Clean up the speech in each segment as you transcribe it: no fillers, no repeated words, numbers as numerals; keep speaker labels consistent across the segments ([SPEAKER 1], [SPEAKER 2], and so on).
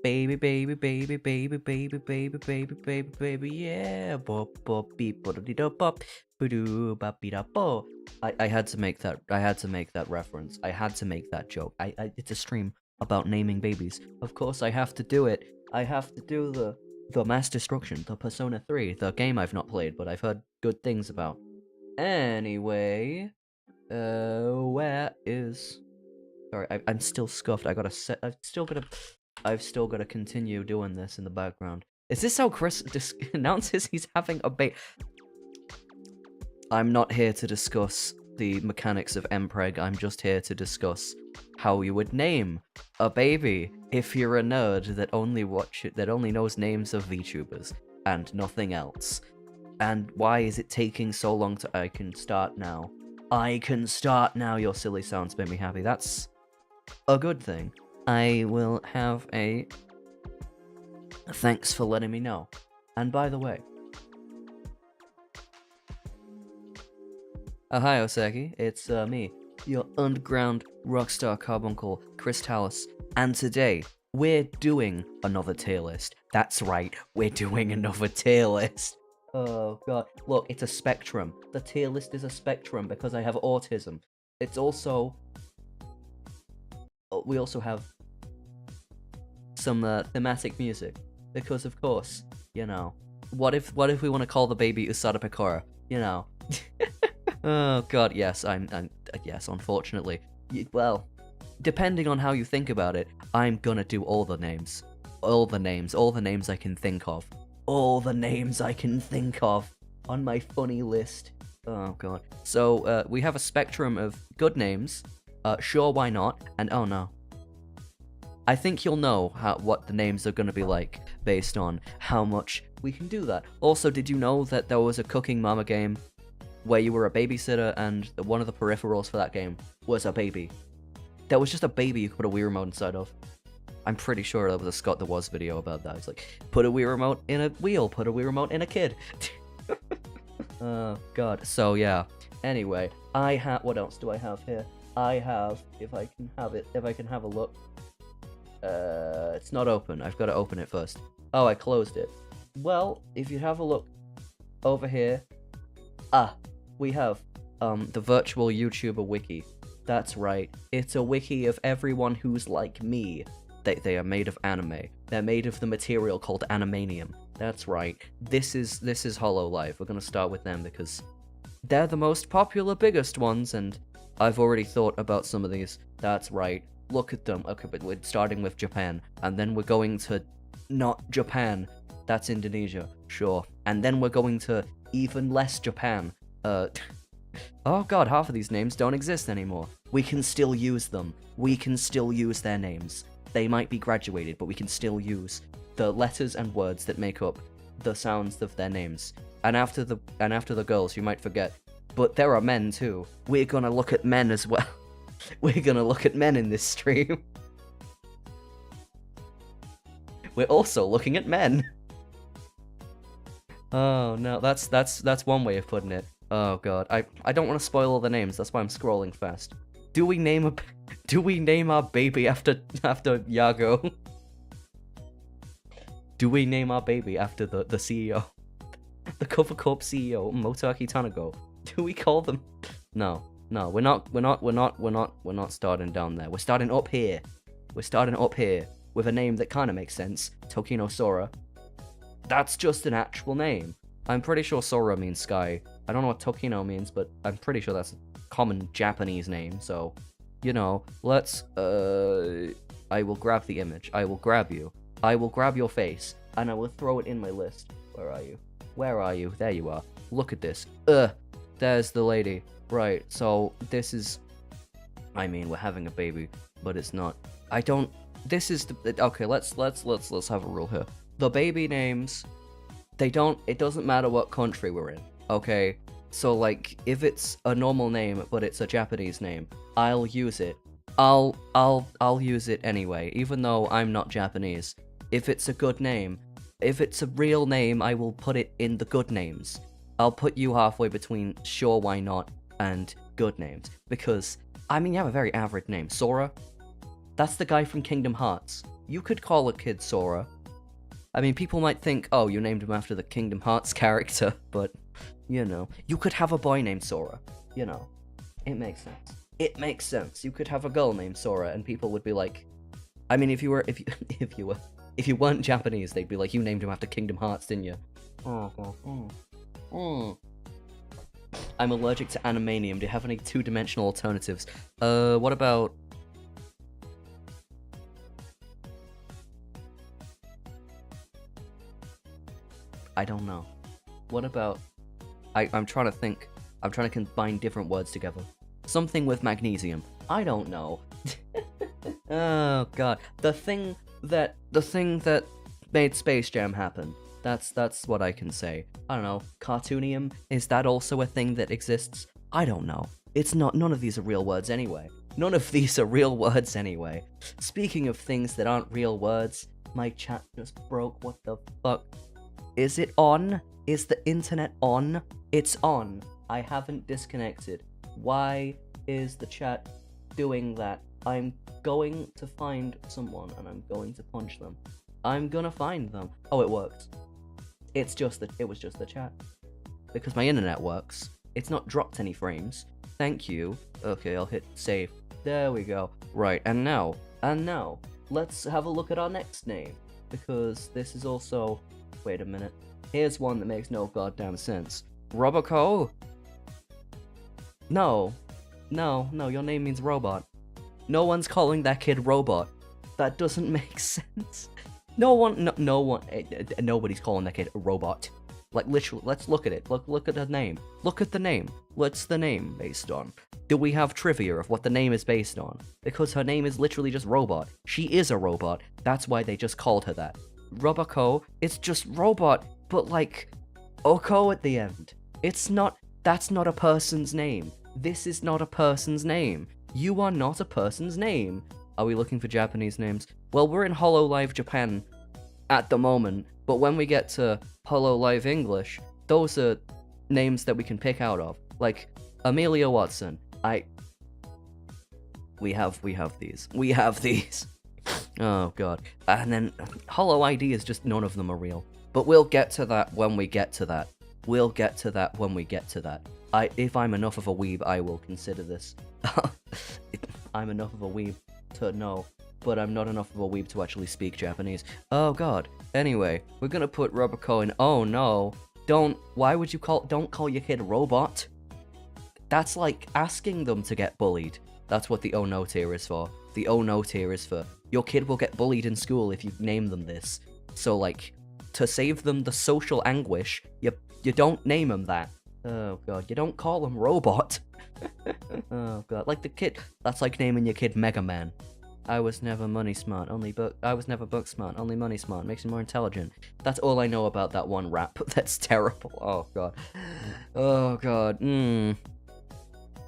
[SPEAKER 1] Baby, baby, baby, baby, baby, baby, baby, baby, baby, yeah. Bop, bop, beep, bop, bop, ba-doo, bop, beep, bop. I had to make that. I had to make that reference. I had to make that joke. It's a stream about naming babies. Of course, I have to do it. I have to do the Mass Destruction, the Persona 3, the game I've not played, but I've heard good things about. Anyway, where is? Sorry, I'm still scuffed. I gotta set. I've still gotta continue doing this in the background. Is this how Chris announces he's having a baby? I'm not here to discuss the mechanics of mpreg. I'm just here to discuss how you would name a baby if you're a nerd that only knows names of VTubers and nothing else. And why is it taking so long to? I can start now. I can start now. Your silly sounds make me happy. That's a good thing. I will have a thanks for letting me know. And by the way, Ohaihouseki, it's me, your underground rockstar carbuncle, Chris Talus, and today we're doing another tier list. That's right, we're doing another tier list. Oh god, look, it's a spectrum. The tier list is a spectrum because I have autism. It's also... we also have some thematic music, because of course, you know, what if we want to call the baby Usada Pecora, you know? Oh god, yes, yes, unfortunately. Well, depending on how you think about it, I'm gonna do all the names I can think of. All the names I can think of on my funny list. Oh god. So, we have a spectrum of good names, sure why not, and oh no. I think you'll know what the names are gonna be like, based on how much we can do that. Also, did you know that there was a Cooking Mama game where you were a babysitter and one of the peripherals for that game was a baby? There was just a baby you could put a Wii remote inside of. I'm pretty sure there was a Scott the Was video about that. It's like, put a Wii remote in a wheel, put a Wii remote in a kid. Oh god, so yeah. Anyway, what else do I have here? I have, if I can have a look. It's not open. I've got to open it first. Oh, I closed it. Well, if you have a look over here, we have the virtual YouTuber wiki. That's right. It's a wiki of everyone who's like me. They are made of anime. They're made of the material called animanium. That's right. This is Hololive. We're gonna start with them because they're the most popular, biggest ones, and I've already thought about some of these. That's right. Look at them. Okay, but we're starting with Japan, and then we're going to not Japan. That's Indonesia, sure. And then we're going to even less Japan. Oh god, half of these names don't exist anymore. We can still use them. We can still use their names. They might be graduated, but we can still use the letters and words that make up the sounds of their names. And after the girls, you might forget, but there are men too. We're gonna look at men as well. We're gonna look at men in this stream. We're also looking at men. Oh no, that's one way of putting it. Oh god, I don't want to spoil all the names. That's why I'm scrolling fast. Do we name our baby after Yago? Do we name our baby after the CEO? The Cover Corp CEO, Motaki Tanago? Do we call them? No, we're not starting down there. We're starting up here. We're starting up here with a name that kind of makes sense. Tokino Sora. That's just an actual name. I'm pretty sure Sora means sky. I don't know what Tokino means, but I'm pretty sure that's a common Japanese name, so, you know, let's, I will grab the image. I will grab you. I will grab your face, and I will throw it in my list. Where are you? Where are you? There you are. Look at this. There's the lady. Right, so this is... I mean, we're having a baby, but it's not. This is the... Okay, let's have a rule here. The baby names, it doesn't matter what country we're in, okay? So, like, if it's a normal name, but it's a Japanese name, I'll use it. I'll use it anyway, even though I'm not Japanese. If it's a good name, if it's a real name, I will put it in the good names. I'll put you halfway between sure why not and good names. Because, I mean, you have a very average name. Sora? That's the guy from Kingdom Hearts. You could call a kid Sora. I mean, people might think, oh, you named him after the Kingdom Hearts character, but, you know. You could have a boy named Sora, you know. It makes sense. It makes sense. You could have a girl named Sora, and people would be like... I mean, if you weren't Japanese, they'd be like, you named him after Kingdom Hearts, didn't you? Oh, God. I'm allergic to animanium. Do you have any two-dimensional alternatives? What about... I don't know. What about... I'm trying to think. I'm trying to combine different words together. Something with magnesium. I don't know. Oh, God. The thing that made Space Jam happen. That's what I can say. I don't know. Cartoonium? Is that also a thing that exists? I don't know. It's not. None of these are real words anyway. None of these are real words anyway. Speaking of things that aren't real words, my chat just broke. What the fuck? Is it on? Is the internet on? It's on. I haven't disconnected. Why is the chat doing that? I'm going to find someone and I'm going to punch them. I'm gonna find them. Oh, it worked. It was just the chat. Because my internet works. It's not dropped any frames. Thank you. Okay, I'll hit save. There we go. Right, and now, let's have a look at our next name. Because this is also... Wait a minute. Here's one that makes no goddamn sense. Roboco? No, your name means robot. No one's calling that kid robot. That doesn't make sense. Nobody's calling that kid a robot. Like, literally, let's look at it. Look at the name. Look at the name. What's the name based on? Do we have trivia of what the name is based on? Because her name is literally just robot. She is a robot. That's why they just called her that. Roboco, it's just robot, but like, Oko at the end. That's not a person's name. This is not a person's name. You are not a person's name. Are we looking for Japanese names? Well, we're in HoloLive Japan at the moment, but when we get to HoloLive English, those are names that we can pick out of. Like, Amelia Watson. We have these. We have these. Oh, God. And then, Holo ID is just none of them are real. But we'll get to that when we get to that. We'll get to that when we get to that. If I'm enough of a weeb, I will consider this. I'm enough of a weeb to know, but I'm not enough of a weeb to actually speak Japanese. Oh, God. Anyway, we're gonna put Roboco in. Oh, no. Don't call your kid robot. That's like asking them to get bullied. That's what the oh no tier is for. The oh no tier is for, your kid will get bullied in school if you name them this. So, like, to save them the social anguish, you don't name them that. Oh, God, you don't call them robot. Oh, God, like the kid, that's like naming your kid Mega Man. I was never money smart, I was never book smart, only money smart, makes you more intelligent. That's all I know about that one rap. That's terrible. Oh, God. Oh, God.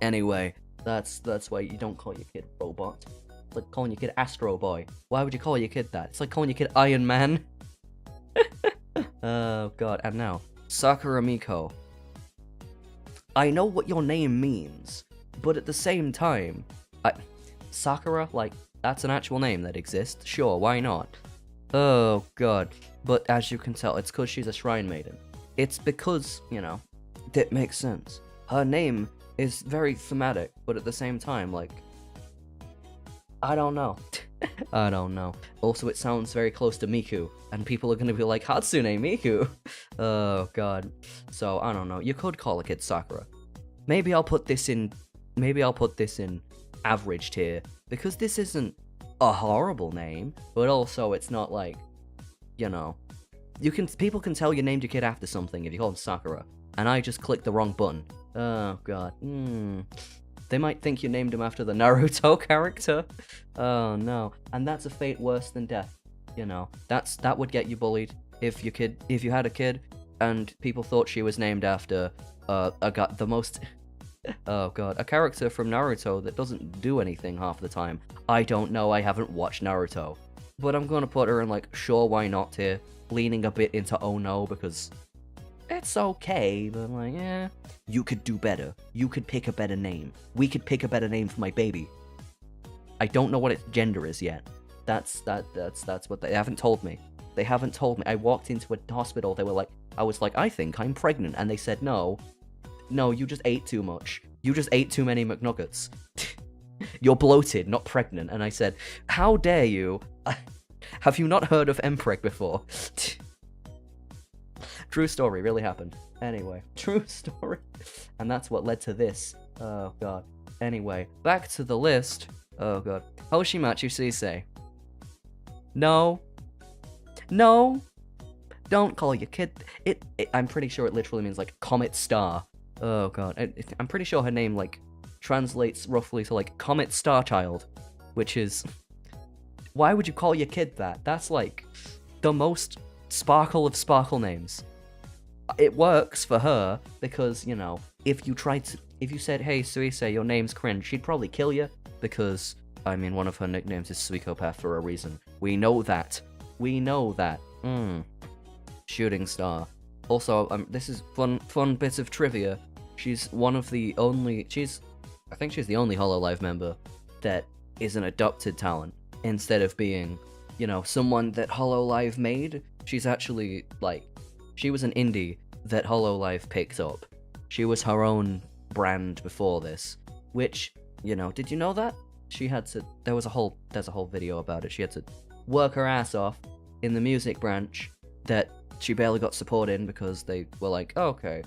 [SPEAKER 1] Anyway, that's why you don't call your kid robot. It's like calling your kid Astro Boy. Why would you call your kid that? It's like calling your kid Iron Man. Oh, God. And now, Sakura Miko. I know what your name means, but at the same time, Sakura, like, that's an actual name that exists. Sure, why not? Oh, God. But as you can tell, it's because she's a shrine maiden. It's because, you know, that makes sense. Her name is very thematic, but at the same time, like, I don't know. I don't know. Also, it sounds very close to Miku, and people are gonna be like, Hatsune Miku! Oh, God. So, I don't know. You could call a kid Sakura. Maybe I'll put this in average tier, because this isn't a horrible name, but also it's not like, you know, people can tell you named your kid after something if you call him Sakura, and I just clicked the wrong button. Oh, God. They might think you named him after the Naruto character. Oh, no. And that's a fate worse than death. You know, that would get you bullied if you had a kid and people thought she was named after oh, God, a character from Naruto that doesn't do anything half the time. I don't know, I haven't watched Naruto. But I'm gonna put her in, like, sure, why not here, leaning a bit into oh no, because it's okay, but like, yeah. You could do better. You could pick a better name. We could pick a better name for my baby. I don't know what its gender is yet. That's what they haven't told me. They haven't told me. I walked into a hospital. They were like, I was like, I think I'm pregnant, and they said no, you just ate too much. You just ate too many McNuggets. You're bloated, not pregnant. And I said, how dare you? Have you not heard of mpreg before? True story, really happened. Anyway, true story. And that's what led to this. Oh god. Anyway, back to the list. Oh god. Hoshimachi Sisei. No. No. Don't call your kid. I'm pretty sure it literally means like comet star. Oh god. I'm pretty sure her name like translates roughly to like comet star child, which is. Why would you call your kid that? That's like the most sparkle of sparkle names. It works for her because, you know, if you said, hey, Suisei, your name's cringe, she'd probably kill you because, I mean, one of her nicknames is Suikopath for a reason. We know that. We know that. Shooting star. Also, this is fun bit of trivia. She's one of the only, I think she's the only Hololive member that is an adopted talent. Instead of being, you know, someone that Hololive made, she's actually, like, she was an indie that Hololive picked up. She was her own brand before this, which, you know, did you know that? She had to, there's a whole video about it. She had to work her ass off in the music branch that she barely got support in because they were like, oh, okay,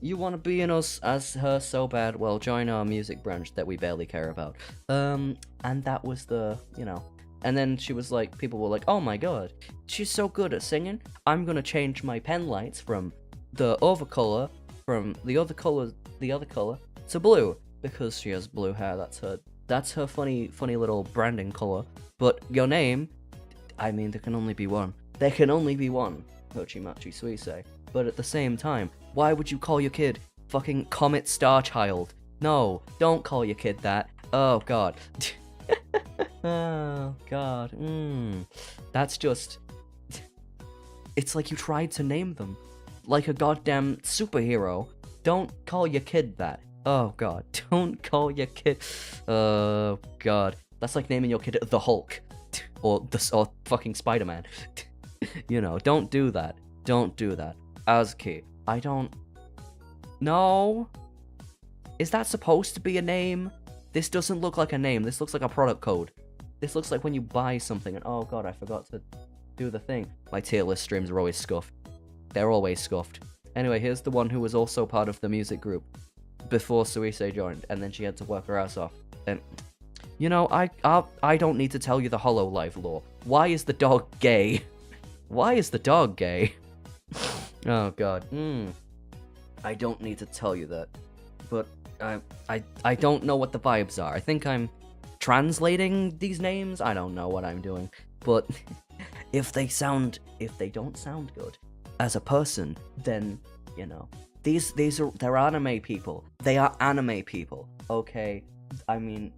[SPEAKER 1] you want to be in us as her so bad, well, join our music branch that we barely care about. And that was the, you know, and then she was like, people were like, oh my god, she's so good at singing, I'm gonna change my pen lights from the overcolor, from the other color to blue, because she has blue hair. That's her funny little branding color. But your name, I mean, there can only be one, Hoshimachi Suisei. But at the same time, why would you call your kid fucking Comet Star Child? No, don't call your kid that. Oh god. Oh god. That's just, it's like you tried to name them like a goddamn superhero. Don't call your kid that. Oh god. Don't call your kid. Oh god. That's like naming your kid the Hulk or fucking Spider-Man. You know, don't do that. Don't do that. Azuki. I don't. No. Is that supposed to be a name? This doesn't look like a name. This looks like a product code. This looks like when you buy something and oh god, I forgot to do the thing. My tier list streams are always scuffed. They're always scuffed. Anyway, here's the one who was also part of the music group before Suisei joined, and then she had to work her ass off. And you know, I don't need to tell you the Hololive lore. Why is the dog gay? Why is the dog gay? Oh god. I don't need to tell you that. But I don't know what the vibes are. I think I'm translating these names. I don't know what I'm doing. But if they don't sound good as a person, then, you know, they're anime people. They are anime people. Okay. I mean,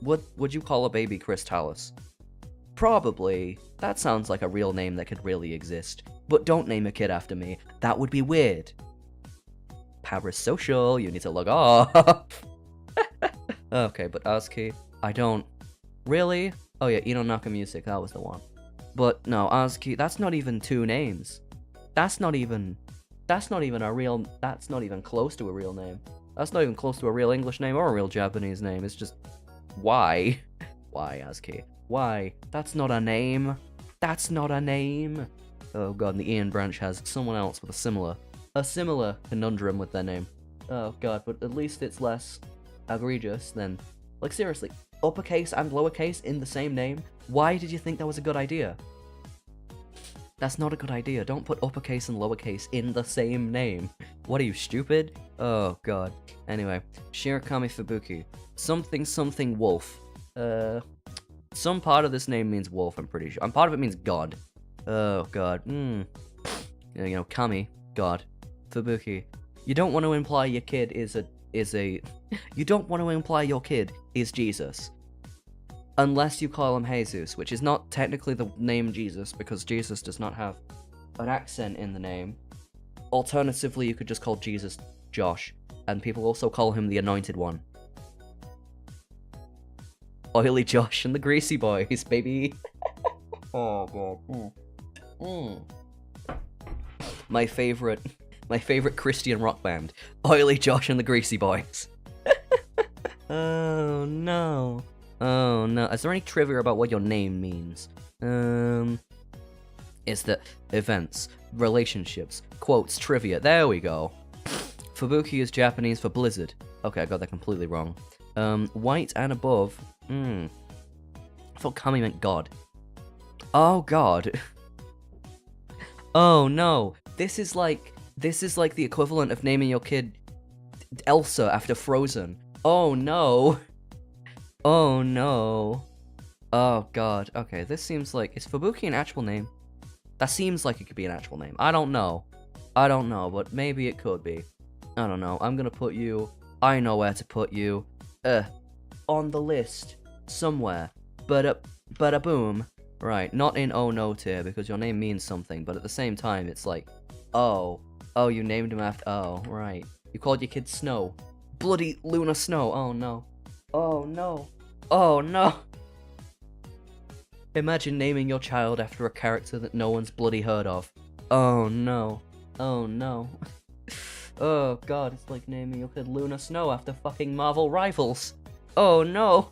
[SPEAKER 1] would you call a baby Chris Talus? Probably. That sounds like a real name that could really exist. But don't name a kid after me. That would be weird. Parasocial, you need to log off. Okay, but Azuki, I don't. Really? Oh yeah, Inonaka Music, that was the one. But no, Azuki, that's not even two names. That's not even a real, that's not even close to a real name. That's not even close to a real English name or a real Japanese name. It's just, why? Why, Azuki? Why? That's not a name. That's not a name. Oh god, and the Ian branch has someone else with a similar conundrum with their name. Oh god, but at least it's less egregious than, like seriously, uppercase and lowercase in the same name? Why did you think that was a good idea? That's not a good idea. Don't put uppercase and lowercase in the same name. What are you, stupid? Oh god. Anyway, Shirakami Fubuki. Something wolf. Some part of this name means wolf, I'm pretty sure. And part of it means god. Oh god. You know, Kami, god. Fubuki. You don't want to imply your kid is you don't want to imply your kid is Jesus. Unless you call him Jesus, which is not technically the name Jesus, because Jesus does not have an accent in the name. Alternatively, you could just call Jesus Josh, and people also call him the Anointed One. Oily Josh and the Greasy Boys, baby. Oh god. My favorite Christian rock band, Oily Josh and the Greasy Boys. Oh no. Oh no. Is there any trivia about what your name means? Is that events, relationships, quotes, trivia. There we go. Fubuki is Japanese for blizzard. Okay, I got that completely wrong. White and above. I thought Kami meant God. Oh god. Oh no. This is like the equivalent of naming your kid Elsa after Frozen. Oh no. Oh no. Oh god. Okay, this seems like, is Fubuki an actual name? That seems like it could be an actual name. I don't know, but maybe it could be. I don't know. I'm gonna put you, I know where to put you. On the list somewhere. But boom. Right, not in oh no tier because your name means something, but at the same time it's like, oh, you named him after, oh, right. You called your kid Snow. Bloody Luna Snow. Oh no. Oh no. Oh no. Imagine naming your child after a character that no one's bloody heard of. Oh no. Oh no. Oh god, it's like naming your kid Luna Snow after fucking Marvel Rivals. Oh no.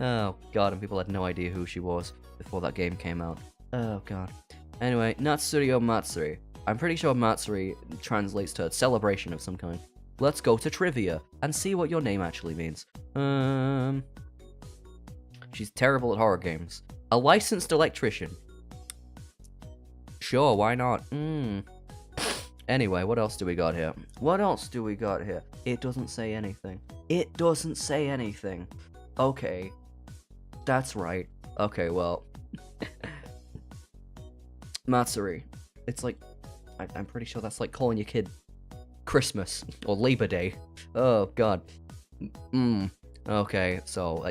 [SPEAKER 1] Oh god, and people had no idea who she was before that game came out. Oh god. Anyway, Natsurio Matsuri. I'm pretty sure Matsuri translates to celebration of some kind. Let's go to trivia and see what your name actually means. She's terrible at horror games. A licensed electrician. Sure, why not? Anyway, what else do we got here? It doesn't say anything. It doesn't say anything. Okay. That's right. Okay, well. Matsuri. It's like, I'm pretty sure that's like calling your kid Christmas or Labor Day. Oh, God. Okay, so,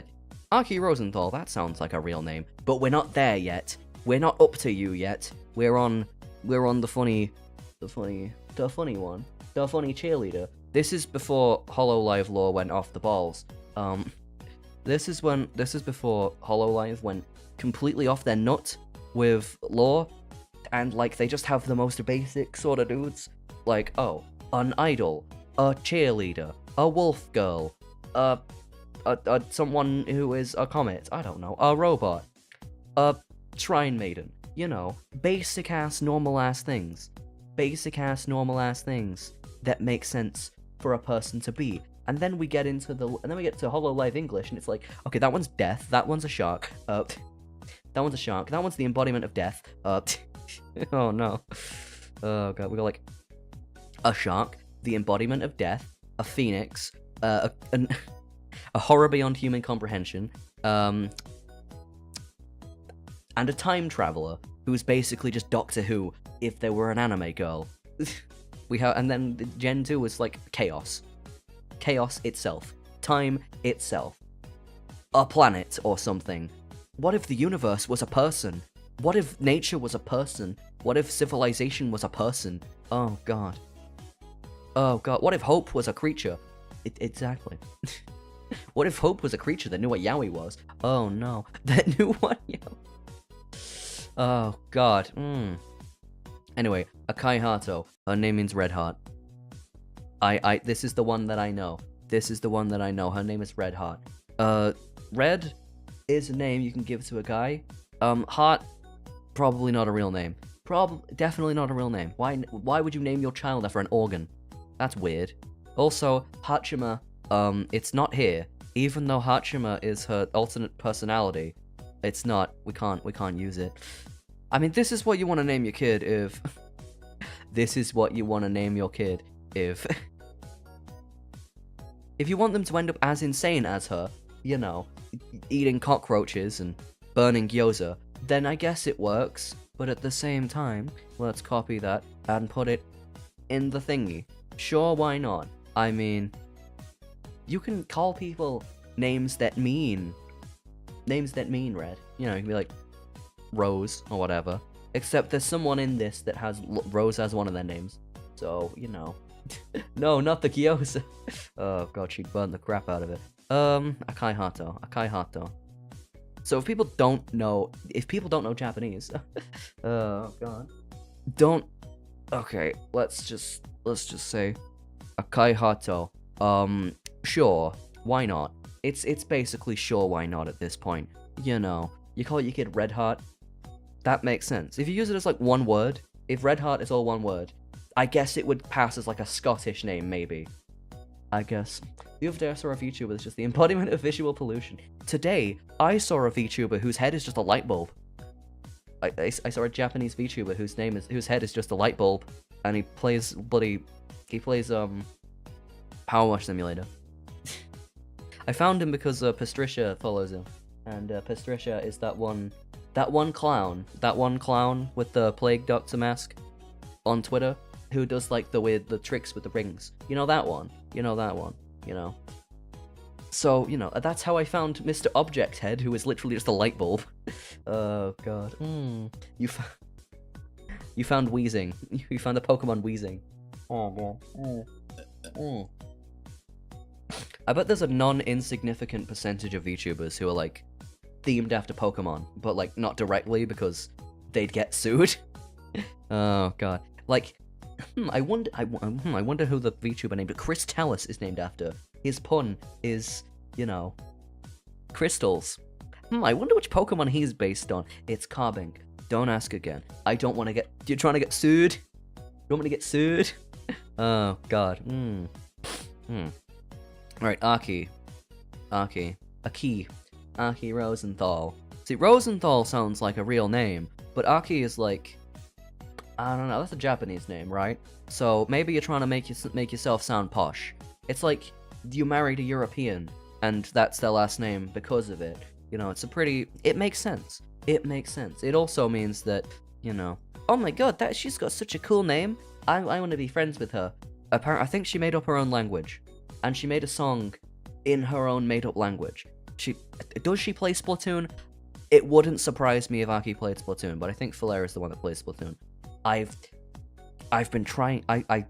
[SPEAKER 1] Aki Rosenthal, that sounds like a real name. But we're not there yet. We're not up to you yet. We're on the funny one. The funny cheerleader. This is before HoloLive lore went off the balls. This is before HoloLive went completely off their nut with lore, and like they just have the most basic sort of dudes, like, oh, an idol, a cheerleader, a wolf girl, someone who is a comet, I don't know, a robot, a shrine maiden, you know, basic ass normal ass things that make sense for a person to be. And then we get to HoloLive English, and it's like, okay, that one's death, that one's a shark, that one's a shark, that one's the embodiment of death, oh no, oh god, we got like, a shark, the embodiment of death, a phoenix, a horror beyond human comprehension, and a time traveler, who's basically just Doctor Who if there were an anime girl. And then Gen 2 was like chaos. Chaos itself. Time itself. A planet or something. What if the universe was a person? What if nature was a person? What if civilization was a person? Oh god. Oh god. What if hope was a creature? Exactly. What if hope was a creature that knew what yaoi was? Oh no. That knew what yaoi. Oh god. Anyway, Akai Hato. Her name means Red Heart. This is the one that I know. Her name is Red Heart. Red is a name you can give to a guy. Heart, probably not a real name. Definitely not a real name. Why would you name your child after an organ? That's weird. Also, Hachima, it's not here. Even though Hachima is her alternate personality, it's not. We can't use it. I mean, this is what you want to name your kid if... This is what you want to name your kid if... If you want them to end up as insane as her, you know, eating cockroaches and burning gyoza, then I guess it works. But at the same time, let's copy that and put it in the thingy. Sure, why not? I mean, you can call people names that mean red. You know, you can be like Rose or whatever. Except there's someone in this that has Rose as one of their names. So, you know. No, not the gyoza. Oh god, she burned the crap out of it. Akaihato. So if people don't know Japanese, oh god, don't. Okay, let's just say Akaihato. Sure, why not? It's basically sure why not at this point. You know, you call your kid Red Heart. That makes sense. If you use it as like one word, if Red Heart is all one word, I guess it would pass as like a Scottish name, maybe. I guess. The other day I saw a VTuber that's just the embodiment of visual pollution. Today, I saw a VTuber whose head is just a light bulb. I saw a Japanese VTuber whose head is just a light bulb, and he plays Power Wash Simulator. I found him because Pastricia follows him, and Pastricia is that one clown with the plague doctor mask on Twitter, who does like the tricks with the rings. You know that one. You know. So, you know, that's how I found Mr. Object Head, who is literally just a light bulb. Oh god. You found Weezing. You found the Pokemon Weezing. Oh god. I bet there's a non-insignificant percentage of VTubers who are like themed after Pokemon, but like not directly because they'd get sued. Oh god. Like, I wonder who the VTuber named Chris Talus is named after. His pun is, you know, crystals. I wonder which Pokemon he's based on. It's Carbuncle. Don't ask again. I don't want to get. You're trying to get sued? You want me to get sued? Oh god. Alright, Aki Rosenthal. See, Rosenthal sounds like a real name, but Aki is like, I don't know, that's a Japanese name, right? So maybe you're trying to make yourself sound posh. It's like you married a European, and that's their last name because of it. You know, it makes sense. It makes sense. It also means that, you know, oh my god, she's got such a cool name. I want to be friends with her. Apparently, I think she made up her own language. And she made a song in her own made-up language. Does she play Splatoon? It wouldn't surprise me if Aki played Splatoon, but I think Flair is the one that plays Splatoon. I've been trying. I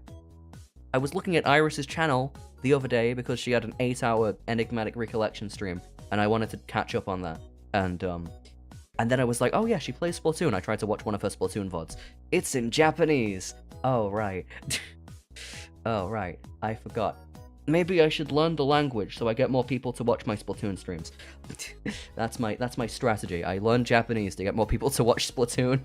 [SPEAKER 1] was looking at Iris's channel the other day because she had an 8-hour enigmatic recollection stream, and I wanted to catch up on that. And then I was like, oh yeah, she plays Splatoon. I tried to watch one of her Splatoon VODs. It's in Japanese. Oh right. Oh right. I forgot. Maybe I should learn the language so I get more people to watch my Splatoon streams. That's my strategy. I learn Japanese to get more people to watch Splatoon.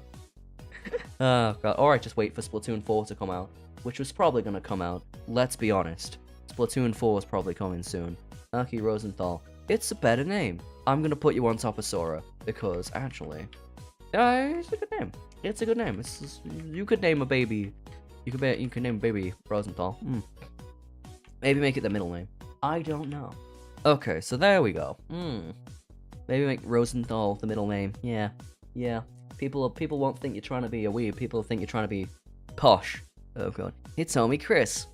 [SPEAKER 1] Oh god. Or I just wait for Splatoon 4 to come out, which was probably gonna come out. Let's be honest. Splatoon 4 is probably coming soon. Aki Rosenthal. It's a better name. I'm gonna put you on top of Sora because actually, it's a good name. It's a good name. You could name a baby. You could name a baby Rosenthal. Maybe make it the middle name. I don't know. Okay, so there we go. Maybe make Rosenthal the middle name. Yeah. People won't think you're trying to be a weeb. People think you're trying to be posh. Oh god. Hitomi Chris.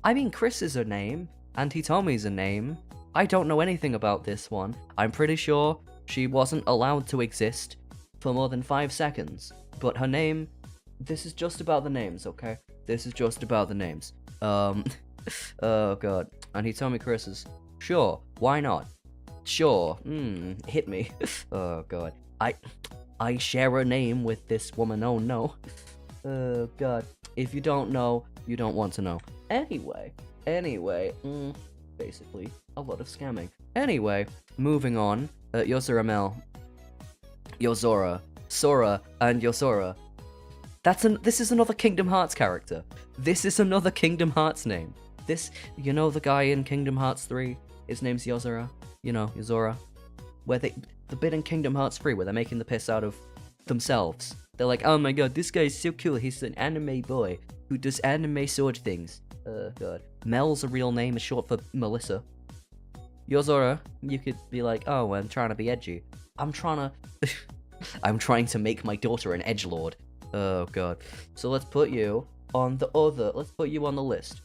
[SPEAKER 1] I mean, Chris is a name, and Hitomi's a name. I don't know anything about this one. I'm pretty sure she wasn't allowed to exist for more than 5 seconds. But her name... This is just about the names, okay? This is just about the names. Oh god. And Hitomi Chris is, sure, why not? Sure, hit me. Oh god. I share a name with this woman, oh no. Oh god. If you don't know, you don't want to know. Anyway, basically, a lot of scamming. Anyway, moving on, Yozora, Sora, and Yozora. This is another Kingdom Hearts character. This is another Kingdom Hearts name. You know the guy in Kingdom Hearts 3? His name's Yozora. You know, Yozora. Where the bit in Kingdom Hearts 3 where they're making the piss out of themselves. They're like, oh my god, this guy's so cool. He's an anime boy who does anime sword things. God. Mel's a real name, is short for Melissa. Yozora, you could be like, oh, I'm trying to be edgy. I'm trying to make my daughter an edgelord. Oh god. So let's put you on the list.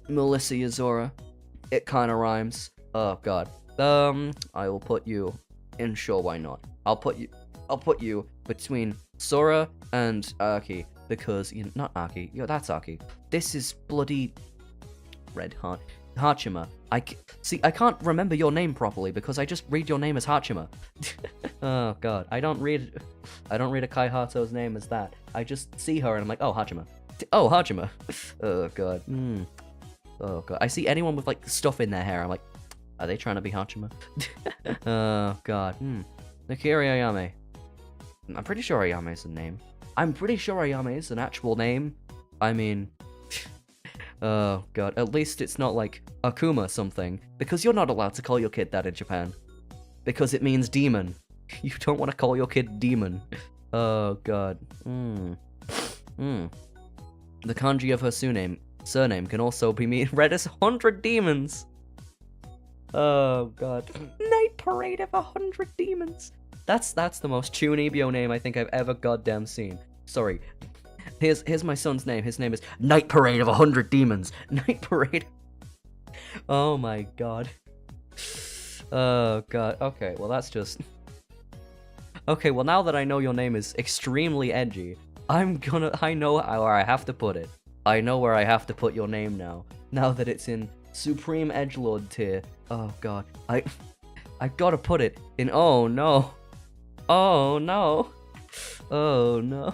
[SPEAKER 1] Melissa Yozora. It kinda rhymes. Oh god. I will put you in sure why not. I'll put you between Sora and Aki because not Aki. That's Aki. This is bloody Red Heart. Hachima. See, I can't remember your name properly because I just read your name as Hachima. Oh god, I don't read a Kai Hato's name as that. I just see her and I'm like, oh, Hachima. Oh, Hachima. Oh god. Oh god. I see anyone with like stuff in their hair, I'm like, are they trying to be Hachima? Oh god. Nakiri Ayame. I'm pretty sure Ayame is a name. I'm pretty sure Ayame is an actual name. I mean, oh god, at least it's not like Akuma something, because you're not allowed to call your kid that in Japan. Because it means demon. You don't want to call your kid demon. Oh god. The kanji of her surname can also be read as 100 demons. Oh god. Night Parade of 100 demons. That's the most Chunibyo name I think I've ever goddamn seen. Sorry. Here's my son's name. His name is Night Parade of 100 Demons. Night Parade. Oh my god. Oh god. Okay, well that's just... Okay, well now that I know your name is extremely edgy, I know where I have to put it. I know where I have to put your name now. Now that it's in Supreme Edgelord tier. Oh god. I've gotta put it in... Oh no. Oh no. Oh no.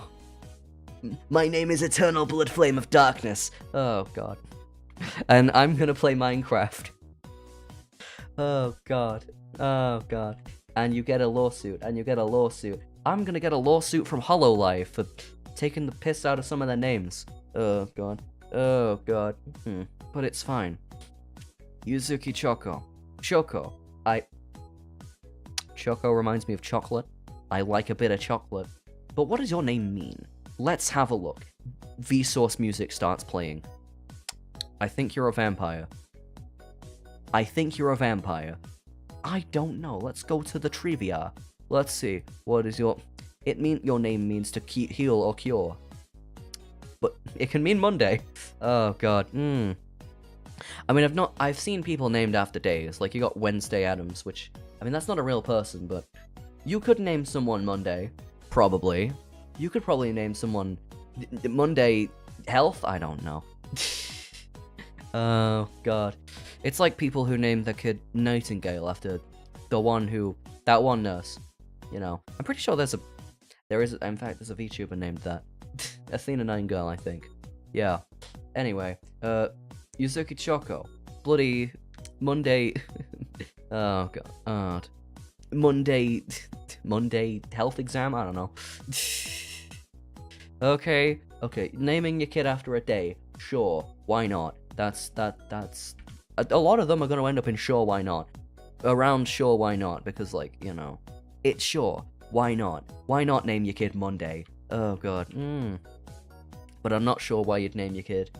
[SPEAKER 1] My name is Eternal Blood Flame of Darkness. Oh god. And I'm gonna play Minecraft. Oh god. Oh god. And you get a lawsuit. And you get a lawsuit. I'm gonna get a lawsuit from Hololive for taking the piss out of some of their names. Oh god. Oh god. But it's fine. Yuzuki Choco. Choco. Choco reminds me of chocolate. I like a bit of chocolate. But what does your name mean? Let's have a look. Vsauce music starts playing. I think you're a vampire. I think you're a vampire. I don't know. Let's go to the trivia. Let's see. What is your... Your name means to heal or cure. But it can mean Monday. Oh god. I mean, I've seen people named after days. Like, you got Wednesday Addams, which... I mean, that's not a real person, but... You could name someone Monday. Probably. You could probably name someone... Monday Health? I don't know. Oh, god. It's like people who named their kid Nightingale after that one nurse. You know. I'm pretty sure in fact, there's a VTuber named that. Athena 9 Girl, I think. Yeah. Anyway, Yuzuki Choco. Bloody Monday... Oh, god. Monday health exam? I don't know. Okay. Naming your kid after a day. Sure. Why not? That's... A lot of them are gonna end up in sure, why not? Around sure, why not? Because, like, you know... It's sure. Why not? Why not name your kid Monday? Oh, god. But I'm not sure why you'd name your kid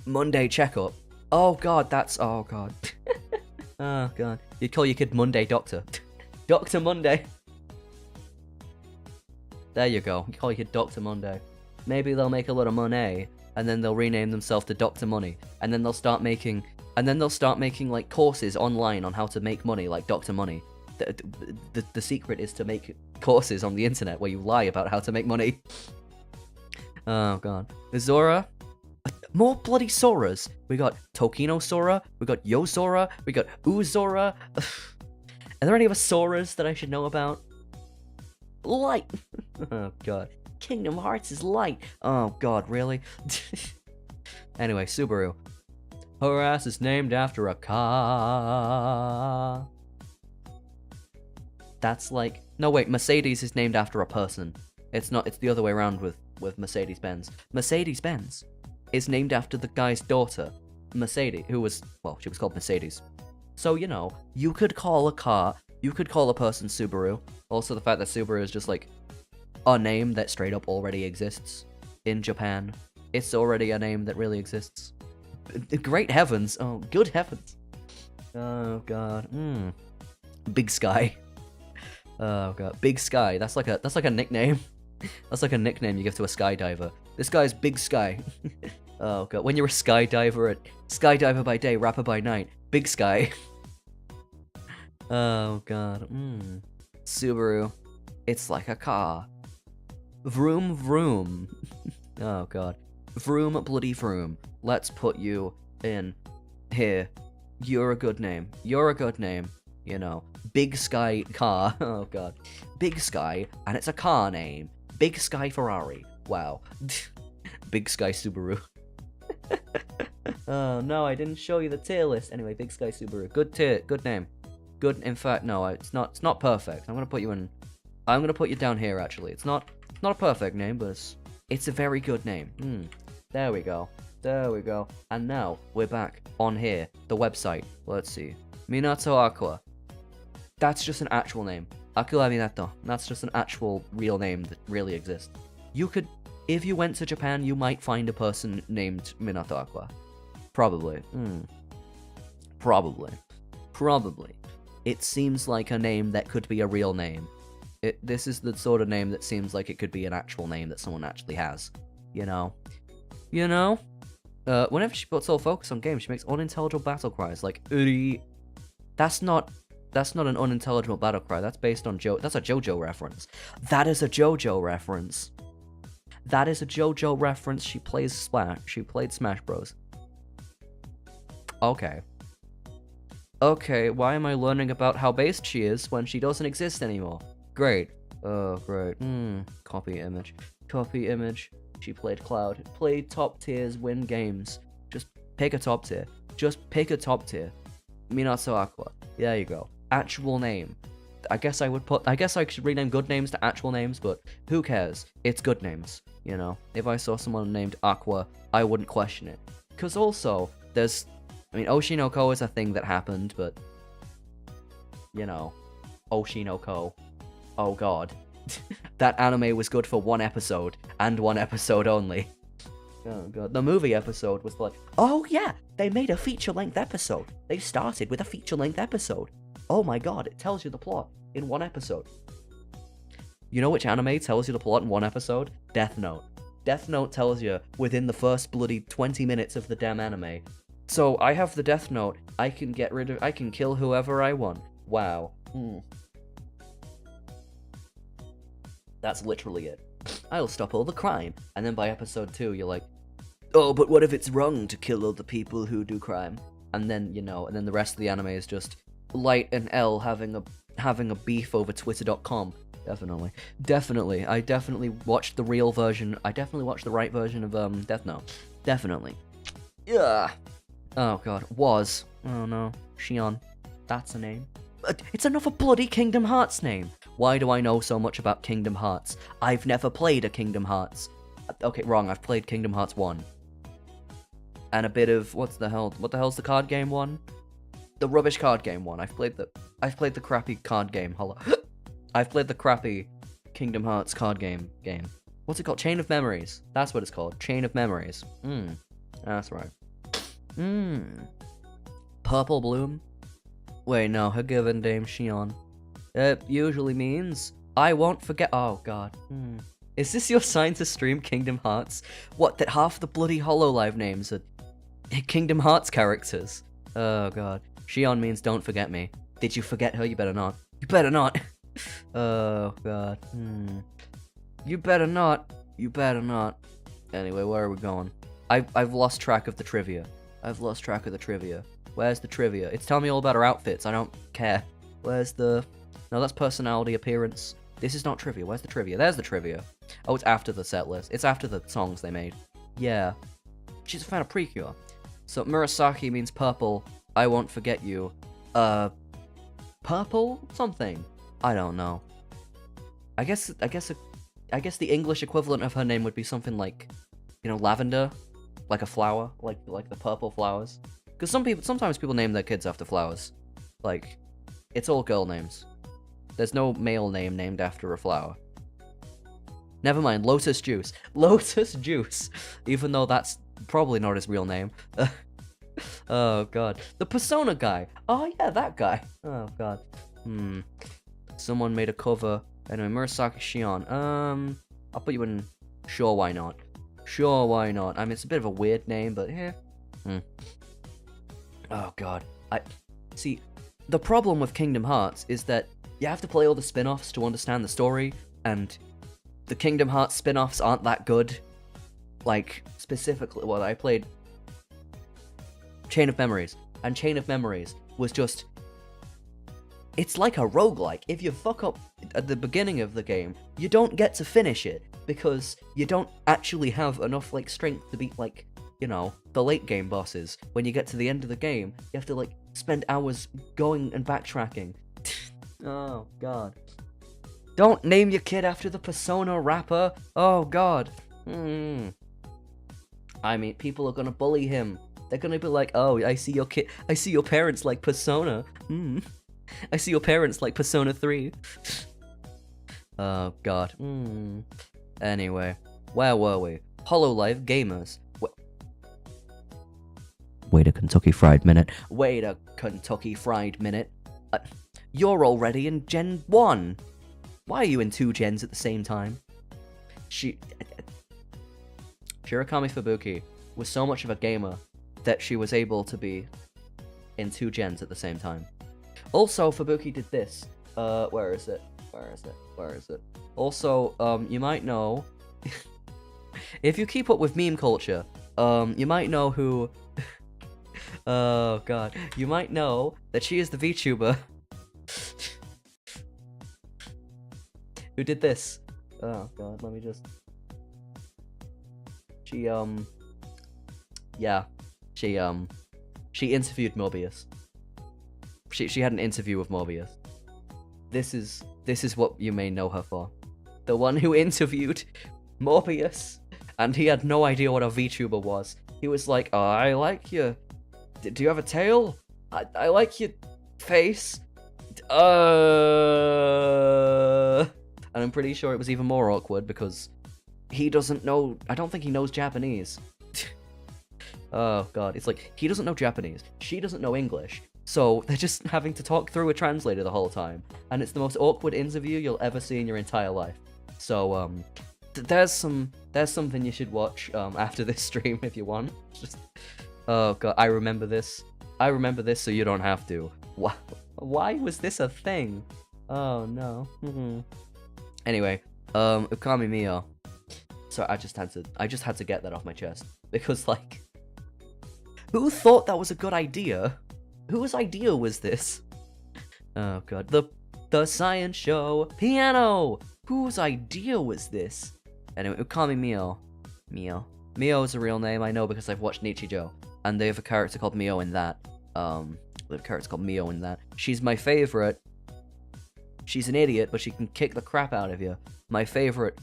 [SPEAKER 1] Monday Checkup. Oh, god, that's... Oh, god. Oh, god. You'd call your kid Monday Doctor. Dr. Monday. There you go. You call your kid Dr. Monday. Maybe they'll make a lot of money, and then they'll rename themselves to Dr. Money, and then they'll start making like courses online on how to make money, like Dr. Money. The secret is to make courses on the internet where you lie about how to make money. Oh god. Zora. More bloody Soras. We got Tokino Sora, we got Yo Sora, we got Uzora. Are there any other Soras that I should know about? Light! Oh god. Kingdom Hearts is light! Oh god, really? Anyway, Subaru. Her ass is named after a car. That's like... No wait, Mercedes is named after a person. It's not, it's the other way around with Mercedes-Benz. Mercedes-Benz is named after the guy's daughter, Mercedes, who was... Well, she was called Mercedes. So, you know, you could call a person Subaru. Also, the fact that Subaru is just, like, a name that straight up already exists in Japan. It's already a name that really exists. Great heavens. Oh, good heavens. Oh, god. Big Sky. Oh, god. Big Sky. That's like a nickname. That's like a nickname you give to a skydiver. This guy's Big Sky. Oh, god. When you're a skydiver by day, rapper by night. Big Sky. Oh, god. Subaru. It's like a car. Vroom vroom. Oh, god. Vroom bloody vroom. Let's put you in here. You're a good name. You're a good name. You know, Big Sky Car. Oh god. Big Sky, and it's a car name. Big Sky Ferrari. Wow. Big Sky Subaru. Oh no, I didn't show you the tier list. Anyway, Big Sky Subaru. Good tier, good name. Good. In fact, no, it's not perfect. I'm gonna put you down here. Actually, it's not a perfect name, but it's a very good name. There we go. There we go. And now we're back on here, the website. Let's see. Minato Aqua. That's just an actual name. Aqua Minato. That's just an actual real name that really exists. You could, if you went to Japan, you might find a person named Minato Aqua. Probably. Probably. It seems like a name that could be a real name. This is the sort of name that seems like it could be an actual name that someone actually has. You know? Whenever she puts all focus on games, she makes unintelligible battle cries like "Uri." That's not an unintelligible battle cry. That's based on That's a JoJo reference. That is a JoJo reference. That is a JoJo reference. She played Smash Bros. Okay. Why am I learning about how based she is when she doesn't exist anymore? Great. Oh, great. Copy image. She played Cloud. Played top tiers, win games. Just pick a top tier. Minato Aqua. There you go. Actual name. I guess I should rename good names to actual names, but who cares? It's good names, you know? If I saw someone named Aqua, I wouldn't question it. Because also, Oshinoko is a thing that happened, but, you know, Oshinoko. Oh god. That anime was good for one episode, and one episode only. Oh god. The movie episode was like, oh yeah, they made a feature-length episode. They started with a feature-length episode. Oh my god, it tells you the plot in one episode. You know which anime tells you the plot in one episode? Death Note. Death Note tells you within the first bloody 20 minutes of the damn anime. So, I have the Death Note. I can kill whoever I want. Wow. That's literally it. I'll stop all the crime. And then by episode 2, you're like, oh, but what if it's wrong to kill all the people who do crime? And then, the rest of the anime is just Light and L having a beef over Twitter.com. Definitely. I definitely watched the real version. I definitely watched the right version of Death Note. Definitely. Yeah. Oh god. Was. Oh no. Shion. That's a name. It's another bloody Kingdom Hearts name. Why do I know so much about Kingdom Hearts? I've never played a Kingdom Hearts. Okay, wrong. I've played Kingdom Hearts 1. And a bit of what the hell's the card game one? The rubbish card game one. I've played the crappy card game. Hello. I've played the crappy Kingdom Hearts card game. What's it called? Chain of Memories. That's what it's called. Chain of Memories. That's right. Purple Bloom. Wait, no, her given name Shion. It usually means I won't forget. Oh god. Is this your sign to stream Kingdom Hearts? What, that half the bloody Hololive names are Kingdom Hearts characters? Oh god. Shion means don't forget me. Did you forget her? You better not. You better not. Oh god. You better not. Anyway, where are we going? I've lost track of the trivia. Where's the trivia? It's telling me all about her outfits. I don't care. Where's the... No, that's personality, appearance. This is not trivia. Where's the trivia? There's the trivia. Oh, it's after the set list. It's after the songs they made. Yeah. She's a fan of Precure. So, Murasaki means purple. I won't forget you. Purple? Something. I don't know. I guess the English equivalent of her name would be something like, lavender? Like a flower? Like the purple flowers? Because sometimes people name their kids after flowers. Like, it's all girl names. There's no male name named after a flower. Never mind, Lotus Juice. Lotus Juice! Even though that's probably not his real name. Oh god. The Persona guy! Oh yeah, that guy! Oh god. Someone made a cover. Anyway, Murasaki Shion. I'll put you in... Sure, why not? I mean, it's a bit of a weird name, but yeah. Oh god. See, the problem with Kingdom Hearts is that you have to play all the spin-offs to understand the story, and the Kingdom Hearts spin-offs aren't that good. Like, specifically, I played Chain of Memories. and Chain of Memories was just... It's like a roguelike. If you fuck up at the beginning of the game, you don't get to finish it, because you don't actually have enough, like, strength to beat, like, you know, the late game bosses. When you get to the end of the game, you have to, like, spend hours going and backtracking. Oh, God. Don't name your kid after the Persona rapper. Oh, God. I mean, people are gonna bully him. They're gonna be like, oh, I see your parents like Persona. I see your parents like Persona 3. Oh, God. Anyway, where were we? Hololive Gamers. Wait a Kentucky Fried Minute. Wait a Kentucky Fried Minute. You're already in Gen 1. Why are you in 2 gens at the same time? Shirakami Fubuki was so much of a gamer that she was able to be in 2 gens at the same time. Also, Fubuki did this. Where is it? Also, you might know... if you keep up with meme culture, you might know who... oh, God. You might know that she is the VTuber who did this. Oh, God, let me just... She interviewed Mobius. She had an interview with Mobius. This is what you may know her for. The one who interviewed Mobius, and he had no idea what a VTuber was. He was like, oh, I like you. Do you have a tail? I like your face. And I'm pretty sure it was even more awkward because he doesn't know... I don't think he knows Japanese. Oh, God. It's like, he doesn't know Japanese. She doesn't know English. So they're just having to talk through a translator the whole time. And it's the most awkward interview you'll ever see in your entire life. So, there's something you should watch after this stream if you want. Just... Oh, God. I remember this so you don't have to. Why was this a thing? Oh, no. Anyway, Ukami Mio. So I just had to get that off my chest. Because, like, who thought that was a good idea? Whose idea was this? Oh, God. The science show. Piano! Whose idea was this? Anyway, Ukami Mio. Mio is a real name, I know, because I've watched Nichijou. And they have a character called Mio in that. She's my favorite. She's an idiot, but she can kick the crap out of you. My favorite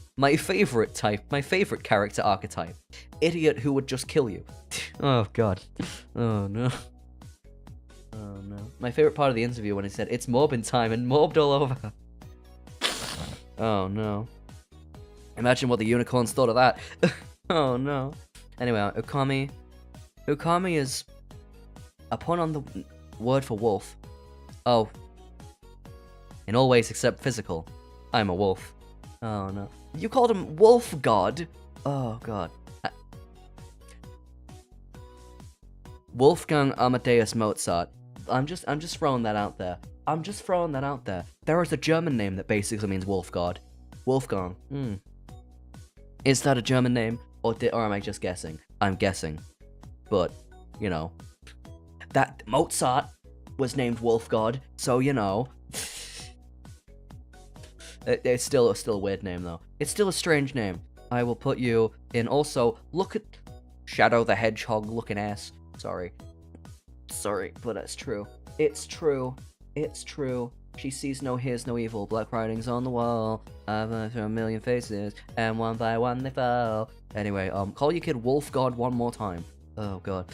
[SPEAKER 1] character archetype. Idiot who would just kill you. Oh, God. Oh, no. Oh, no. My favorite part of the interview when he said, it's mobbing time, and mobbed all over. Oh, no. Imagine what the unicorns thought of that. Oh, no. Anyway, Ukami. Ukami is a pun on the word for wolf. Oh. In all ways except physical. I'm a wolf. Oh, no. You called him Wolf God? Oh, God. Wolfgang Amadeus Mozart. I'm just throwing that out there. There is a German name that basically means wolf god. Wolfgang. Is that a German name? Or am I just guessing? I'm guessing. But, you know. That Mozart was named Wolf God, so you know. It's still a weird name, though. It's still a strange name. I will put you in also... Look at... Shadow the Hedgehog looking ass. Sorry, but it's true. It's true. She sees no, hears no evil. Black writings on the wall. I've a million faces, and one by one they fall. Anyway, call your kid Wolf God one more time. Oh, God.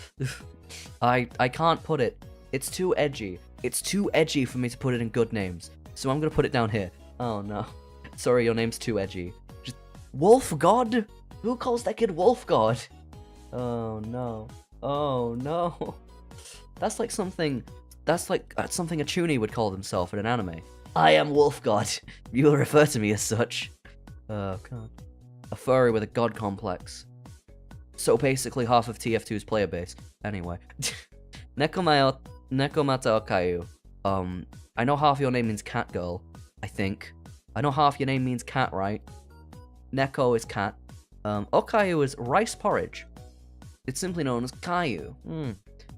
[SPEAKER 1] I can't put it. It's too edgy. It's too edgy for me to put it in good names. So I'm gonna put it down here. Oh, no. Sorry, your name's too edgy. Just... Wolf God? Who calls that kid Wolf God? Oh, no. Oh, no. That's like something a Chuni would call themselves in an anime. I am Wolf God. You will refer to me as such. Oh, God. A furry with a god complex. So basically half of TF2's player base. Anyway. Nekomata Okayu. I know half your name means cat girl, I think. I know half your name means cat, right? Neko is cat. Okayu is rice porridge. It's simply known as Caillou.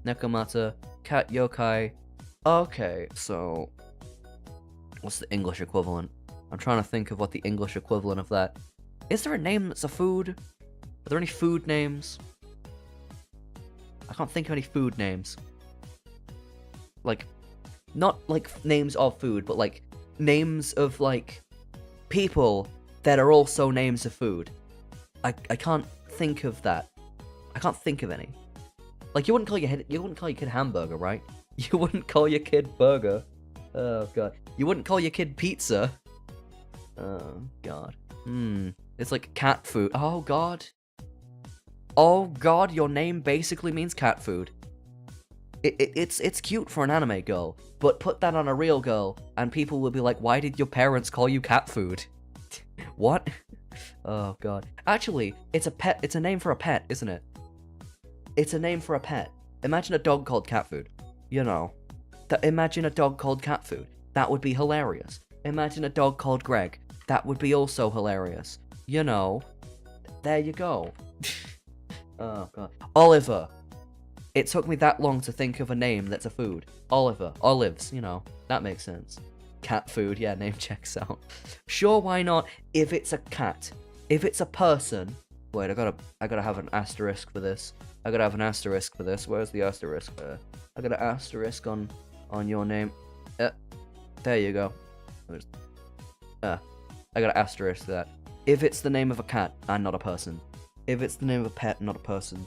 [SPEAKER 1] Nekomata cat yokai. Okay, so what's the English equivalent? I'm trying to think of what the English equivalent of that. Is there a name that's a food? Are there any food names? I can't think of any food names. Like, not like names of food, but like names of like people that are also names of food. I can't think of that. I can't think of any. Like, you wouldn't call your kid hamburger, right? You wouldn't call your kid burger. Oh god. You wouldn't call your kid pizza. Oh god. It's like cat food. Oh god. Oh god, your name basically means cat food. It's cute for an anime girl, but put that on a real girl, and people will be like, why did your parents call you cat food? What? Oh god. Actually, it's a name for a pet, isn't it? It's a name for a pet. Imagine a dog called cat food. You know. Imagine a dog called cat food. That would be hilarious. Imagine a dog called Greg. That would be also hilarious. You know. There you go. Oh god. Oliver. It took me that long to think of a name that's a food. Oliver. Olives, you know. That makes sense. Cat food, yeah, name checks out. Sure, why not? If it's a cat. If it's a person. Wait, I gotta have an asterisk for this. I gotta have an asterisk for this. Where's the asterisk? I got an asterisk on your name. There you go. I got an asterisk for that. If it's the name of a cat and not a person. If it's the name of a pet and not a person.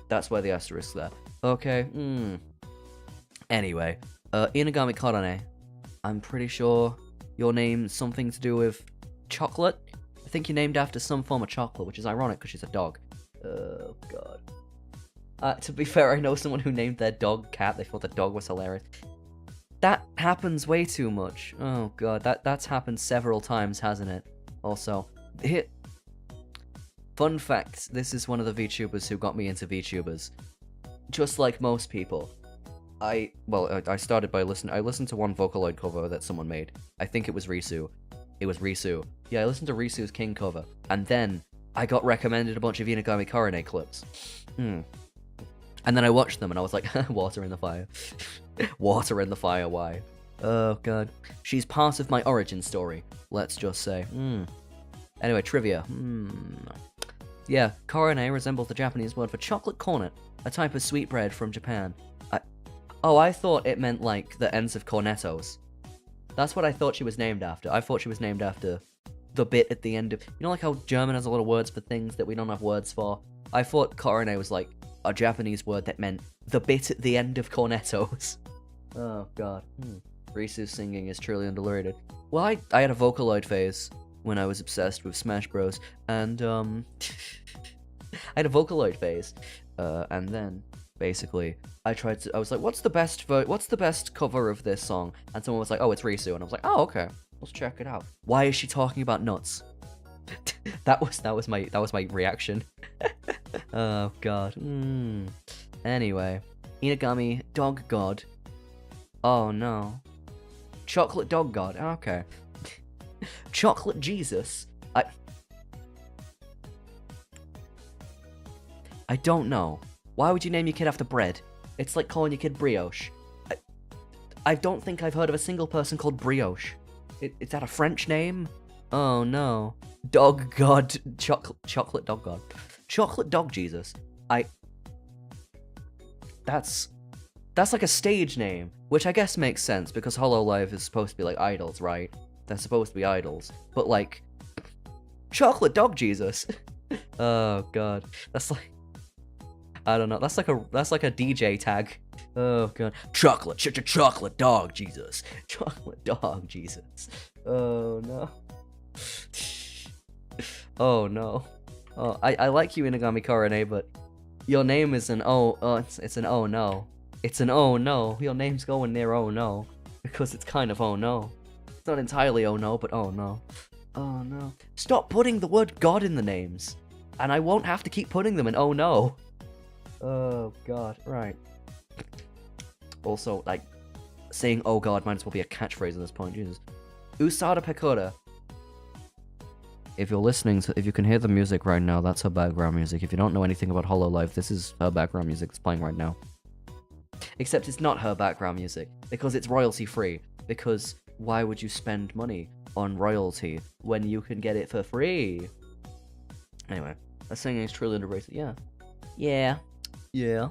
[SPEAKER 1] That's why the asterisk there. Okay, Anyway, Inagami Karane. I'm pretty sure your name's something to do with chocolate. I think you're named after some form of chocolate, which is ironic because she's a dog. Oh, God. To be fair, I know someone who named their dog Cat. They thought the dog was hilarious. That happens way too much. Oh, God. That's happened several times, hasn't it? Also, fun fact, this is one of the VTubers who got me into VTubers. Just like most people. I started by I listened to one Vocaloid cover that someone made. I think it was Risu. It was Risu. Yeah, I listened to Risu's King cover. And then I got recommended a bunch of Inagami Karane clips. And then I watched them and I was like, water in the fire. Water in the fire, why? Oh, God. She's part of my origin story, let's just say. Anyway, trivia. Yeah, Karane resembles the Japanese word for chocolate cornet, a type of sweetbread from Japan. I thought it meant, like, the ends of cornettos. That's what I thought she was named after. I thought she was named after the bit at the end of... You know, like how German has a lot of words for things that we don't have words for? I thought Karane was, like, a Japanese word that meant the bit at the end of cornettos. Oh, God. Risu's singing is truly underrated. Well, I had a Vocaloid phase when I was obsessed with Smash Bros. And, I had a Vocaloid phase. And then... Basically, I was like, what's the best cover of this song? And someone was like, oh, it's Risu. And I was like, oh, okay, let's check it out. Why is she talking about nuts? that was my reaction. Oh, God. Anyway, Inagami Dog God. Oh, no. Chocolate Dog God. Okay. Chocolate Jesus. I don't know. Why would you name your kid after bread? It's like calling your kid brioche. I don't think I've heard of a single person called brioche. Is that a French name? Oh no. Dog God. Chocolate Dog God. Chocolate Dog Jesus. That's like a stage name, which I guess makes sense because Hololive is supposed to be like idols, right? They're supposed to be idols. But like... Chocolate Dog Jesus. Oh god. That's like... I don't know. That's like a DJ tag. Oh god. Chocolate dog Jesus. Chocolate dog Jesus. Oh no. Oh no. Oh, I like you, Inagami Karane, but your name is an it's an oh no. It's an oh no. Your name's going near oh no because it's kind of oh no. It's not entirely oh no, but oh no. Oh no. Stop putting the word God in the names, and I won't have to keep putting them in oh no. Oh god, right. Also, like, saying oh god might as well be a catchphrase at this point, Jesus. Usada Pekora. If you're listening, if you can hear the music right now, that's her background music. If you don't know anything about Hololive, this is her background music that's playing right now. Except it's not her background music, because it's royalty free. Because why would you spend money on royalty when you can get it for free? Anyway, that singing is truly underrated. Yeah. Yeah. Yeah.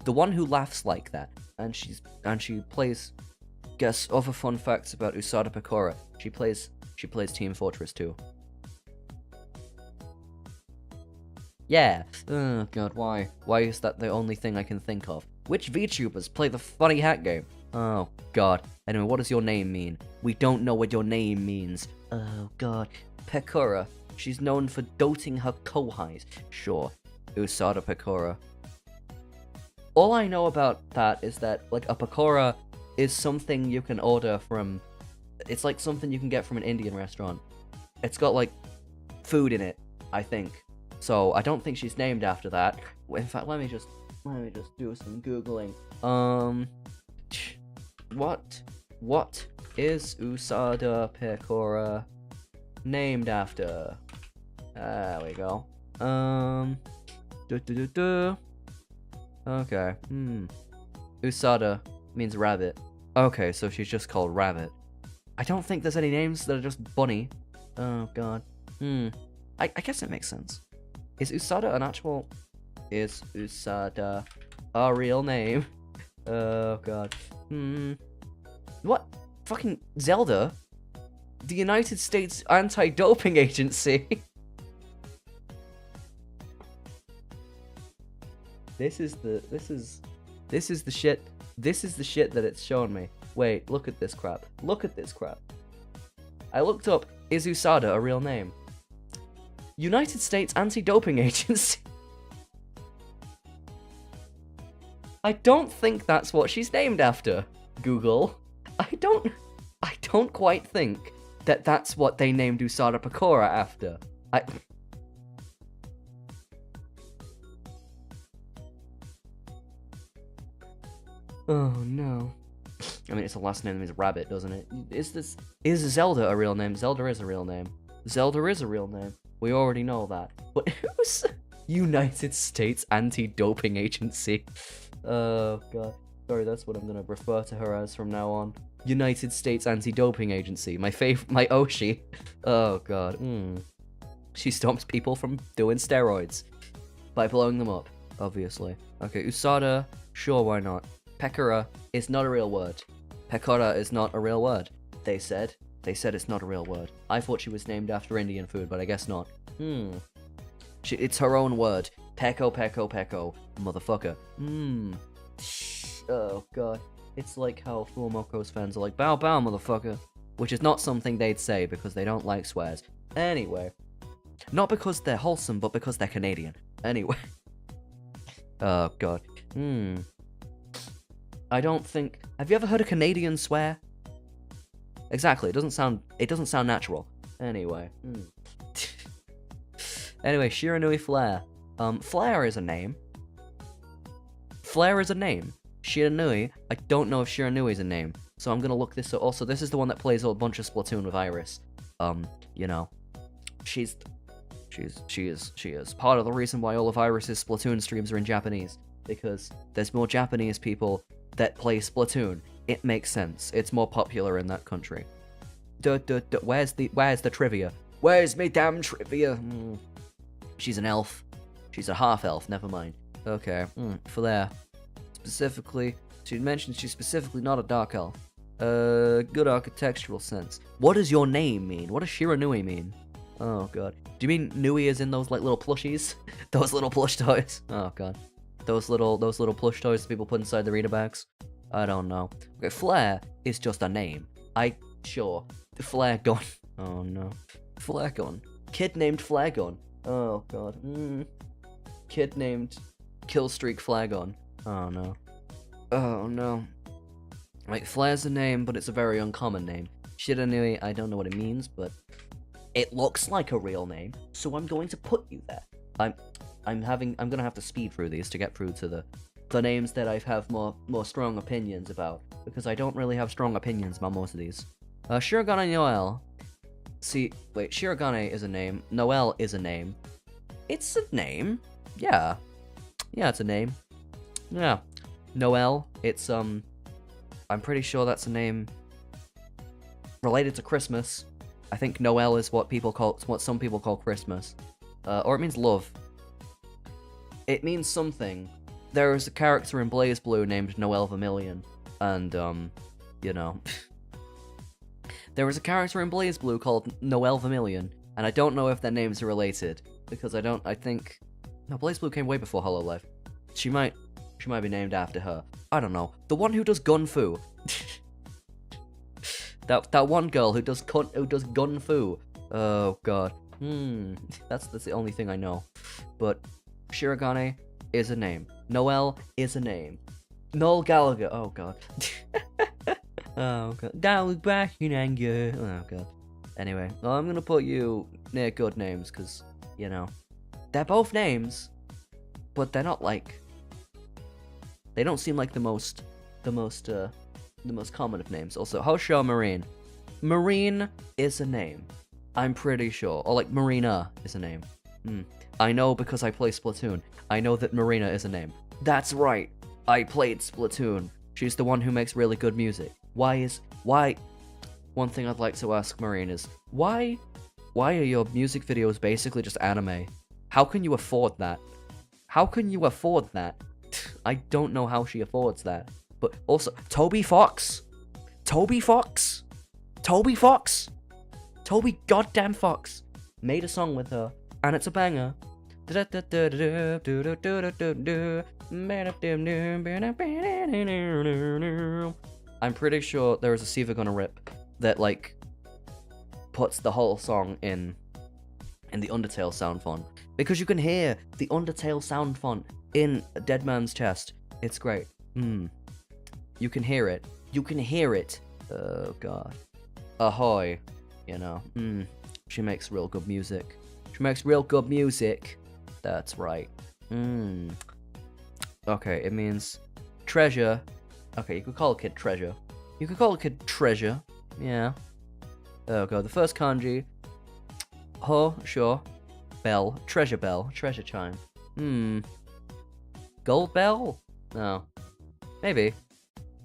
[SPEAKER 1] The one who laughs like that, and she plays. Guess other fun facts about Usada Pecora. She plays Team Fortress 2. Yeah. Oh god, why? Why is that the only thing I can think of? Which VTubers play the funny hat game? Oh god. Anyway, what does your name mean? We don't know what your name means. Oh god. Pecora. She's known for doting her kohais. Sure. Usada Pecora. All I know about that is that, like, a Pecora is something you can order from... It's like something you can get from an Indian restaurant. It's got, like, food in it, I think. So, I don't think she's named after that. In fact, let me just do some Googling. What is Usada Pecora named after? There we go. Okay, Usada means rabbit. Okay, so she's just called Rabbit. I don't think there's any names that are just bunny. Oh god. I guess it makes sense. Is Usada an actual... Is Usada a real name? Oh god. What? Fucking Zelda? The United States Anti-Doping Agency? This is the shit. This is the shit that it's showing me. Wait, look at this crap. Look at this crap. I looked up, is Usada a real name? United States Anti-Doping Agency. I don't think that's what she's named after, Google. I don't quite think that that's what they named Usada Pecora after. Oh no. I mean, it's a last name that means rabbit, doesn't it? Is Zelda a real name? Zelda is a real name. Zelda is a real name. We already know that. But who's United States Anti-Doping Agency? Oh god. Sorry, that's what I'm gonna refer to her as from now on. United States Anti-Doping Agency. My Oshi. Oh god. She stops people from doing steroids by blowing them up, obviously. Okay, Usada, sure, why not? Pecora is not a real word. Pecora is not a real word. They said it's not a real word. I thought she was named after Indian food, but I guess not. It's her own word. Peko, motherfucker. Oh god. It's like how Fumoko's fans are like, bow bow, motherfucker. Which is not something they'd say because they don't like swears. Anyway. Not because they're wholesome, but because they're Canadian. Anyway. Oh god. I don't think... Have you ever heard a Canadian swear? Exactly, it doesn't sound natural. Anyway. Anyway, Shiranui Flare. Flare is a name. Flare is a name. Shiranui, I don't know if Shiranui is a name. So I'm gonna look this up. Also, this is the one that plays a bunch of Splatoon with Iris. You know. She is part of the reason why all of Iris's Splatoon streams are in Japanese. Because there's more Japanese people that play Splatoon. It makes sense. It's more popular in that country. Where's the trivia? Where's me damn trivia? She's an elf. She's a half elf, never mind. Okay, Flare. Specifically, she mentioned she's specifically not a dark elf. Good architectural sense. What does your name mean? What does Shiranui mean? Oh god. Do you mean Nui is in those like little plushies? Those little plush toys? Oh god. Those little plush toys that people put inside the reader bags? I don't know. Okay, Flare is just a name. Sure. Flare Gun. Oh no. Flare Gun. Kid named Flare Gun. Oh god. Kid named Killstreak Flare Gun. Oh no. Oh no. Like, Flare's a name, but it's a very uncommon name. Shiranui, I don't know what it means, but it looks like a real name, so I'm going to put you there. I'm gonna have to speed through these to get through to the names that I have more strong opinions about, because I don't really have strong opinions about most of these. Shuragan and Yoel. See, wait, Shirogane is a name. Noelle is a name. It's a name. Yeah. Yeah, it's a name. Yeah. Noelle, it's, I'm pretty sure that's a name related to Christmas. I think Noelle is what some people call Christmas. Or it means love. It means something. There is a character in Blaze Blue named Noelle Vermilion. And, you know. There is a character in Blaze Blue called Noelle Vermilion. And I don't know if their names are related. Because I think... No, Blaze Blue came way before Hololive. She might be named after her. I don't know. The one who does gun fu. that one girl who does gun fu. Oh god. That's the only thing I know. But Shirogane is a name. Noelle is a name. Noel Gallagher. Oh god. Oh god. That was back in anger. Oh god. Anyway, well, I'm gonna put you near good names because you know they're both names, but they're not like. They don't seem like the most common of names. Also, Hosho Marine. Marine is a name. I'm pretty sure. Or like Marina is a name. I know because I play Splatoon. I know that Marina is a name. That's right. I played Splatoon. She's the one who makes really good music. Why? One thing I'd like to ask Marine is, why are your music videos basically just anime? How can you afford that? How can you afford that? I don't know how she affords that. But also, Toby Fox, Toby goddamn Fox made a song with her, and it's a banger. I'm pretty sure there is a Siva Gonna Rip that like puts the whole song in the Undertale sound font, because you can hear the Undertale sound font in a dead man's chest. It's great. You can hear it. You can hear it. Oh god. Ahoy. You know. She makes real good music. She makes real good music. That's right. Okay, it means treasure. Okay, you could call a kid treasure. You could call a kid treasure. Yeah. Oh god, the first kanji. Ho, sure. Bell. Treasure bell. Treasure chime. Gold bell? No. Maybe.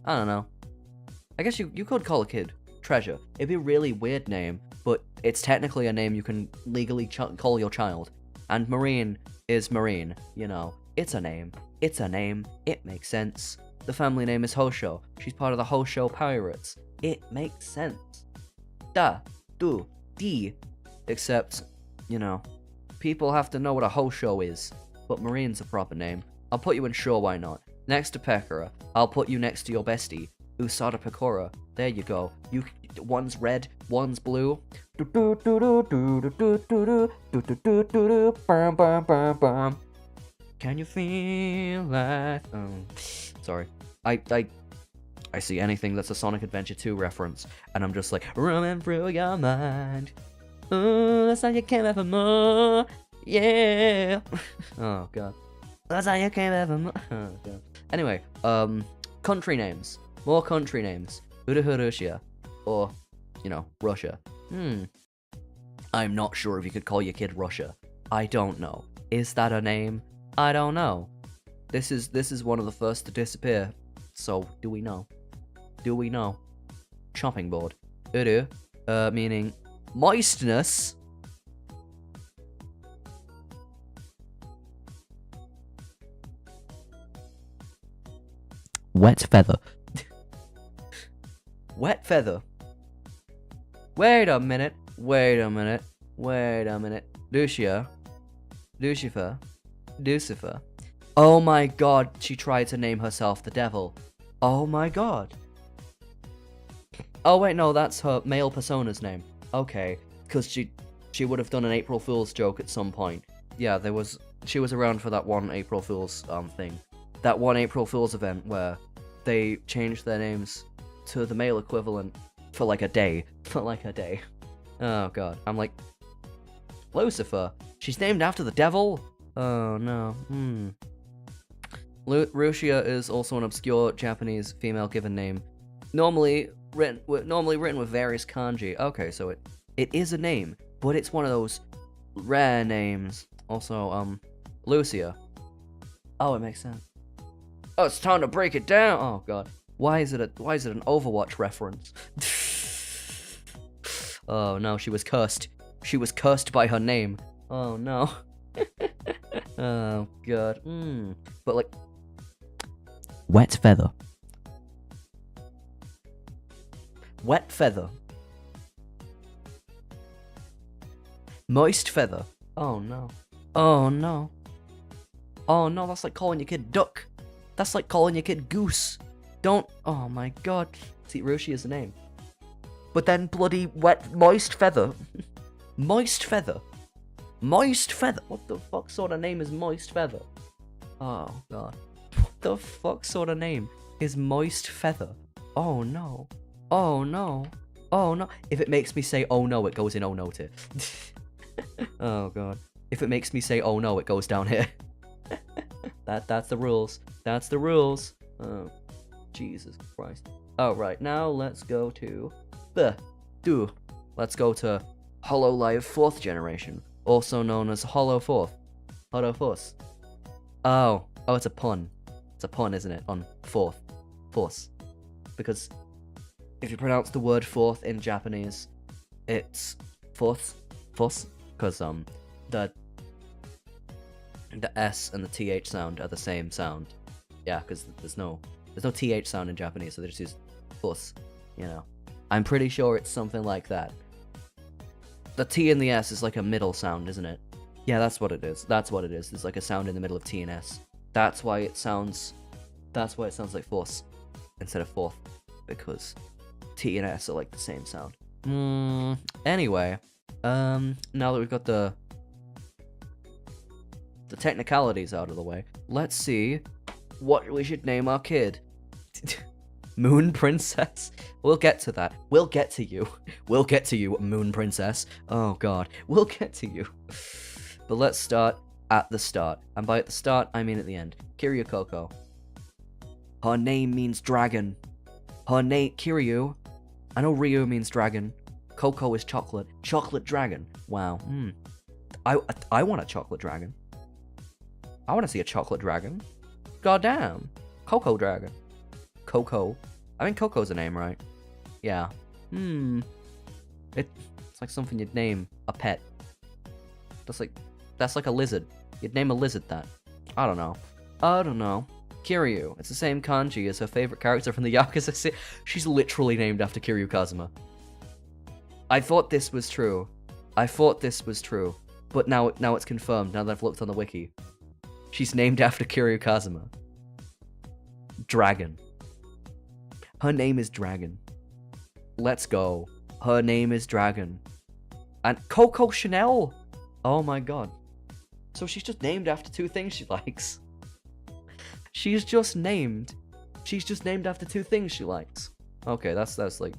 [SPEAKER 1] I don't know. I guess you could call a kid treasure. It'd be a really weird name, but it's technically a name you can legally call your child. And Marine is Marine, you know. It's a name. It's a name. It makes sense. The family name is Hosho. She's part of the Hosho Pirates. It makes sense. Da, do, di. Except, you know, people have to know what a Hosho is. But Marine's a proper name. I'll put you in Sure Why Not. Next to Pekora. I'll put you next to your bestie, Usada Pekora. There you go. One's red, one's blue. Can you feel that? Sorry. I see anything that's a Sonic Adventure 2 reference, and I'm just like, running through your mind. Ooh, that's how you came ever more. Yeah. Oh god. That's how you came ever more. Oh god. Anyway, country names. More country names. Russia. Or, you know, Russia. I'm not sure if you could call your kid Russia. I don't know. Is that a name? I don't know. This is one of the first to disappear. So, do we know? Do we know? Chopping board. Uru, meaning moistness. Wet feather. Wet feather. Wait a minute. Lucia. Lucifer. Oh my god, she tried to name herself the devil. Oh my god. Oh wait, no, that's her male persona's name. Okay, because she would have done an April Fool's joke at some point. Yeah, she was around for that one April Fool's thing. That one April Fool's event where they changed their names to the male equivalent for like a day. Oh god, I'm like, Lucifer. She's named after the devil? Oh no. Rushia is also an obscure Japanese female given name, normally written with various kanji. Okay, so It is a name, but it's one of those rare names. Also, Lucia. Oh, it makes sense. Oh, it's time to break it down. Oh god, why is it an Overwatch reference? Oh no, she was cursed. She was cursed by her name. Oh no. Oh god. But like, wet feather. Wet feather. Moist feather. Oh no. Oh no. Oh no, that's like calling your kid duck. That's like calling your kid goose. Don't. Oh my god. See, Roshi is a name. But then bloody wet, moist feather. Moist feather. Moist feather. What the fuck sort of name is moist feather? Oh god. What the fuck sort of name is moist feather? Oh no. Oh no. Oh no. If it makes me say oh no, it goes in oh no to. Oh god. If it makes me say oh no, it goes down here. That's the rules. That's the rules. Oh, Jesus Christ. Oh right, now let's go to Let's go to HoloLive 4th generation, also known as Holo 4th. Holo 4th. Oh, it's a pun. It's a pun, isn't it? On 4th. Force. Because if you pronounce the word 4th in Japanese, it's 4th. Force. Because the S and the TH sound are the same sound. Yeah, because there's no TH sound in Japanese, so they just use force, you know. I'm pretty sure it's something like that. The T and the S is like a middle sound, isn't it? Yeah, that's what it is. That's what it is. There's like a sound in the middle of T and S. That's why it sounds like force instead of fourth, because T and S are like the same sound. Anyway, now that we've got the technicalities out of the way, let's see what we should name our kid. Moon Princess? We'll get to that. We'll get to you. We'll get to you, Moon Princess. Oh god. We'll get to you. But let's start at the start. And by at the start, I mean at the end. Kiryu Coco. Her name means dragon. Her name, Kiryu. I know Ryu means dragon. Coco is chocolate. Chocolate dragon. Wow. I want a chocolate dragon. I want to see a chocolate dragon. Goddamn. Coco dragon. Coco. I mean, Coco's a name, right? Yeah. It's like something you'd name a pet. That's like a lizard. You'd name a lizard that. I don't know. Kiryu. It's the same kanji as her favorite character from the Yakuza. She's literally named after Kiryu Kazuma. I thought this was true. But now it's confirmed, now that I've looked on the wiki. She's named after Kiryu Kazuma. Dragon. Her name is Dragon. Let's go. Her name is Dragon. And Coco Chanel! Oh my god. So she's just named after two things she likes. She's just named after two things she likes. Okay, that's like...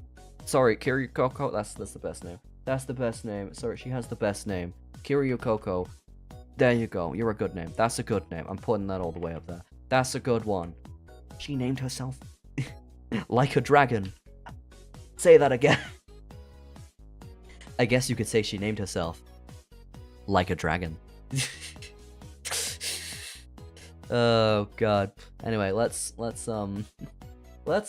[SPEAKER 1] Sorry, Kiryu Coco, that's the best name. That's the best name. Sorry, she has the best name. Kiryu Coco. There you go. You're a good name. That's a good name. I'm putting that all the way up there. That's a good one. She named herself like a dragon. Say that again. I guess you could say she named herself like a dragon. Oh god. Anyway, let's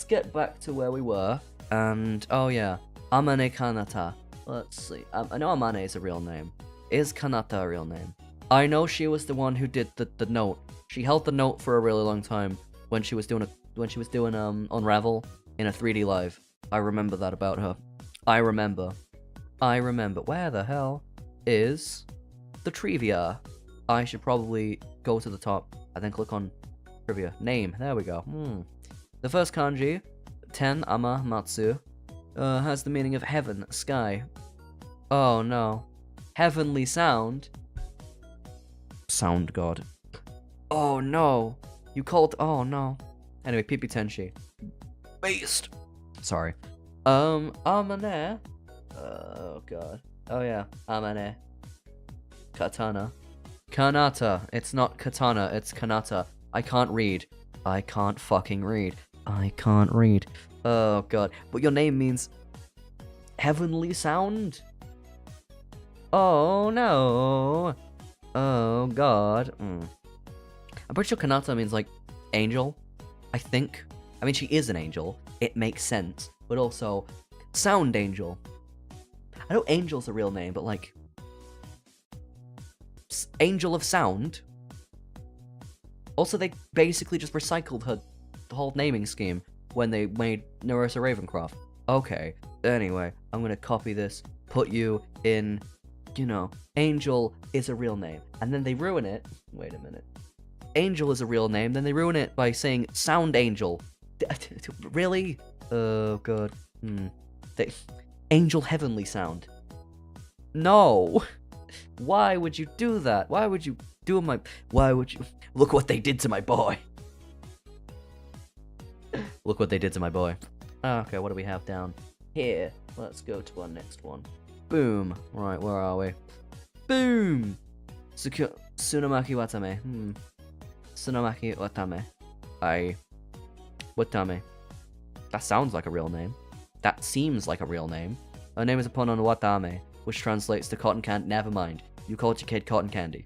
[SPEAKER 1] get back to where we were. And oh yeah, Amane Kanata. Let's see. I know Amane is a real name. Is Kanata a real name? I know she was the one who did the note. She held the note for a really long time when she was doing Unravel in a 3D live. I remember that about her. I remember. Where the hell is the trivia? I should probably go to the top and then click on trivia. Name. There we go. The first kanji, Ten Ama Matsu, has the meaning of heaven, sky. Oh no. Heavenly sound. Sound god. Oh no. You called. Oh no. Anyway, Pipi Tenshi. Beast. Sorry. Amane. Oh god. Oh yeah. Amane. Katana. Kanata. It's not katana, it's kanata. I can't read. I can't fucking read. I can't read. Oh god. But your name means heavenly sound? Oh no. Oh god. I'm pretty sure Kanata means like angel. I think. I mean, she is an angel. It makes sense. But also, sound angel. I know angel's a real name, but like, angel of sound. Also, they basically just recycled the whole naming scheme when they made Narissa Ravencroft. Okay. Anyway, I'm gonna copy this. Put you in. You know, Angel is a real name. And then they ruin it. Wait a minute. Angel is a real name, then they ruin it by saying Sound Angel. Really? Oh, God. Angel Heavenly Sound. No! Why would you do that? Why would you do my... Why would you... Look what they did to my boy. Look what they did to my boy. Okay, what do we have down here? Let's go to our next one. Boom. Right, where are we? Boom! Tsunamaki Watame. Tsunamaki Watame. Watame. That sounds like a real name. That seems like a real name. Her name is a pun on Watame, which translates to cotton candy. Never mind. You called your kid cotton candy.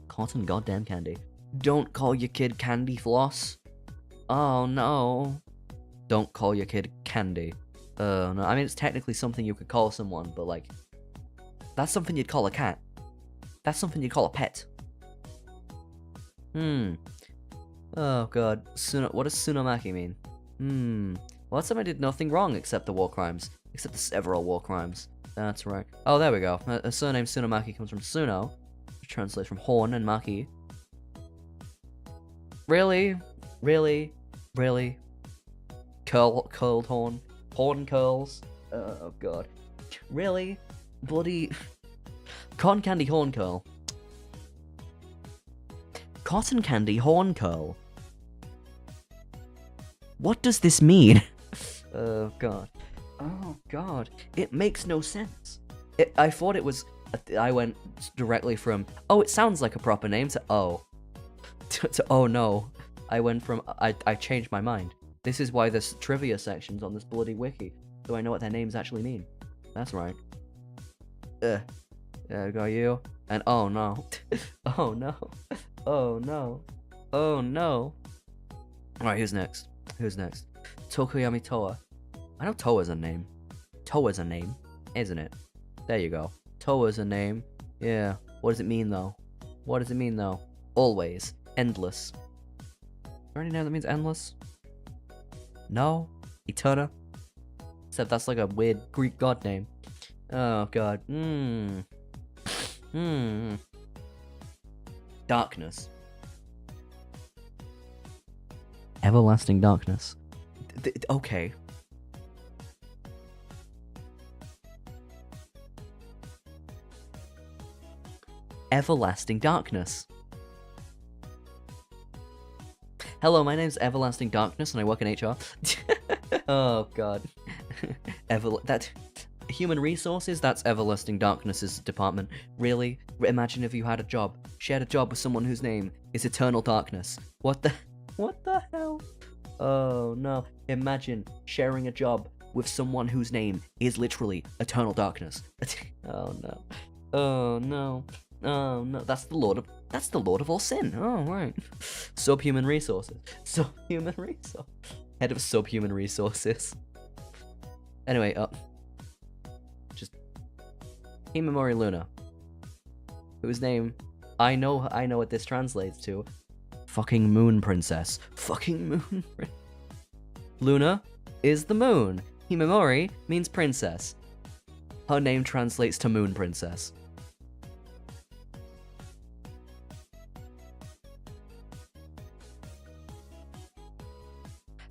[SPEAKER 1] Cotton goddamn candy. Don't call your kid Candy Floss. Oh no. Don't call your kid Candy. No, I mean, it's technically something you could call someone, but like, that's something you'd call a cat. That's something you'd call a pet. Oh god. What does Tsunamaki mean? Well, I did nothing wrong except the war crimes. Except the several war crimes. That's right. Oh, there we go. A surname Tsunamaki comes from Tsuno, which translates from horn and maki. Really? Really? Really? Curled horn? Horn curls? Oh god. Really? Bloody... Cotton candy horn curl. Cotton candy horn curl. What does this mean? Oh god. Oh god. It makes no sense. I thought it was... I went directly from, oh, it sounds like a proper name, to oh. To oh no. I went from, I changed my mind. This is why there's trivia sections on this bloody wiki, so I know what their names actually mean. That's right. There we go, you. And oh no. Oh no. Oh no. Oh no. Alright, who's next? Who's next? Tokuyami Toa. I know Toa's a name. Toa's a name, isn't it? There you go. Toa's a name. Yeah. What does it mean though? What does it mean though? Always. Endless. Is there any name that means endless? No? Eterna? Except that's like a weird Greek god name. Oh god. Darkness. Everlasting darkness. Okay. Everlasting darkness. Hello, my name's Everlasting Darkness, and I work in HR. Oh god. Human resources? That's Everlasting Darkness's department. Really? Imagine if you had a job. Shared a job with someone whose name is Eternal Darkness. What the hell? Oh no. Imagine sharing a job with someone whose name is literally Eternal Darkness. Oh no. Oh no. Oh no. That's the Lord of all sin. Oh right. Subhuman resources. Subhuman resource. Head of subhuman resources. Anyway, just Himamori Luna, whose name I know what this translates to. Fucking moon princess. Fucking moon. Luna is the moon. Himamori means princess. Her name translates to moon princess.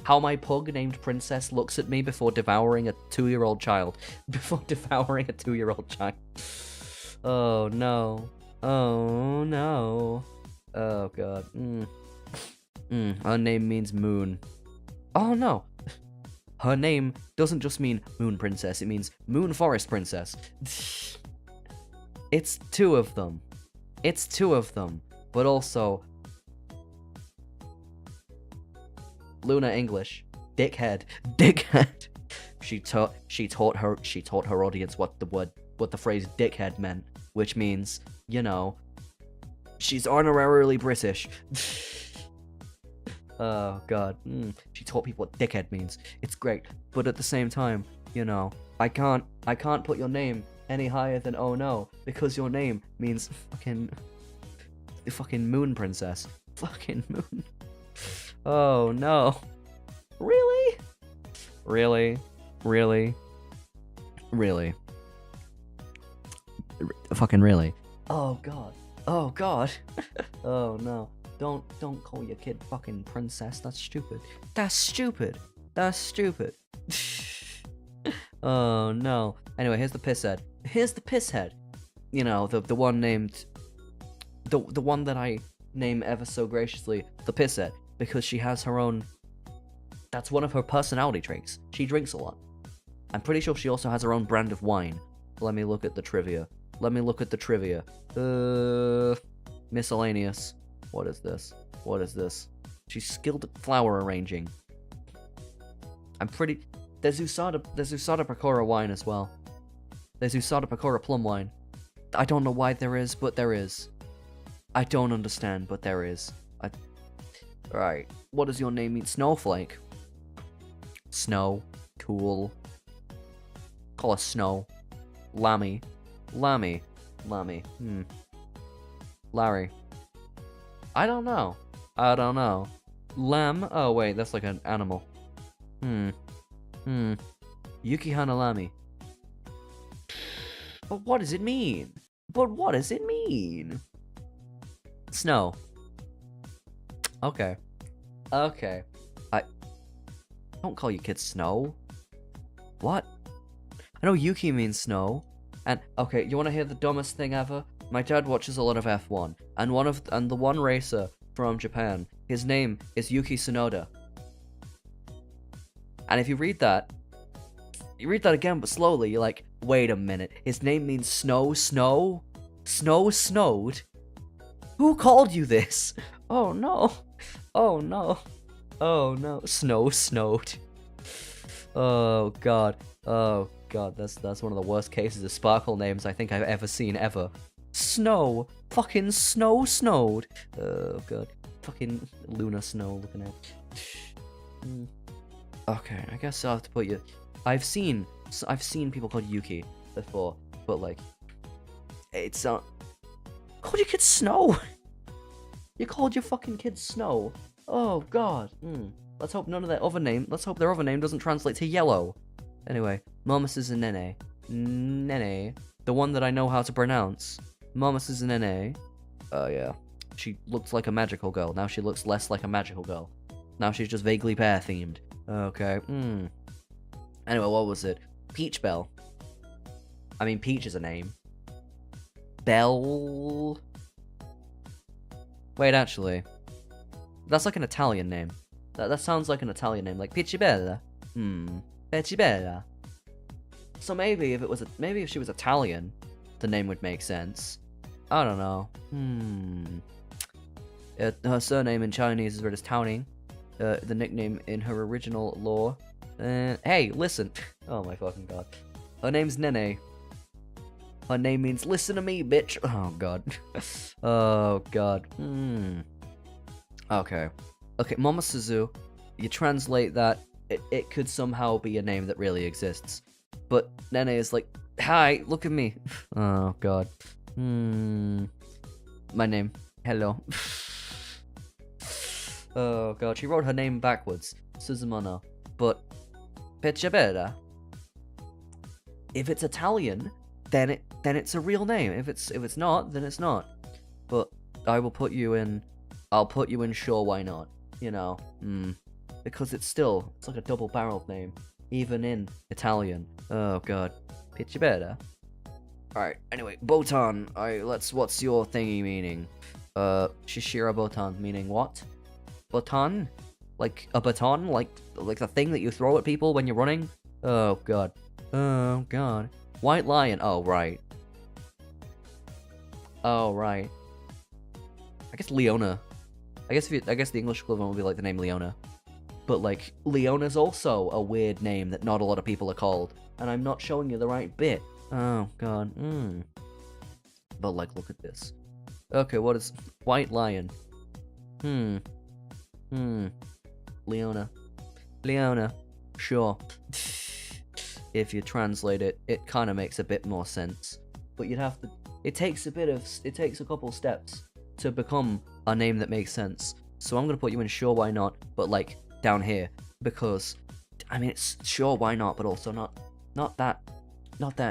[SPEAKER 1] How my pug named Princess looks at me before devouring a 2-year-old child. Before devouring a 2-year-old child. Oh no. Oh no. Oh god. Her name means moon. Oh no. Her name doesn't just mean moon princess, it means moon forest princess. It's two of them. It's two of them. But also... Luna English. Dickhead. Dickhead. She taught her audience what the word what the phrase dickhead meant, which means, you know, she's honorarily British. Oh god. She taught people what dickhead means. It's great. But at the same time, you know, I can't put your name any higher than oh no, because your name means fucking moon princess. Fucking moon. Oh no. Really? Really? Really? Really? Fucking really? Oh god. Oh god. Oh no. Don't call your kid fucking princess. That's stupid. That's stupid. That's stupid. Oh no. Anyway, here's the pisshead. Here's the pisshead. You know, the one named the one that I name ever so graciously the pisshead, because she has her own. That's one of her personality traits. She drinks a lot. I'm pretty sure she also has her own brand of wine. Let me look at the trivia. Let me look at the trivia. Miscellaneous. What is this? What is this? She's skilled at flower arranging. I'm pretty... There's Usada Pecora wine as well. There's Usada Pecora plum wine. I don't know why there is, but there is. I don't understand, but there is. Alright. What does your name mean? Snowflake. Snow. Cool. Call her Snow. Lammy. Lammy. Lammy. Larry. I don't know. I don't know. Lamb? Oh wait, that's like an animal. Yuki Hanalami. But what does it mean? But what does it mean? Snow. Okay. Okay. Don't call your kids Snow. What? I know Yuki means snow. And okay, you want to hear the dumbest thing ever? My dad watches a lot of F1, and the one racer from Japan, his name is Yuki Tsunoda. And if you read that again, but slowly, you're like, wait a minute, his name means snow, snow? Snow snowed? Who called you this? Oh no. Oh no. Oh no. Snow snowed. Oh god. Oh god, that's one of the worst cases of sparkle names I think I've ever seen ever. Snow. Fucking snow snowed. Oh god. Fucking Luna Snow looking at. Okay, I guess I'll have to put you. I've seen people called Yuki before, but like, it's not. Called your kid Snow. You called your fucking kid Snow. Oh god. Let's hope none of their other name. Let's hope their other name doesn't translate to yellow. Anyway, Mamas is a Nene. Nene. The one that I know how to pronounce. Mamas is a Nene. Oh yeah. She looked like a magical girl. Now she looks less like a magical girl. Now she's just vaguely pear themed. Okay. Anyway, what was it? Peach Bell. I mean, Peach is a name. Bell. Wait, actually. That's like an Italian name. That sounds like an Italian name, like Peachibella. Peachibella. So maybe if she was Italian, the name would make sense. I don't know. Her surname in Chinese is read as Towning. The nickname in her original lore. Hey, listen. Oh my fucking god. Her name's Nene. Her name means listen to me, bitch. Oh god. Oh god. Okay. Okay, Mama Suzu. You translate that, it could somehow be a name that really exists. But Nene is like, hi, look at me. Oh god. My name. Hello. Oh god, she wrote her name backwards. Suzumana. But Peccabella. If it's Italian, then it's a real name. If it's not, then it's not. But I will put you in. I'll put you in. Sure, why not? You know. Because it's like a double-barreled name, even in Italian. Oh god. Peccabella. Alright, anyway, Botan. What's your thingy meaning? Shishira Botan, meaning what? Baton? Like a baton? Like the thing that you throw at people when you're running? Oh god. Oh god. White Lion. Oh right. Oh right. I guess Leona. I guess the English equivalent would be like the name Leona. But like Leona's also a weird name that not a lot of people are called. And I'm not showing you the right bit. Oh god. But like, look at this. Okay, what is White Lion? Leona. Sure. If you translate it, it kind of makes a bit more sense. But you'd have to. It takes a couple steps to become a name that makes sense. So I'm gonna put you in sure why not, but like down here, because I mean it's sure why not, but also not that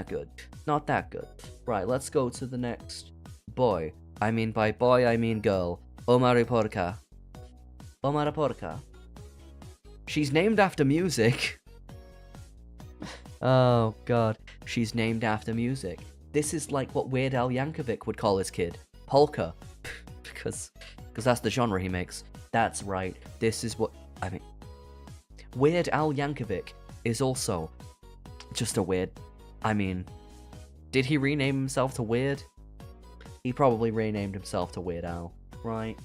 [SPEAKER 1] good. Not that good. Right, let's go to the next boy. I mean by boy I mean girl. Omari Porca. She's named after music. Oh god, she's named after music. This is like what Weird Al Yankovic would call his kid, polka, because that's the genre he makes. That's right. This is what I mean. Weird Al Yankovic is also just a weird. I mean, did he rename himself to Weird? He probably renamed himself to Weird Al. Right.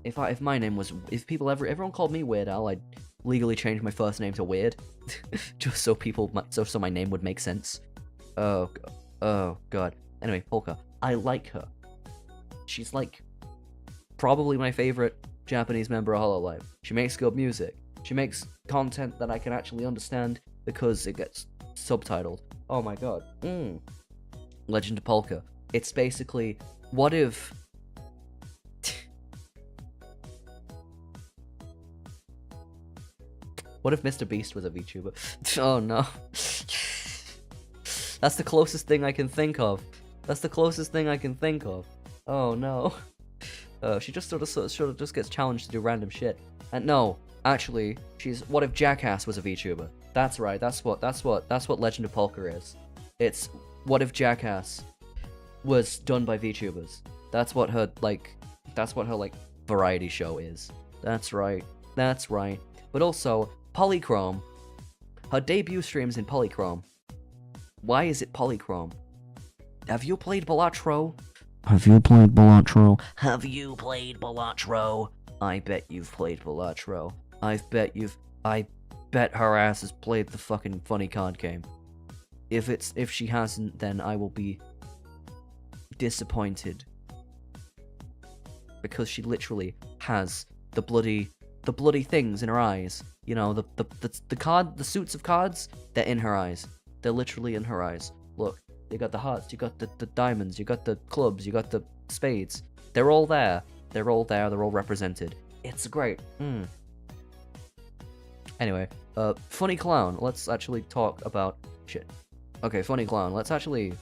[SPEAKER 1] If my name was, if everyone called me Weird Al, I'd legally change my first name to Weird, just so so my name would make sense. Oh god. Anyway, Polka. I like her. She's like probably my favorite Japanese member of Hololive. She makes good music. She makes content that I can actually understand because it gets subtitled. Oh my god. Legend of Polka. It's basically, what if Mr. Beast was a VTuber? Oh no. That's the closest thing I can think of. Oh no. She just sort of just gets challenged to do random shit. And no, actually, what if Jackass was a VTuber? That's right. That's what Legend of Polka is. It's what if Jackass was done by VTubers. That's what her variety show is. That's right. But also Polychrome. Her debut stream's in Polychrome. Why is it Polychrome? Have you played Balatro? I bet you've played Balatro. I bet her ass has played the fucking funny card game. If she hasn't, then I will be disappointed. Because she literally has the bloody things in her eyes. You know, the suits of cards, they're in her eyes. They're literally in her eyes. Look, you got the hearts, you got the diamonds, you got the clubs, you got the spades. They're all there. They're all represented. It's great. Anyway, funny clown. Let's actually talk about shit. Okay, funny clown. Let's actually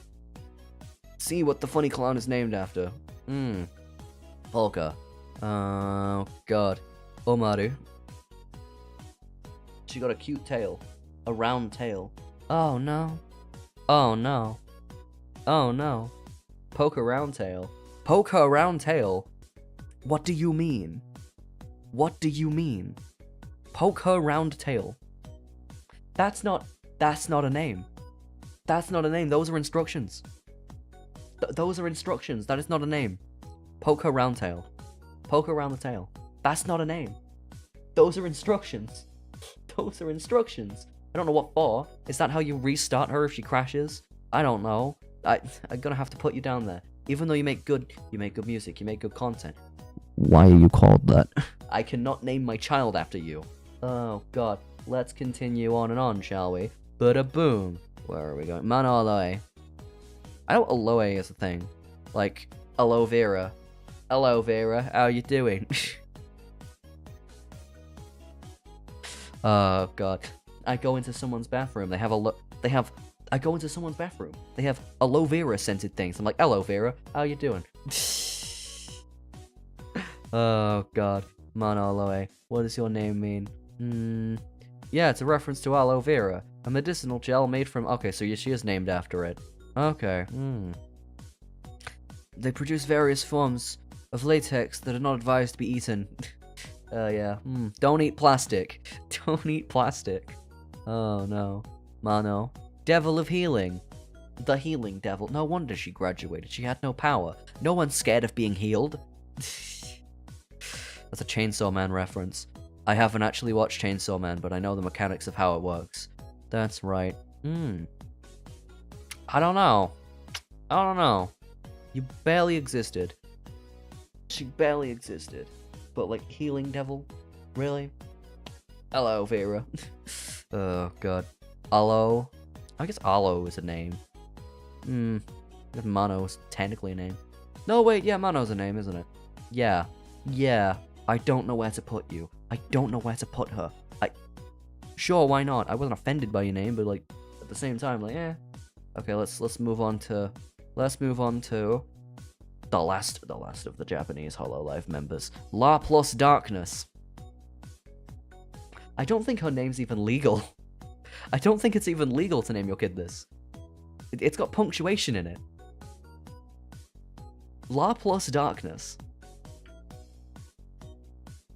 [SPEAKER 1] see what the funny clown is named after. Polka. Oh god. Omaru. She got a cute tail. A round tail. Oh no. Poke round tail. What do you mean? Poke her round tail. That's not a name. Those are instructions. That is not a name. Poke her round tail. Poke around the tail. That's not a name. Those are instructions. I don't know what for. Is that how you restart her if she crashes? I don't know. I'm gonna have to put you down there. Even though you make good music, you make good content. Why are you called that? I cannot name my child after you. Oh god. Let's continue on and on, shall we? Bada boom. Where are we going? Mana aloe. I know aloe is a thing. Like, aloe vera. Hello Vera, how you doing? Oh god. I go into someone's bathroom, they have aloe vera scented things. I'm like, hello Vera, how you doing? Oh god. Mana aloe. What does your name mean? Yeah, it's a reference to aloe vera, a medicinal gel made from... Okay, so she is named after it. Okay. They produce various forms of latex that are not advised to be eaten. Yeah. Don't eat plastic. Don't eat plastic. Oh no. Mano. Devil of Healing. The Healing Devil. No wonder she graduated. She had no power. No one's scared of being healed. That's a Chainsaw Man reference. I haven't actually watched Chainsaw Man, but I know the mechanics of how it works. That's right. I don't know. I don't know. You barely existed. She barely existed. But like, healing devil? Really? Hello, Vera. Oh, God. Aloe? I guess Aloe is a name. Mano's technically a name. No, wait, yeah, Mano's a name, isn't it? Yeah. Yeah. I don't know where to put you. I don't know where to put her. Sure, why not? I wasn't offended by your name, but like, at the same time, like, Okay, let's move on to the last of the Japanese Hololive members. La plus Darkness. I don't think her name's even legal. I don't think it's even legal to name your kid this. It's got punctuation in it. La plus Darkness.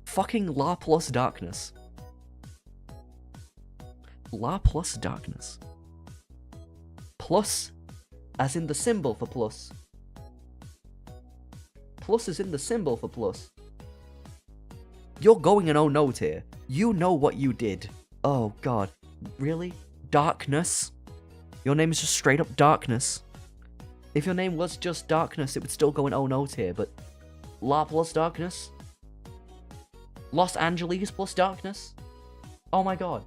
[SPEAKER 1] Fucking La plus Darkness. La plus Darkness. Plus, as in the symbol for plus. Plus is in the symbol for plus. You're going in oh no tier. You know what you did. Oh god. Really? Darkness? Your name is just straight up Darkness. If your name was just Darkness, it would still go in oh no tier, but La plus Darkness? Los Angeles plus Darkness? Oh my god.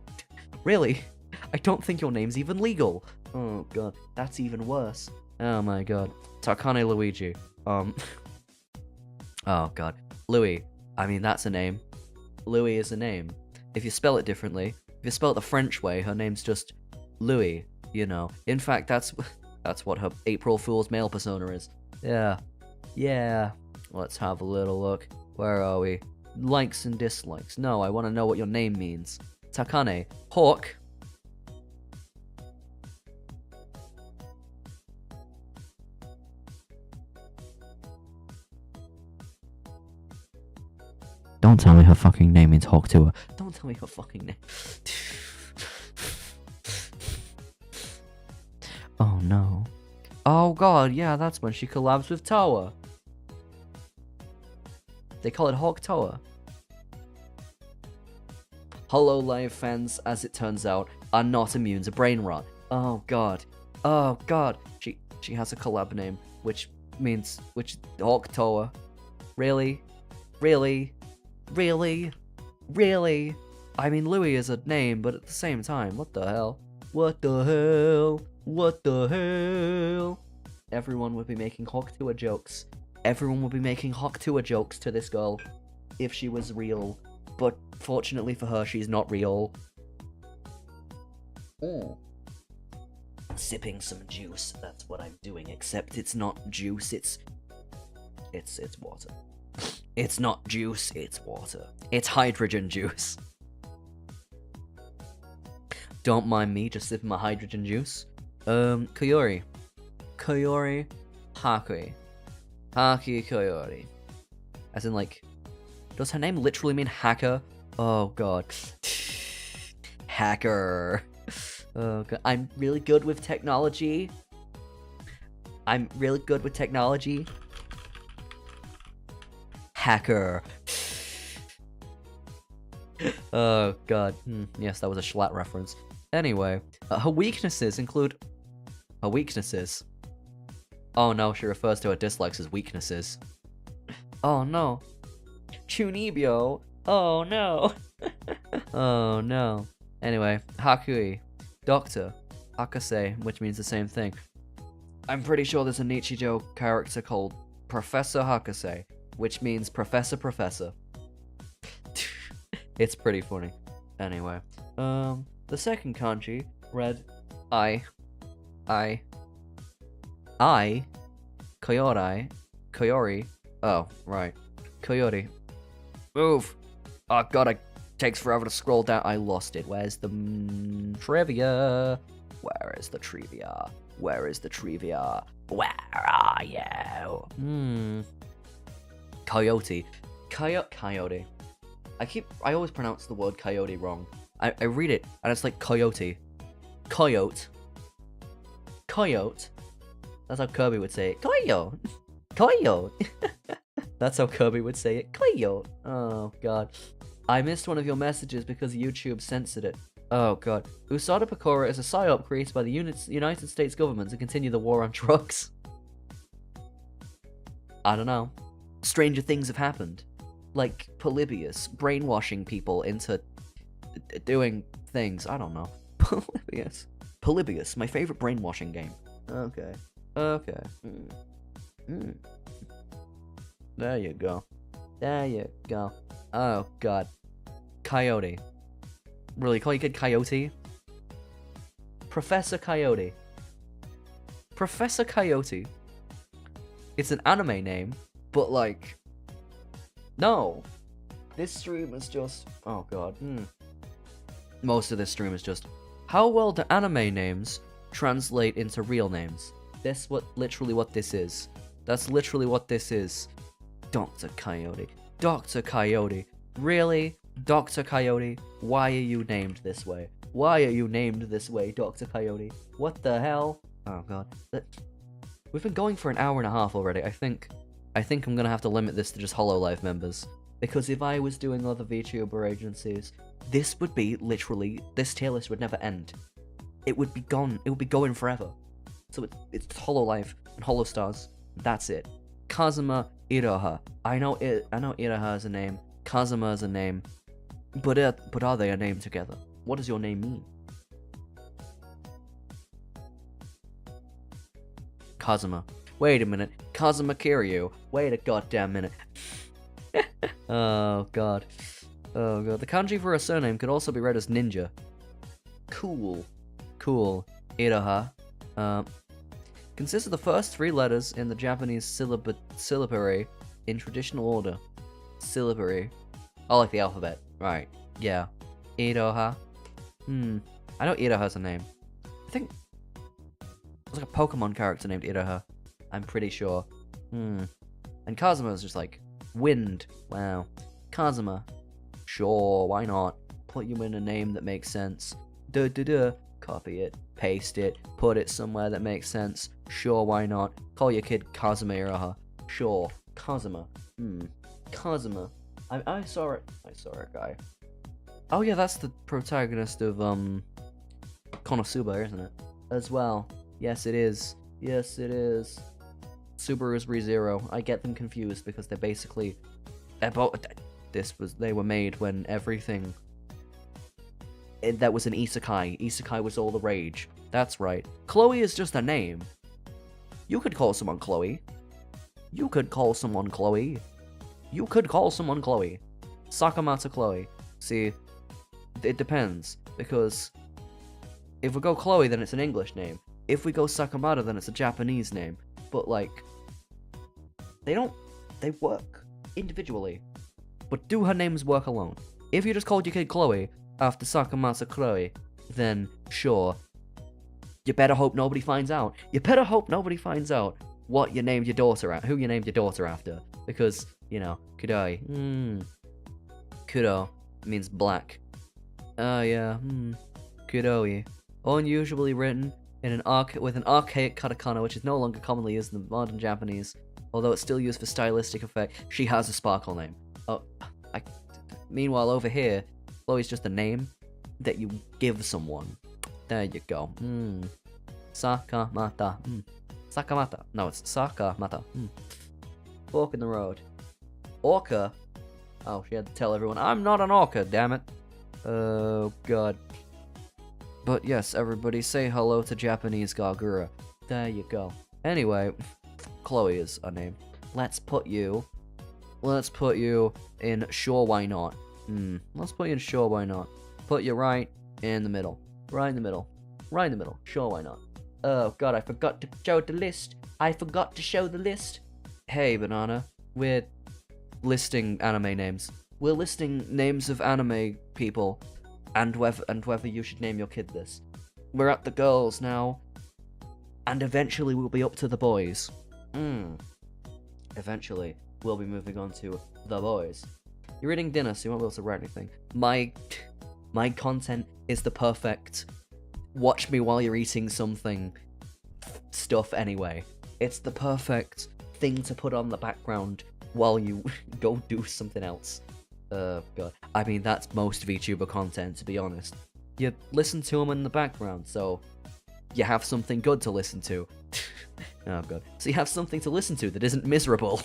[SPEAKER 1] Really? I don't think your name's even legal. Oh god, that's even worse. Oh my god. Takane Luigi. Oh god. Louis. I mean, that's a name. Louis is a name. If you spell it differently, if you spell it the French way, her name's just Louis, you know. In fact, that's what her April Fool's male persona is. Yeah. Yeah. Let's have a little look. Where are we? Likes and dislikes. No, I want to know what your name means. Takane. Hawk. Don't tell me her fucking name means Hawk to her. Don't tell me her fucking name. Oh no. Oh god, yeah, that's when she collabs with Toa. They call it Hawk Toa. Hololive fans, as it turns out, are not immune to brain rot. Oh god. Oh god. She has a collab name, which Hawk Toa. Really? Really? Really? Really? I mean, Louis is a name, but at the same time, what the hell? What the hell? What the hell? Everyone would be making Hawk Toa jokes. Everyone would be making Hawk Toa jokes to this girl if she was real. But fortunately for her, she's not real. Sipping some juice, that's what I'm doing, except it's not juice, it's water. It's not juice, it's water. It's hydrogen juice. Don't mind me just sipping my hydrogen juice. Koyori. Koyori Haki. Haki Koyori. As in, like, does her name literally mean hacker? Oh god. Hacker. Oh god. I'm really good with technology. Hacker. Oh god. Yes, that was a Schlatt reference. Anyway, her weaknesses include... Her weaknesses? Oh no, she refers to her dislikes as weaknesses. Oh no. Chunibyo. Oh no. Oh no. Anyway, Hakui. Doctor. Akase, which means the same thing. I'm pretty sure there's a Nichijou character called Professor Hakase, which means Professor. It's pretty funny. Anyway, the second kanji read I, Koyori. Oh, right. Koyori. Move! Oh god, it takes forever to scroll down. I lost it. Where's the trivia? Where is the trivia? Where is the trivia? Where are you? Coyote. Coyote. I always pronounce the word coyote wrong. I read it, and it's like coyote. Coyote. Coyote. That's how Kirby would say it. Coyote. Coyote. That's how Kirby would say it. Coyote. Oh, God. I missed one of your messages because YouTube censored it. Oh god. Usada Pecora is a psyop created by the United States government to continue the war on drugs. I don't know. Stranger things have happened. Like Polybius brainwashing people into doing things. I don't know. Polybius. Polybius, my favorite brainwashing game. Okay. Okay. There you go. There you go. Oh god. Coyote. Really, call your kid Coyote? Professor Coyote. Professor Coyote. It's an anime name, but like... No. This stream is just... Oh god. Most of this stream is just... How well do anime names translate into real names? That's literally what this is. That's literally what this is. Dr. Coyote. Dr. Coyote. Really? Dr. Coyote? Why are you named this way? Why are you named this way, Dr. Coyote? What the hell? Oh god. We've been going for an hour and a half already. I think I'm gonna have to limit this to just HoloLive members. Because if I was doing other VTuber agencies, this would be literally, this tier list would never end. It would be gone. It would be going forever. So it's HoloLive and HoloStars. That's it. Kazuma Iroha. I know Iroha is a name. Kazuma is a name. But are they a name together? What does your name mean? Kazuma. Wait a minute. Kazuma Kiryu. Wait a goddamn minute. Oh god. Oh god. The kanji for a surname could also be read as ninja. Cool. Cool. Iroha. Consists of the first 3 letters in the Japanese syllabary in traditional order. Syllabary. Oh, like the alphabet. Right. Yeah. Iroha. I know Iroha's a name. I think there's like a Pokemon character named Iroha. I'm pretty sure. And Kazuma is just like wind. Wow. Kazuma. Sure, why not? Put you in a name that makes sense. Copy it, paste it, put it somewhere that makes sense. Sure, why not? Call your kid Kazuma Iroha. Sure. Kazuma. Kazuma. I saw it. I saw a guy. Oh yeah, that's the protagonist of Konosuba, isn't it? As well. Yes, it is. Yes, it is. Subaru's ReZero. I get them confused because they're basically they were made when everything that was an isekai. Isekai was all the rage. That's right. Chloe is just a name. You could call someone Chloe. You could call someone Chloe. You could call someone Chloe. Sakamata Chloe. See, it depends, because if we go Chloe, then it's an English name. If we go Sakamata, then it's a Japanese name. But, like, they work individually. But do her names work alone? If you just called your kid Chloe after Sakamata Chloe, then sure. You better hope nobody finds out. You better hope nobody finds out what you named your daughter who you named your daughter after. Because, you know, Kudai. Kudo means black. Oh yeah, Kudoi. Unusually written in with an archaic katakana, which is no longer commonly used in the modern Japanese, although it's still used for stylistic effect. She has a sparkle name. Oh, meanwhile over here, Chloe's just a name that you give someone. There you go. Sakamata. Sakamata. No, it's Sakamata. Fork in the road. Orca. Oh, she had to tell everyone, I'm not an orca, damn it. Oh, God. But yes, everybody say hello to Japanese Gagura. There you go. Anyway, Chloe is a name. Let's put you in sure why not. Let's put you in sure why not. Put you right in the middle. Right in the middle. Right in the middle. Sure why not. Oh, God, I forgot to show the list. I forgot to show the list. Hey, Banana. We're listing anime names. We're listing names of anime people, and whether you should name your kid this. We're at the girls now, and eventually we'll be up to the boys. Eventually, we'll be moving on to the boys. You're eating dinner, so you won't be able to write anything. My content is the perfect watch me while you're eating something stuff anyway. It's the perfect thing to put on the background while you go do something else. God. I mean, that's most VTuber content, to be honest. you listen to them in the background, so you have something good to listen to. Oh god. So you have something to listen to that isn't miserable.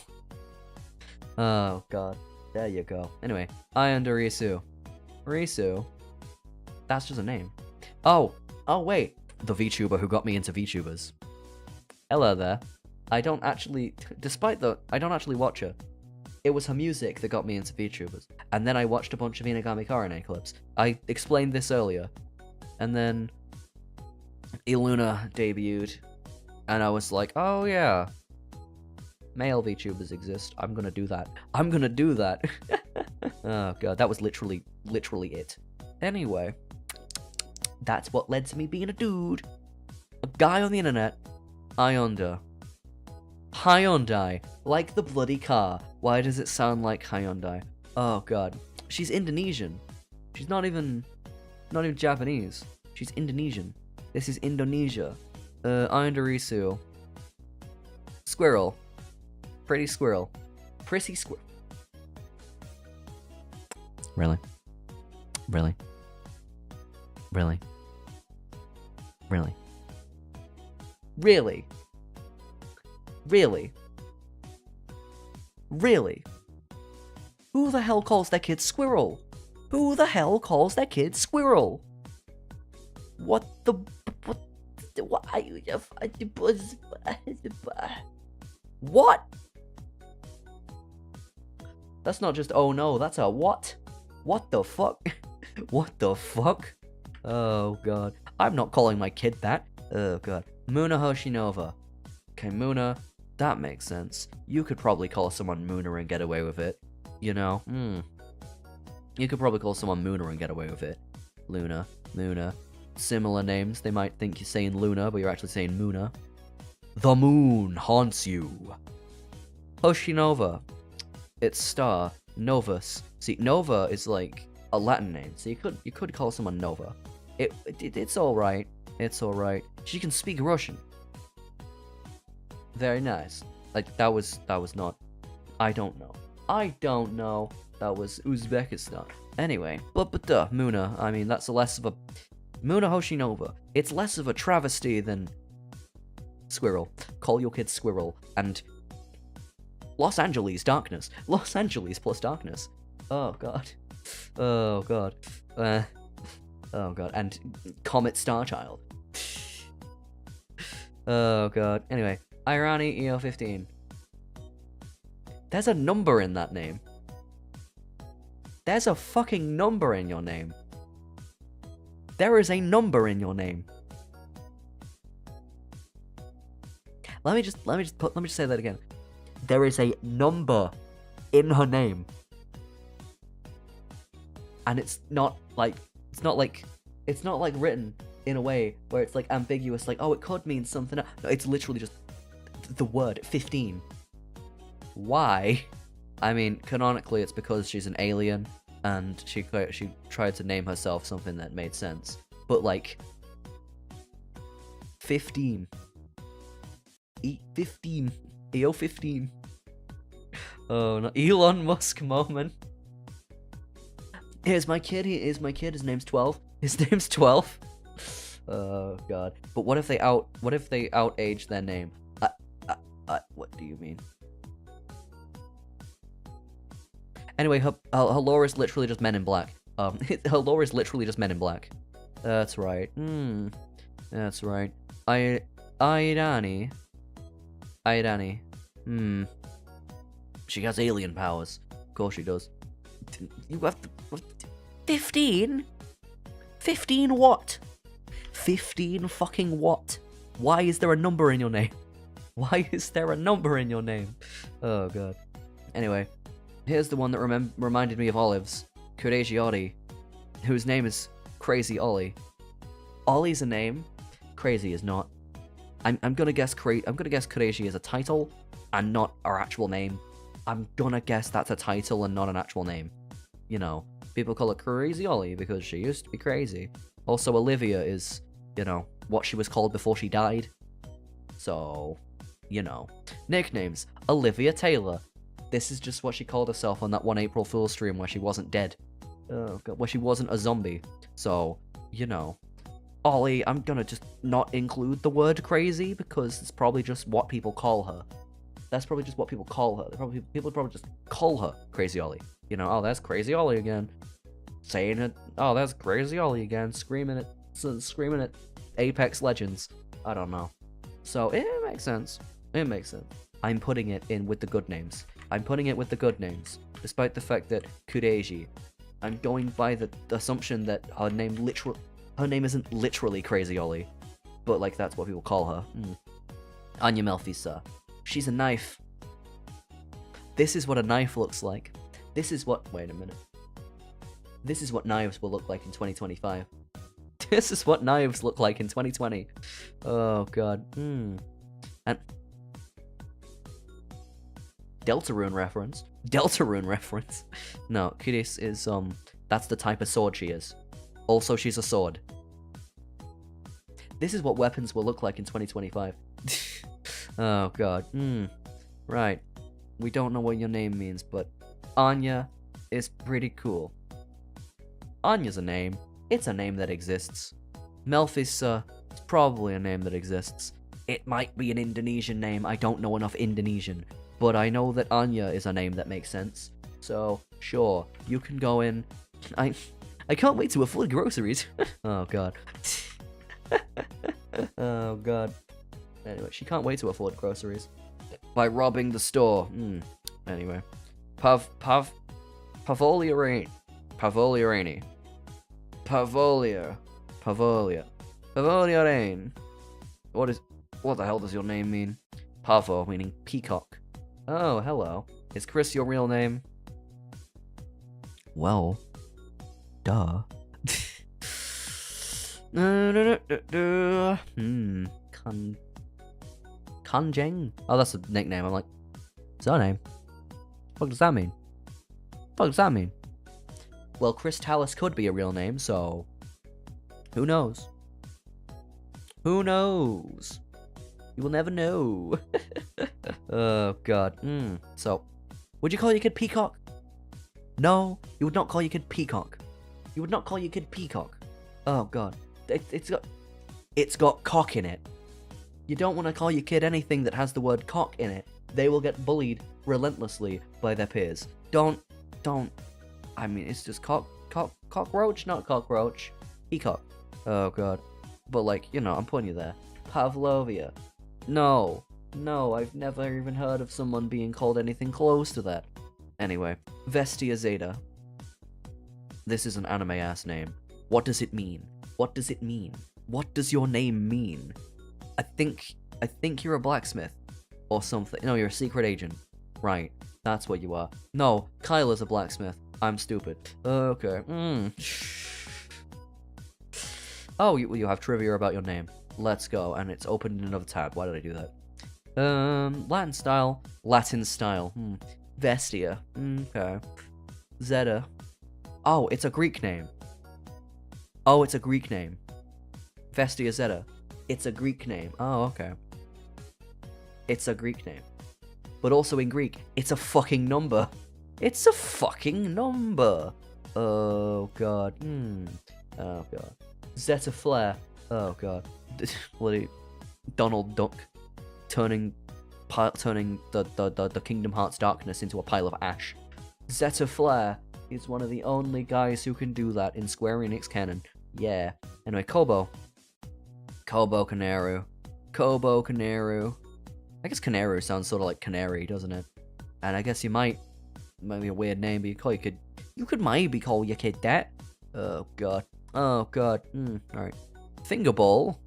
[SPEAKER 1] Oh god. There you go. Anyway, I under Risu. Risu? That's just a name. Oh wait. The VTuber who got me into VTubers. Hello there. I don't actually watch her. It was her music that got me into VTubers. And then I watched a bunch of Inagami Karane clips. I explained this earlier. And then Iluna debuted. And I was like, oh yeah. Male VTubers exist. I'm gonna do that. I'm gonna do that. Oh god, that was literally it. Anyway, that's what led to me being a dude. A guy on the internet. Hyundai. Hyundai. Like the bloody car. Why does it sound like Hyundai? Oh god. She's Indonesian. She's not even Japanese. She's Indonesian. This is Indonesia. Ayandarisu. Squirrel. Pretty squirrel. Pretty squirrel. Really? Really? Really? Really? Really? Really? Really? Who the hell calls their kid Squirrel? Who the hell calls their kid Squirrel? What the... What? That's not just oh no, that's a what? What the fuck? What the fuck? Oh god. I'm not calling my kid that. Oh god. Muna Hoshinova. Okay, Muna, that makes sense. You could probably call someone Muna and get away with it. You know? You could probably call someone Muna and get away with it. Luna, Muna. Similar names. They might think you're saying Luna, but you're actually saying Muna. The moon haunts you. Hoshinova. It's star. Novus. See, Nova is like a Latin name, so you could call someone Nova. It's alright. It's alright. She can speak Russian. Very nice. Like, that was not... I don't know. That was Uzbekistan. Anyway, but Muna, I mean, that's less of a... Muna Hoshinova. It's less of a travesty than... Squirrel. Call your kid Squirrel. And... Los Angeles darkness. Los Angeles plus darkness. Oh, God. Oh, God. Oh, God. And Comet Starchild. Oh, God. Anyway. Irani EO15. There's a number in that name. There's a fucking number in your name. There is a number in your name. Let me just say that again. There is a number in her name. And it's not like written in a way where it's like ambiguous, like, oh, it could mean something else. No, it's literally just the word 15. Why? I mean, canonically it's because she's an alien and she tried to name herself something that made sense. But like 15. 15. EO15. Oh no, Elon Musk moment. Here's my kid, his name's 12. His name's 12. Oh god. But what if they outage their name? What do you mean? Anyway, her lore is literally just Men in Black. Her lore is literally just Men in Black. That's right. That's right. Aidani. She has alien powers. Of course she does. You have 15? 15 what? 15 fucking what? Why is there a number in your name? Why is there a number in your name? Oh god. Anyway, here's the one that reminded me of Olive's. Kureji Ori, whose name is Crazy Ollie. Ollie's a name. Crazy is not. I'm gonna guess Kureji is a title and not our actual name. I'm gonna guess that's a title and not an actual name. You know, people call her Crazy Ollie because she used to be crazy. Also, Olivia is, you know, what she was called before she died. So, you know. Nicknames. Olivia Taylor. This is just what she called herself on that one April Fool's stream where she wasn't dead. Oh god, where she wasn't a zombie. So, you know. Ollie, I'm gonna just not include the word crazy because it's probably just what people call her. That's probably just what people call her. People probably just call her Crazy Ollie. You know, oh, that's Crazy Ollie again. Saying it, oh, that's Crazy Ollie again. Screaming it. Apex Legends. I don't know. So, it makes sense. It makes sense. I'm putting it in with the good names. Despite the fact that Kureiji, I'm going by the assumption that her name isn't literally Crazy Ollie, but like that's what people call her. Anya Melfisa. She's a knife. This is what a knife looks like. Wait a minute. This is what knives will look like in 2025. This is what knives look like in 2020. Oh god. And Deltarune reference. No, Kiris is that's the type of sword she is. Also, she's a sword. This is what weapons will look like in 2025. Oh god. Right. We don't know what your name means, but Anya is pretty cool. Anya's a name. It's a name that exists. Melfisa is probably a name that exists. It might be an Indonesian name. I don't know enough Indonesian. But I know that Anya is a name that makes sense. So, sure, you can go in. I can't wait to afford groceries. Oh god. Oh god. Anyway, she can't wait to afford groceries. By robbing the store. Anyway. Pavoliarani. Pavoliarane. What the hell does your name mean? Pavo, meaning peacock. Oh, hello. Is Chris your real name? Well, duh. Kanjeng? Oh, that's a nickname. I'm like, surname? What does that mean? Well, Chris Talus could be a real name, so who knows? You will never know. Oh god. So, would you call your kid Peacock? No, you would not call your kid Peacock. Oh god. It's got cock in it. You don't want to call your kid anything that has the word cock in it. They will get bullied relentlessly by their peers. Don't. I mean, it's just cockroach, not cockroach. Peacock. Oh god. But like, you know, I'm putting you there. Pavlovia. No, I've never even heard of someone being called anything close to that. Anyway, Vestia Zeta. This is an anime-ass name. What does it mean? What does your name mean? I think you're a blacksmith. Or something. No, you're a secret agent. Right, that's what you are. No, Kyle is a blacksmith. I'm stupid. Okay. Oh, you have trivia about your name. Let's go. And it's opened in another tab. Why did I do that? Latin style. Vestia. Okay. Zeta. Oh, it's a Greek name. Vestia Zeta. It's a Greek name. Oh, okay. It's a Greek name. But also in Greek, it's a fucking number. Oh god. Oh god. Zeta Flare. Oh god. Bloody Donald Duck turning the Kingdom Hearts darkness into a pile of ash. Zeta Flare is one of the only guys who can do that in Square Enix canon. Yeah. Anyway, Kobo Canaru. I guess Canaru sounds sort of like canary, doesn't it? And I guess might be a weird name, but you could maybe call your kid that. Oh god. Alright. Fingerball.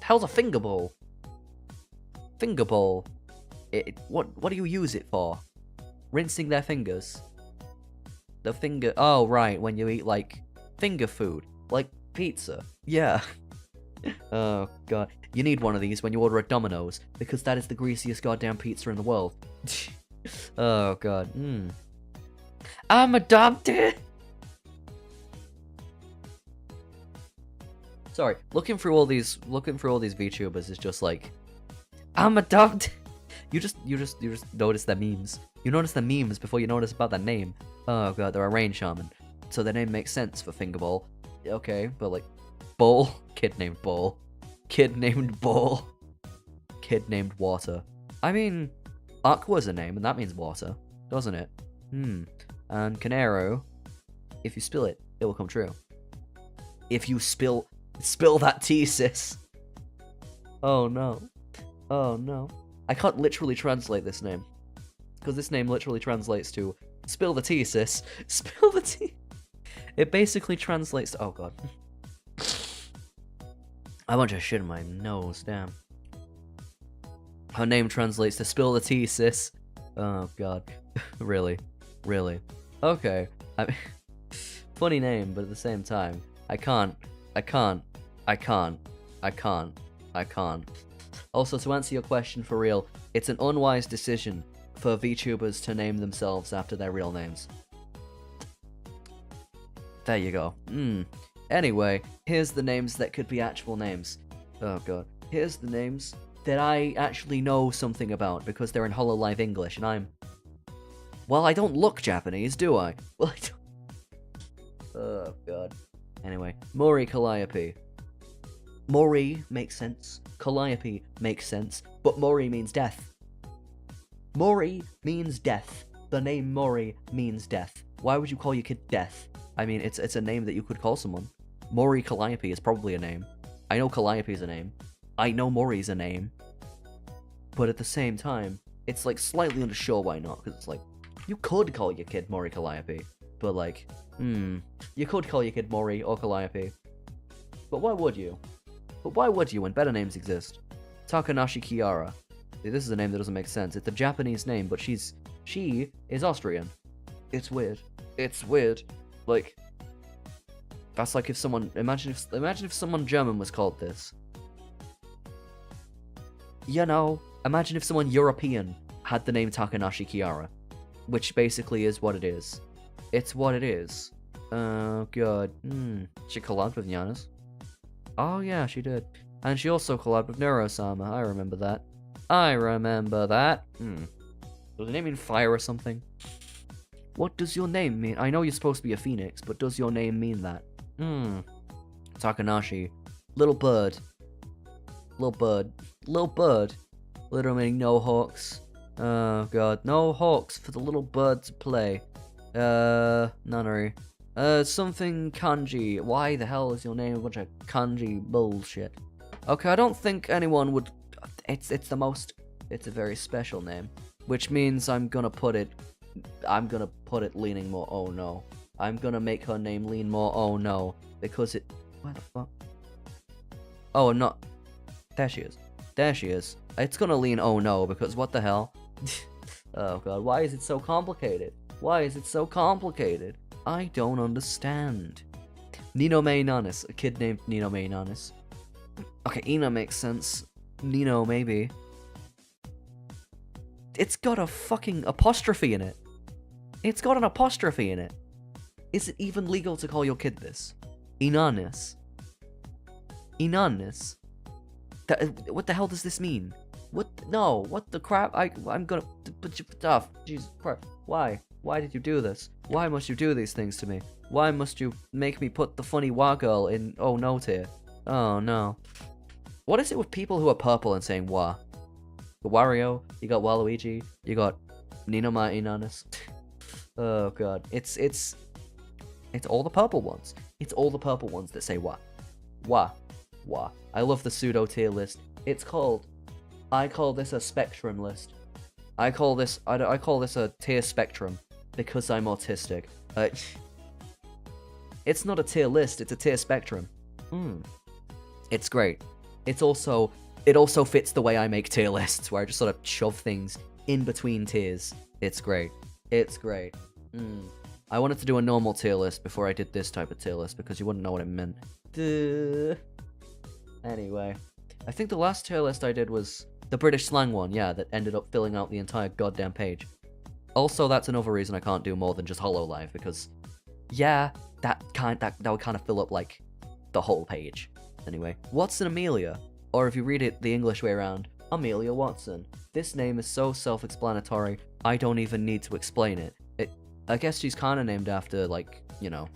[SPEAKER 1] How's a fingerball? What do you use it for? Rinsing their fingers. Oh right, when you eat like finger food, like pizza. Yeah. Oh god. You need one of these when you order at Domino's, because that is the greasiest goddamn pizza in the world. Oh god. I'm adopted! Sorry, looking through all these VTubers is just like, I'm adopted! You just notice their memes. You notice the memes before you notice about their name. Oh god, they're a rain shaman. So their name makes sense for Fingerball. Okay, but like, Bull, kid named Bull, kid named Bull, kid named Water. I mean, Aqua's a name, and that means water, doesn't it? And Canero, if you spill it, it will come true. If you spill that tea, sis. Oh no. Oh no. I can't literally translate this name. Because this name literally translates to, spill the tea, sis. Spill the tea. It basically translates to, oh god. I want to shit in my nose, damn. Her name translates to spill the tea, sis. Oh god. Really? Really? Okay. I mean, funny name, but at the same time, I can't. Also, to answer your question for real, it's an unwise decision for VTubers to name themselves after their real names. There you go. Anyway, here's the names that could be actual names. Oh god. Here's the names that I actually know something about because they're in HoloLive English, and well, I don't look Japanese, do I? Well, I don't. Oh god. Anyway, Mori Calliope. Mori makes sense. Calliope makes sense. But Mori means death. Mori means death. The name Mori means death. Why would you call your kid Death? I mean, it's a name that you could call someone. Mori Calliope is probably a name. I know Calliope is a name. I know Mori's a name. But at the same time, it's like slightly unsure why not, because it's like, you could call your kid Mori Calliope, but like, you could call your kid Mori or Calliope. But why would you? But why would you when better names exist? Takanashi Kiara. This is a name that doesn't make sense. It's a Japanese name, but she is Austrian. It's weird. It's weird. Like, that's like if someone, imagine if someone German was called this. You know, imagine if someone European had the name Takanashi Kiara, which basically is what it is. It's what it is. Oh god. She collabed with Giannis. Oh yeah, she did. And she also collabed with Neurosama. I remember that. Does her name mean fire or something? What does your name mean? I know you're supposed to be a phoenix, but does your name mean that? Takanashi. Little bird. Little bird. Little bird. Literally meaning no hawks. Oh god. No hawks for the little bird to play. Nunnery. Something kanji. Why the hell is your name a bunch of kanji bullshit? Okay, I don't think anyone would... It's a very special name. Which means I'm gonna put it leaning more oh no. I'm gonna make her name lean more oh no. Because it... Where the fuck? Oh, I'm not... There she is. There she is. It's gonna lean oh no, because what the hell? Oh god, why is it so complicated? Why is it so complicated? I don't understand. Nino May Nanis. A kid named Nino May Nanis. Okay, Ina makes sense. Nino, maybe. It's got a fucking apostrophe in it. It's got an apostrophe in it. Is it even legal to call your kid this? Inanis. Inanis. What the hell does this mean? What? No. What the crap? I'm gonna put you off. Jesus Christ. Why? Why did you do this? Why must you do these things to me? Why must you make me put the funny wa girl in oh no tier? Oh no. What is it with people who are purple and saying wa? You got Wario, you got Waluigi, you got Nino Mai Inanis. Oh god. It's all the purple ones. It's all the purple ones that say wa. Wa. Wa. I love the pseudo tier list. I call this a spectrum list. I call this a tier spectrum because I'm autistic. It's not a tier list, it's a tier spectrum. It's great. It also fits the way I make tier lists, where I just sort of shove things in between tiers. It's great. It's great. I wanted to do a normal tier list before I did this type of tier list, because you wouldn't know what it meant. Duh. Anyway, I think the last tier list I did was the British slang one, yeah, that ended up filling out the entire goddamn page. Also, that's another reason I can't do more than just HoloLive, because, yeah, that would kind of fill up, like, the whole page. Anyway, Watson Amelia, or if you read it the English way around, Amelia Watson. This name is so self-explanatory, I don't even need to explain it. I guess she's kind of named after, like, you know,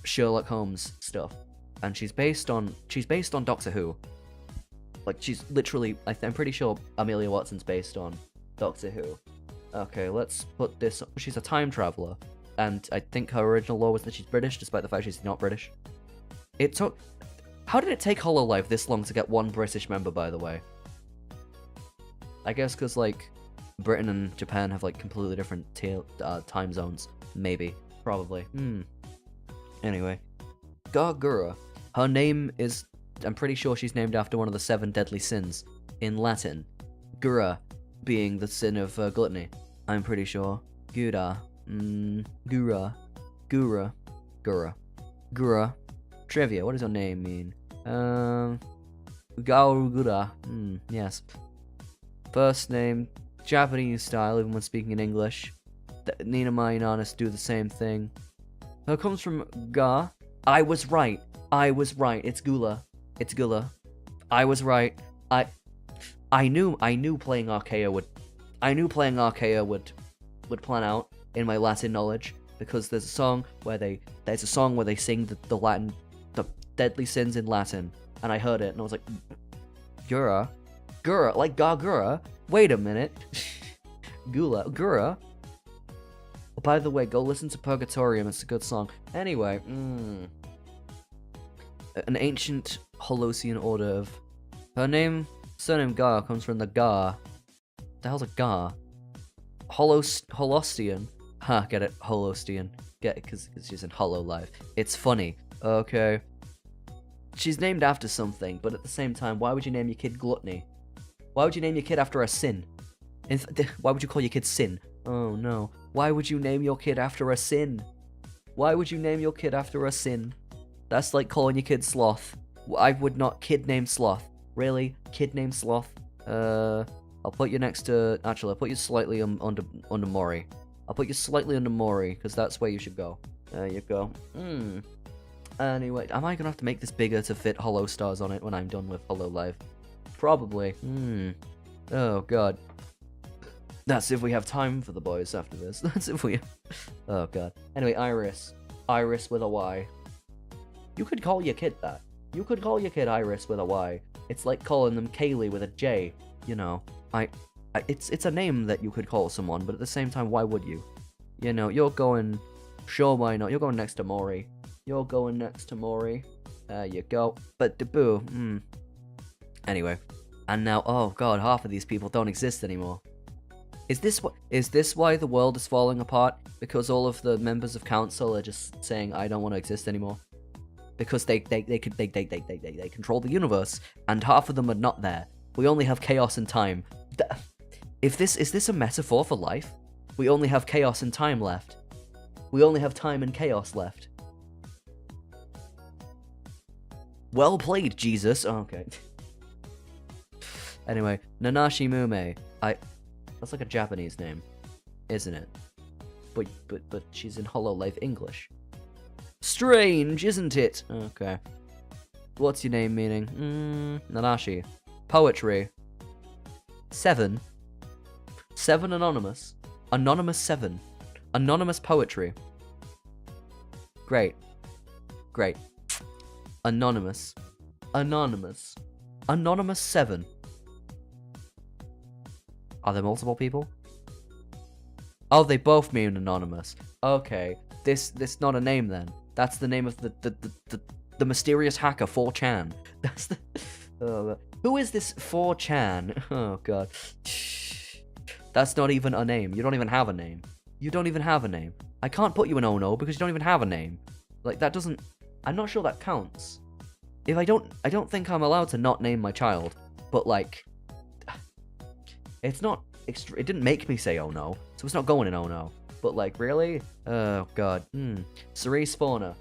[SPEAKER 1] Sherlock Holmes stuff. And she's based on Doctor Who. Like, she's literally, I'm pretty sure Amelia Watson's based on Doctor Who. Okay, let's put this, she's a time traveler. And I think her original lore was that she's British, despite the fact she's not British. It took, how did it take Hololive this long to get one British member, by the way? I guess because, like, Britain and Japan have, like, completely different time zones. Maybe. Probably. Anyway. Gargura. Her name is... I'm pretty sure she's named after one of the 7 deadly sins. In Latin. Gura being the sin of gluttony. I'm pretty sure. Gura. Gura. Gura. Gura. Gura. Trivia. What does her name mean? Gargura. Yes. First name... Japanese style, even when speaking in English. Nina Mai and Anis do the same thing. Her comes from Ga. I was right. It's Gula. It's Gula. I was right. I knew playing Archaea would plan out in my Latin knowledge, because there's a song where they sing the Latin, the deadly sins in Latin, and I heard it and I was like, Gura, like Gargura. Wait a minute. Gura. Oh, by the way, go listen to Purgatorium, it's a good song. Anyway, an ancient Holosian order of... Her surname Gar comes from the Gar. The hell's a Gar? Holostian. Ha, get it? Holostian. Get it, because she's in Hololive. It's funny. Okay. She's named after something, but at the same time, why would you name your kid Gluttony? Why would you name your kid after a sin? Why would you call your kid Sin? Oh no. Why would you name your kid after a sin? Why would you name your kid after a sin? That's like calling your kid Sloth. I would not kid name Sloth. Really? Kid name Sloth? I'll put you next to... Actually, I'll put you slightly under Mori. I'll put you slightly under Mori, because that's where you should go. There you go. Anyway, am I gonna have to make this bigger to fit Hollow Stars on it when I'm done with Hololive? Probably. Oh god. That's if we have time for the boys after this. That's if we... Oh god. Anyway, Iris. Iris with a Y. You could call your kid that. You could call your kid Iris with a Y. It's like calling them Kaylee with a J. You know. It's a name that you could call someone, but at the same time, why would you? You know, you're going... Sure, why not? You're going next to Mori. You're going next to Mori. There you go. But Deboo, Anyway. And now, oh god, half of these people don't exist anymore. Is this why the world is falling apart? Because all of the members of council are just saying, I don't want to exist anymore? Because they control the universe, and half of them are not there. We only have chaos and time. Is this a metaphor for life? We only have chaos and time left. We only have time and chaos left. Well played, Jesus. Oh, okay. Anyway, Nanashi Mume. That's like a Japanese name, isn't it? But she's in Hololive English. Strange, isn't it? Okay. What's your name meaning? Nanashi. Poetry. 7. 7 anonymous. Anonymous 7. Anonymous poetry. Great. Great. Anonymous. Anonymous. Anonymous 7. Are there multiple people? Oh, they both mean anonymous. Okay. This not a name then. That's the name of the mysterious hacker 4chan. That's the who is this 4chan? Oh god. That's not even a name. You don't even have a name. You don't even have a name. I can't put you in Oh No because you don't even have a name. Like that doesn't I'm not sure that counts. If I don't think I'm allowed to not name my child. But like it's not it didn't make me say Oh No, so it's not going in Oh No. But like really? Oh god. Cerise Fauna.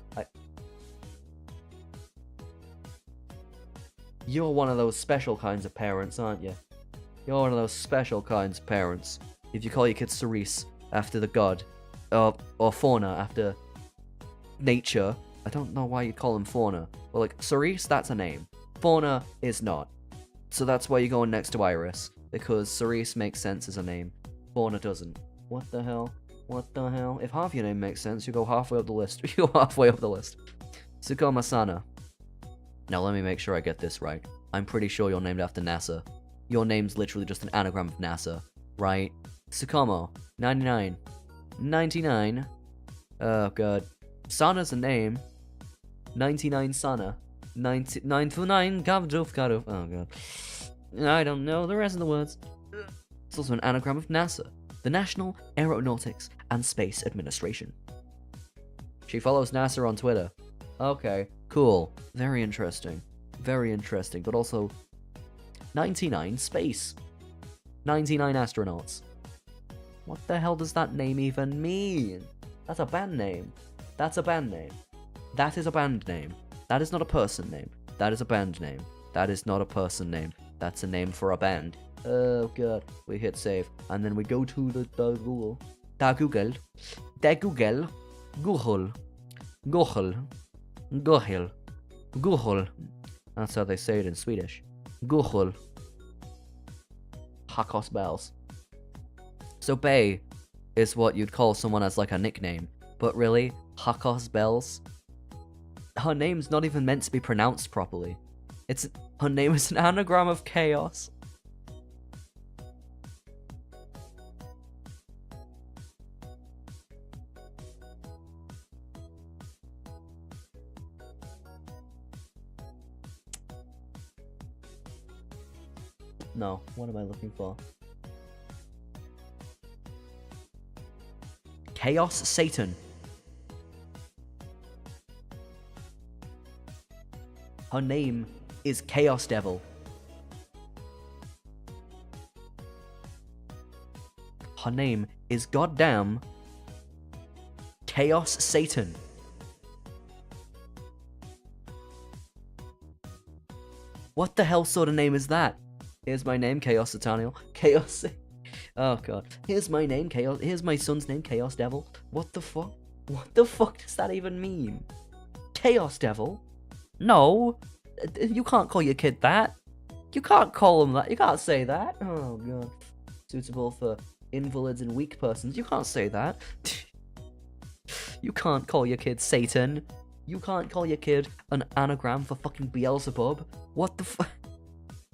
[SPEAKER 1] You're one of those special kinds of parents, aren't you? You're one of those special kinds of parents. If you call your kid Cerise after the god, or Fauna after nature. I don't know why you call him Fauna. Well, like Cerise, that's a name. Fauna is not. So that's why you're going next to Iris, because Cerise makes sense as a name. Fauna doesn't. What the hell? What the hell? If half your name makes sense, you go halfway up the list. You go halfway up the list. Tsukoma-sana. Now let me make sure I get this right. I'm pretty sure you're named after NASA. Your name's literally just an anagram of NASA, right? Tsukomo, 99. 99. Oh god. Sana's a name. 99 Sana. 929 Gavduf. Oh god. I don't know the rest of the words. It's also an anagram of NASA, the National Aeronautics and Space Administration. She follows NASA on Twitter. Okay, cool. Very interesting. Very interesting, but also 99 space. 99 astronauts. What the hell does that name even mean? That's a band name. That's a band name. That is a band name. That is not a person name. That is a band name. That is not a person name. That's a name for a band. Oh god. We hit save. And then we go to the Google. Da Google. Da Google. Google. Google. Google. Google. That's how they say it in Swedish. Google. Hakos bells. So Bay is what you'd call someone as like a nickname. But really, Hakos bells? Her name's not even meant to be pronounced properly. Her name is an anagram of chaos. No, what am I looking for? Chaos Satan. Her name is Chaos Devil. Her name is goddamn Chaos Satan. What the hell sort of name is that? Here's my name, Chaos Sataniel. Chaos. Oh god. Here's my name, Chaos. Here's my son's name, Chaos Devil. What the fuck? What the fuck does that even mean? Chaos Devil? No. You can't call your kid that. You can't call him that. You can't say that. Oh god. Suitable for invalids and weak persons. You can't say that. You can't call your kid Satan. You can't call your kid an anagram for fucking Beelzebub. What the fuck?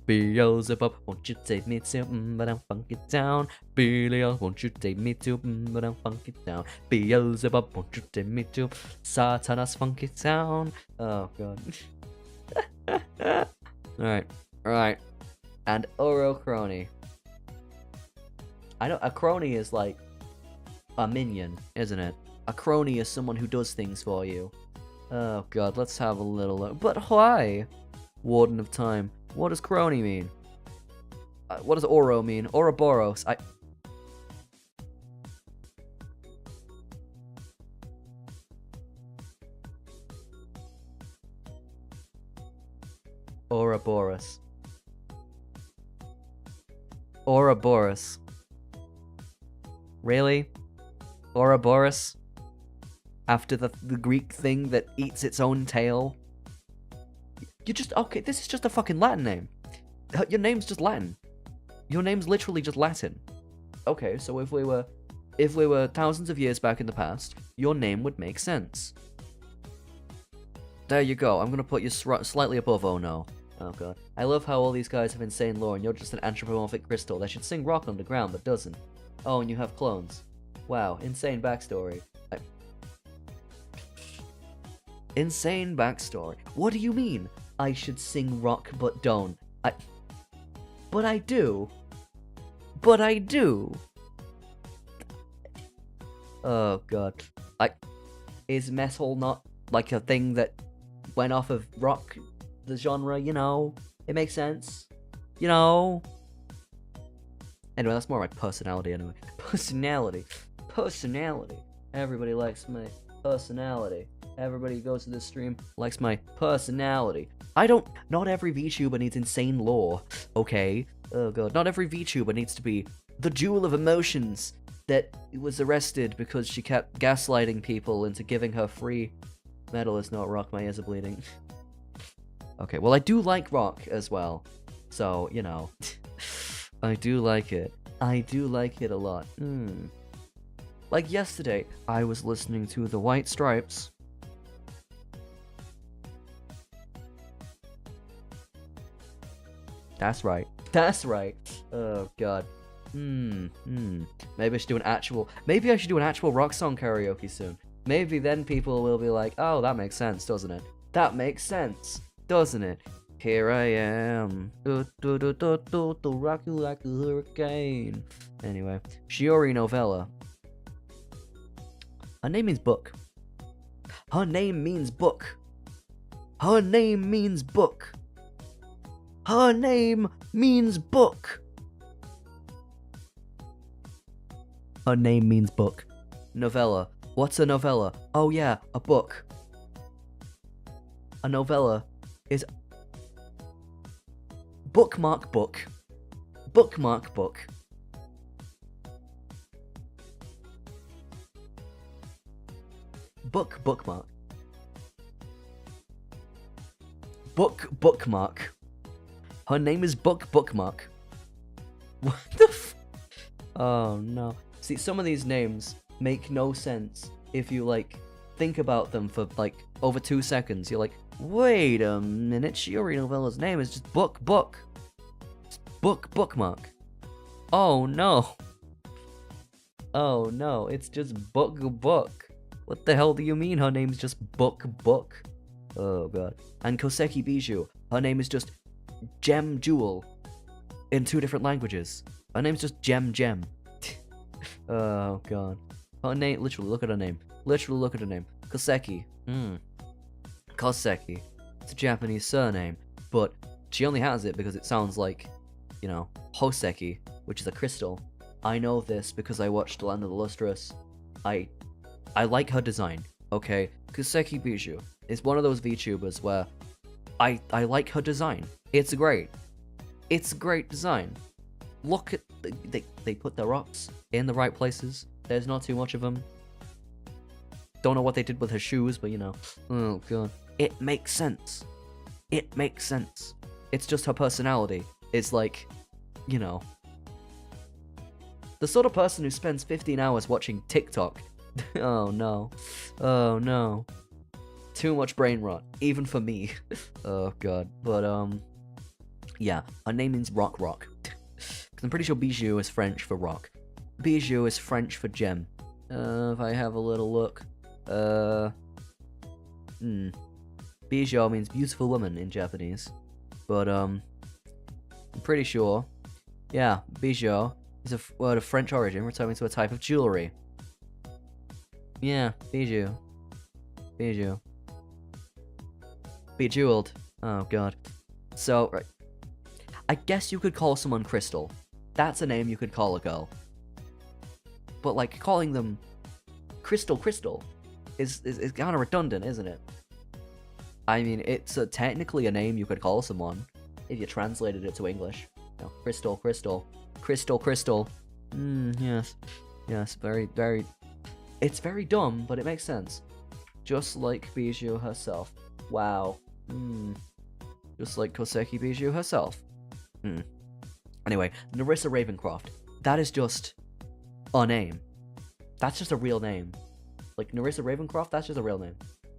[SPEAKER 1] Beelzebub, won't you take me to but I'm funky down. Beelzebub, won't you take me to but I'm funky down. Beelzebub, won't you take me to Satanas funky town. Oh god. Alright. And Oro Crony. I know a crony is like a minion, isn't it? A crony is someone who does things for you. Oh god, let's have a little look. But why? Warden of Time. What does crony mean? What does Oro mean? Ouroboros. Ouroboros. Ouroboros. Really? Ouroboros? After the Greek thing that eats its own tail? You just, okay, this is just a fucking Latin name. Your name's just Latin. Your name's literally just Latin. Okay, so if we were thousands of years back in the past, your name would make sense. There you go. I'm gonna put you slightly above Oh No. Oh god. I love how all these guys have insane lore and you're just an anthropomorphic crystal that should sing rock underground but doesn't. Oh, and you have clones. Wow, insane backstory. Insane backstory. What do you mean? I should sing rock but don't. But I do. But I do. Oh god. Is metal not like a thing that went off of rock, the genre, you know? It makes sense. You know? Anyway, that's more like personality anyway. Personality. Everybody likes my personality. Everybody who goes to this stream likes my personality. Not every VTuber needs insane lore, okay? Oh god, not every VTuber needs to be the jewel of emotions that was arrested because she kept gaslighting people into giving her free. Metal is not rock, my ears are bleeding. Okay, well I do like rock as well, so, you know, I do like it. I do like it a lot. Like yesterday, I was listening to the White Stripes. That's right. That's right. Oh god. Maybe I should do an actual. Maybe I should do an actual rock song karaoke soon. Maybe then people will be like, "Oh, that makes sense, doesn't it? That makes sense, doesn't it? Here I am, rock you like a hurricane." Anyway, Shiori novella. Her name means book. Her name means book. Her name means book. Her name means book. Her name means book. Novella. What's a novella? Oh yeah, a book. A novella is bookmark book. Bookmark book. Bookmark. Bookmark. Her name is Bookmark. What the f- Oh no. See, some of these names make no sense if you, like, think about them for, like, over 2 seconds. You're like, wait a minute, Shiori Novella's name is just Book. It's Bookmark. Oh no. Oh no, it's just Book. What the hell do you mean her name's just Book? Oh god. And Koseki Bijou, her name is just Gem Jewel in 2 different languages. Her name's just Gem. Oh god. Her name, literally, look at her name. Koseki. Koseki. It's a Japanese surname, but she only has it because it sounds like, you know, Hoseki, which is a crystal. I know this because I watched Land of the Lustrous. I like her design, okay? Koseki Bijou is one of those VTubers where I like her design. It's great. It's a great design. Look at they put their rocks in the right places. There's not too much of them. Don't know what they did with her shoes, but you know. Oh god. It makes sense. It's just her personality. It's like, you know, the sort of person who spends 15 hours watching TikTok. Oh no. Too much brain rot, even for me. Oh god. But yeah, her name means rock. Cause I'm pretty sure bijou is French for rock. Bijou is French for gem. If I have a little look. Bijou means beautiful woman in Japanese. But I'm pretty sure, yeah, bijou is a word of French origin referring to a type of jewelry. Yeah, bijou. Bejeweled. Oh god. So, right. I guess you could call someone Crystal. That's a name you could call a girl. But, like, calling them Crystal is kind of redundant, isn't it? I mean, it's technically a name you could call someone if you translated it to English. You know, Crystal. Yes, very... It's very dumb, but it makes sense. Just like Bijou herself. Wow. Just like Koseki Bijou herself. Anyway, Nerissa Ravencroft. That is just a name. That's just a real name. Like, Nerissa Ravencroft, that's just a real name.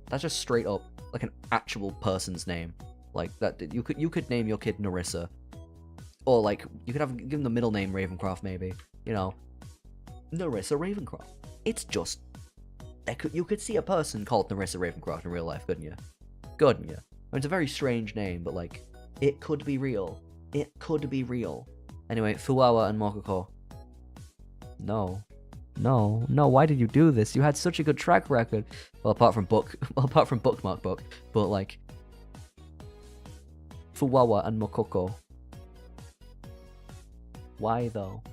[SPEAKER 1] That's just straight up, like, an actual person's name. Like, that you could name your kid Nerissa. Or, like, you could give him the middle name Ravencroft, maybe. You know. Nerissa Ravencroft. It's just... You could see a person called Nerissa Ravencroft in real life, couldn't you? I mean, it's a very strange name, but, like, it could be real. Anyway, Fuwawa and Mokoko. No, why did you do this? You had such a good track record. Well, apart from Bookmark Book, but, like, Fuwawa and Mokoko. Why, though?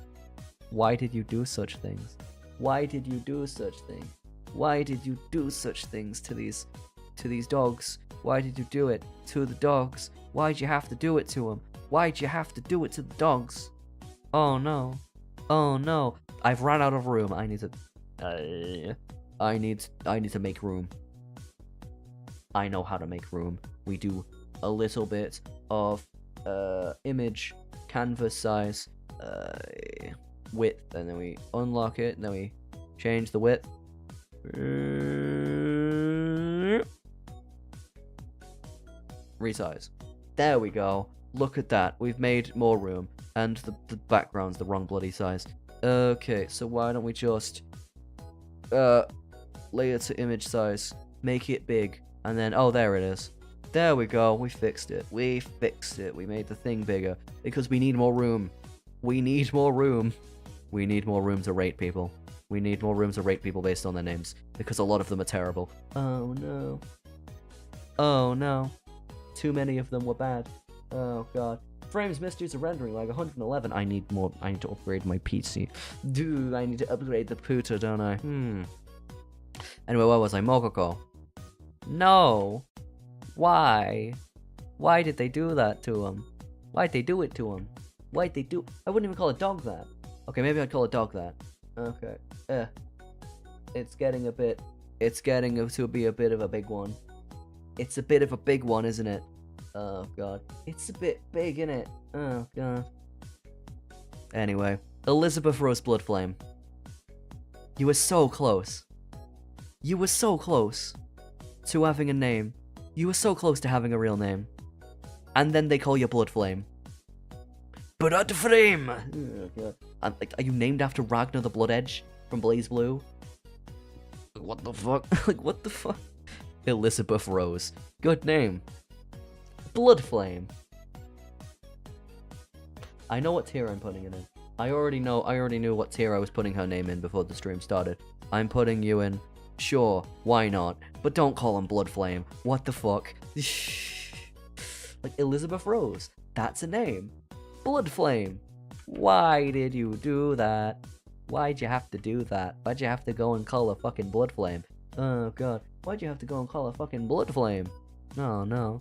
[SPEAKER 1] Why did you do such things? Why did you do such things to these dogs? Why did you do it to the dogs? Why'd you have to do it to them? Why'd you have to do it to the dogs? Oh no. I've run out of room. I need to make room. I know how to make room. We do a little bit of image canvas size width, and then we unlock it, and then we Change the width. Resize. There we go. Look at that. We've made more room. And the background's the wrong bloody size. Okay, so why don't we just layer to image size, make it big, and then oh, there it is. There we go. We fixed it. We fixed it. We made the thing bigger because we need more room. We need more room. We need more room to rate people. We need more room to rate people based on their names because a lot of them are terrible. Oh no. Oh no. Too many of them were bad. Oh god. Frames missed due to rendering like 111. I need more. I need to upgrade my PC. Dude, I need to upgrade the puta, don't I? Anyway, where was I? Mogoko. No. Why? Why did they do that to him? Why'd they do it to him? Why'd they do? I wouldn't even call a dog that. Okay, maybe I'd call a dog that. Okay. It's getting a bit. It's getting to be a bit of a big one. It's a bit of a big one, isn't it? Oh god. It's a bit big, isn't it? Oh god. Anyway, Elizabeth Rose Bloodflame. You were so close. You were so close to having a name. You were so close to having a real name. And then they call you Bloodflame. Bloodflame! Oh god. Like, are you named after Ragnar the Blood Edge from Blaze Blue? What the fuck? Like, what the fuck? Elizabeth Rose. Good name. Bloodflame. I know what tier I'm putting it in. I already knew what tier I was putting her name in before the stream started. I'm putting you in. Sure, why not? But don't call him Bloodflame. What the fuck? Like, Elizabeth Rose. That's a name. Bloodflame. Why did you do that? Why'd you have to do that? Why'd you have to go and call a fucking Bloodflame? Oh god. Why'd you have to go and call a fucking Bloodflame? Oh no.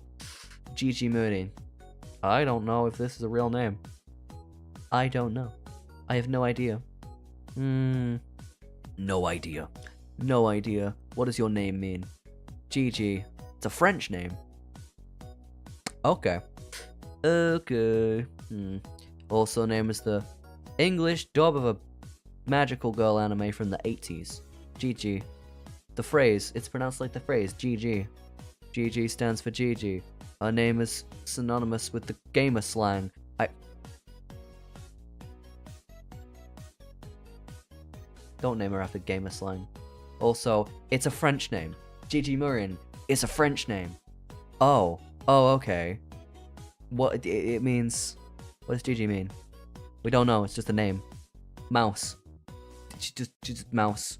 [SPEAKER 1] Gigi Mooney. I don't know if this is a real name. I don't know. I have no idea. No idea. No idea. What does your name mean? Gigi. It's a French name. Okay. Okay. Also known as the English dub of a magical girl anime from the 80s. Gigi. The phrase, it's pronounced like the phrase, GG. GG stands for Gigi. Her name is synonymous with the gamer slang. Don't name her after gamer slang. Also, it's a French name. Gigi Murin is a French name. Oh, okay. What it means? What does Gigi mean? We don't know. It's just a name. Mouse. Just mouse.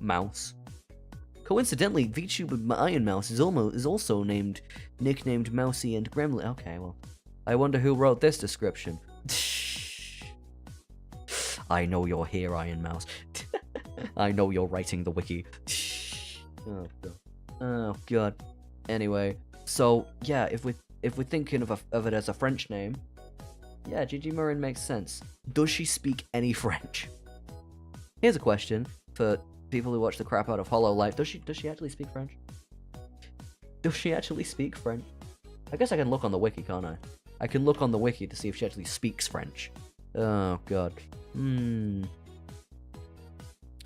[SPEAKER 1] Mouse. Coincidentally, VTuber Iron Mouse is also nicknamed Mousy and Gremlin. Okay, well, I wonder who wrote this description. I know you're here, Iron Mouse. I know you're writing the wiki. Oh god. Oh god. Anyway, so yeah, if we're thinking of it as a French name, yeah, Gigi Murin makes sense. Does she speak any French? Here's a question for people who watch the crap out of Hollow Light. Does she actually speak French? Does she actually speak French? I guess I can look on the wiki, can't I? I can look on the wiki to see if she actually speaks French. Oh god.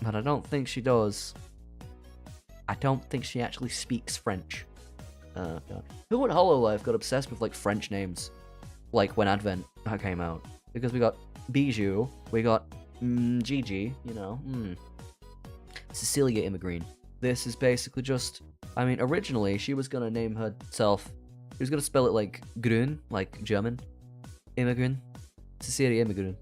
[SPEAKER 1] But I don't think she does. I don't think she actually speaks French. Oh god. Who at Hololive got obsessed with like French names? Like when Advent came out. Because we got Bijou, we got Gigi, you know. Cecilia Immigreen. This is basically just, I mean, originally she was gonna name herself, she was gonna spell it like Grün, like German. Immigreen. Cecilia Immigreen.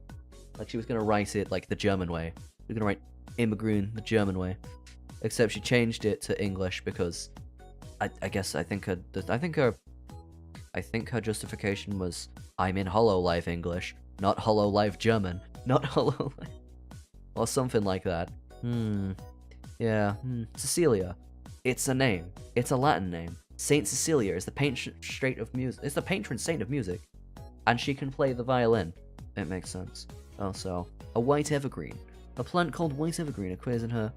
[SPEAKER 1] Like she was gonna write it like the German way. She was gonna write Immigreen the German way. Except she changed it to English because I think her justification was I'm in Hololive English, not Hololive German, not Hololive or something like that. Yeah. Cecilia. It's a name. It's a Latin name. Saint Cecilia is the patron saint of music. It's the patron saint of music, and she can play the violin. It makes sense. Also, a white evergreen. A plant called white evergreen occurs in her.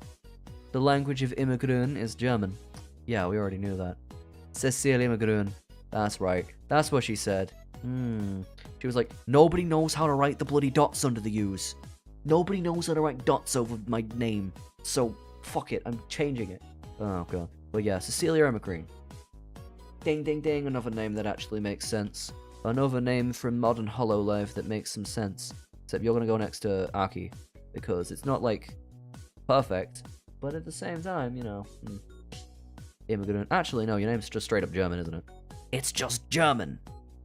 [SPEAKER 1] The language of Immigrün is German. Yeah, we already knew that. Cecilia Immigrün. That's right. That's what she said. She was like, nobody knows how to write the bloody dots under the U's. Nobody knows how to write dots over my name. So, fuck it, I'm changing it. Oh, God. But yeah, Cecilia Emma Green. Ding, ding, ding, another name that actually makes sense. Another name from modern HoloLive that makes some sense. Except you're gonna go next to Aki. Because it's not, like, perfect. But at the same time, you know. Immigrant. Actually, no, your name's just straight up German, isn't it? It's just German.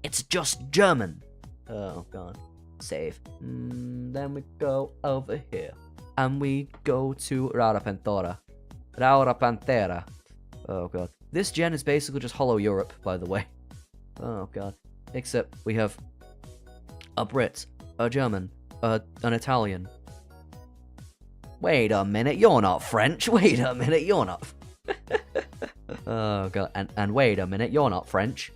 [SPEAKER 1] It's just German. Oh, God. Save. Then we go over here. And we go to Rara Panthera. Rara Panthera. Oh, God. This gen is basically just Hollow Europe, by the way. Oh, God. Except we have a Brit, a German, an Italian. Wait a minute, you're not French. Wait a minute, you're not... Oh, God. And wait a minute, you're not French.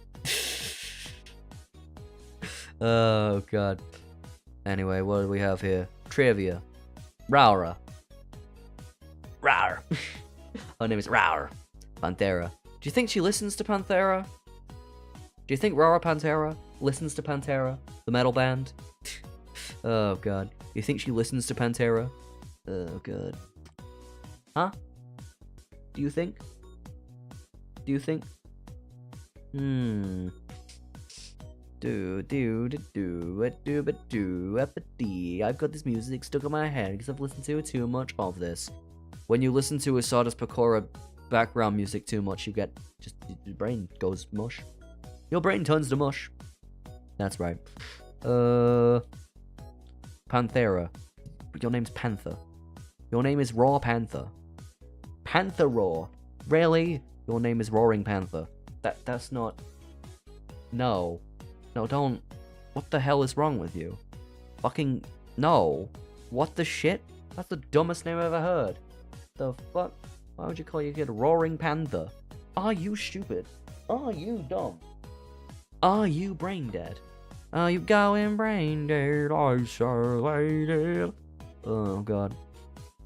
[SPEAKER 1] Oh, God. Anyway, what do we have here? Trivia. Raura. Rar. Her name is Raur. Panthera. Do you think she listens to Panthera? Do you think Raura Panthera listens to Panthera, the metal band? Oh, God. Do you think she listens to Panthera? Oh, God. Huh? Do you think? Do you think? I've got this music stuck in my head because I've listened to too much of this. When you listen to Usadas Pecora background music too much, you get just your brain goes mush. Your brain turns to mush. That's right. Panthera. Your name's Panther. Your name is Raw Panther. Panther Raw. Really? Your name is Roaring Panther. That's not... No. No, don't... What the hell is wrong with you? Fucking... No. What the shit? That's the dumbest name I've ever heard. The fuck? Why would you call your kid Roaring Panther? Are you stupid? Are you dumb? Are you brain dead? Are you going brain dead? I surely did. Oh, God.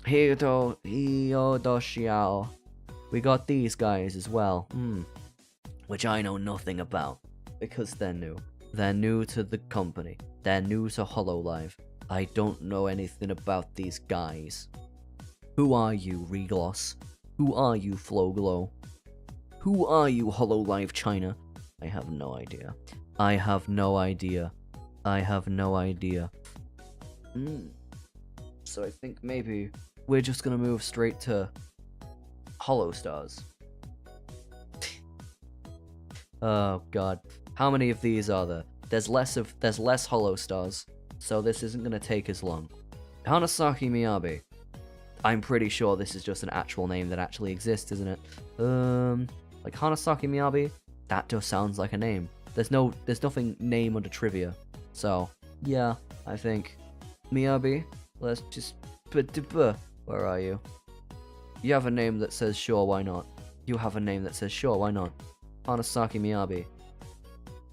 [SPEAKER 1] Hiyodoshiao. We got these guys as well. Which I know nothing about. Because they're new. They're new to the company. They're new to HoloLive. I don't know anything about these guys. Who are you, Regloss? Who are you, Flowglow? Who are you, HoloLive China? I have no idea. I have no idea. I have no idea. So I think maybe we're just gonna move straight to Hollow Stars. Oh, God. How many of these are there? There's less Hollow Stars, so this isn't gonna take as long. Hanasaki Miyabi. I'm pretty sure this is just an actual name that actually exists, isn't it? Like Hanasaki Miyabi, that just sounds like a name. There's nothing name under trivia. So, yeah, I think Miyabi, let's just... Where are you? You have a name that says sure, why not? You have a name that says sure, why not? Hanasaki Miyabi.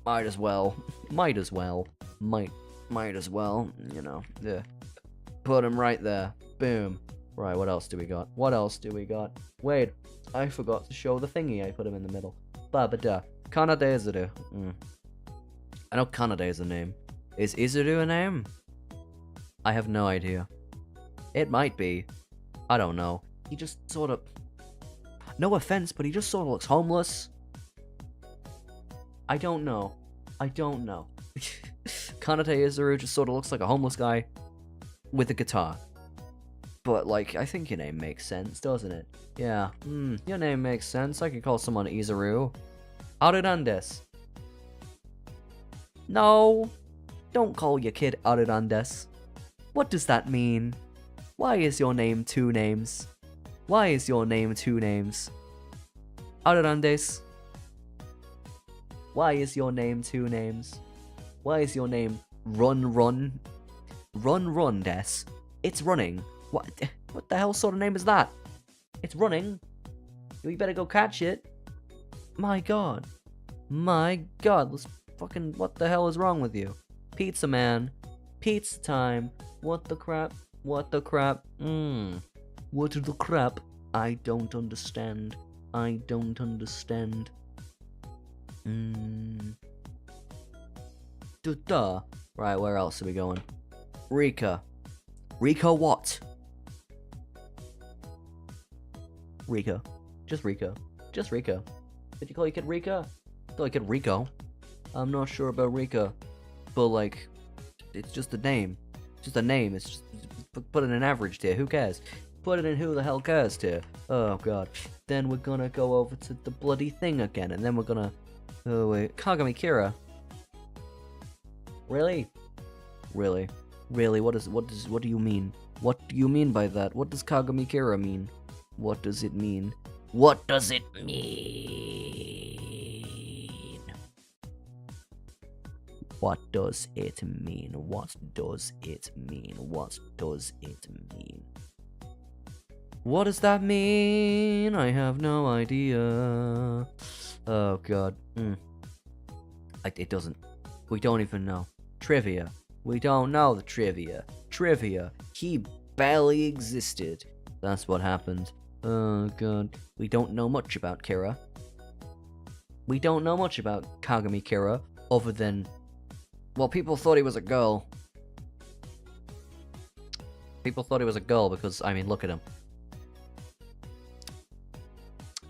[SPEAKER 1] Might as well. Might as well. Might as well. You know, yeah. Put him right there. Boom. Right, what else do we got? What else do we got? Wait, I forgot to show the thingy. I put him in the middle. Ba-ba-da. Kanade Izuru. I know Kanade is a name. Is Izuru a name? I have no idea. It might be. I don't know. He just sort of... No offense, but he just sort of looks homeless. I don't know. I don't know. Kanade Izuru just sort of looks like a homeless guy with a guitar. But, like, I think your name makes sense, doesn't it? Yeah. Your name makes sense. I could call someone Izuru. Arurandes. No. Don't call your kid Arurandes. What does that mean? Why is your name two names? Why is your name two names? Arurandes. Why is your name two names? Why is your name Run Des? It's running. What the hell sort of name is that? It's running. You better go catch it. My god. My god. Let's fucking... What the hell is wrong with you? Pizza man. Pizza time. What the crap? What the crap? What the crap? I don't understand. I don't understand. Duh. Right, where else are we going? Rika. Rico what? Rico. Just Rico. Just Rico. Did you call your kid Rico? Call your kid Rico. I'm not sure about Rico. But like, it's just a name. It's just a name. It's just put in an average tier. Who cares? Put it in who the hell cares tier. Oh god. Then we're gonna go over to the bloody thing again, and then we're gonna. Oh wait, Kagami Kira. Really? Really? Really? What do you mean? What do you mean by that? What does Kagami Kira mean? What does it mean? What does it mean? What does it mean? What does it mean? What does it mean? What does that mean? I have no idea. Oh god. It doesn't. We don't even know. Trivia. We don't know the trivia. Trivia. He barely existed. That's what happened. Oh god. We don't know much about Kira. We don't know much about Kagami Kira, other than, well, people thought he was a girl. People thought he was a girl because, I mean, look at him.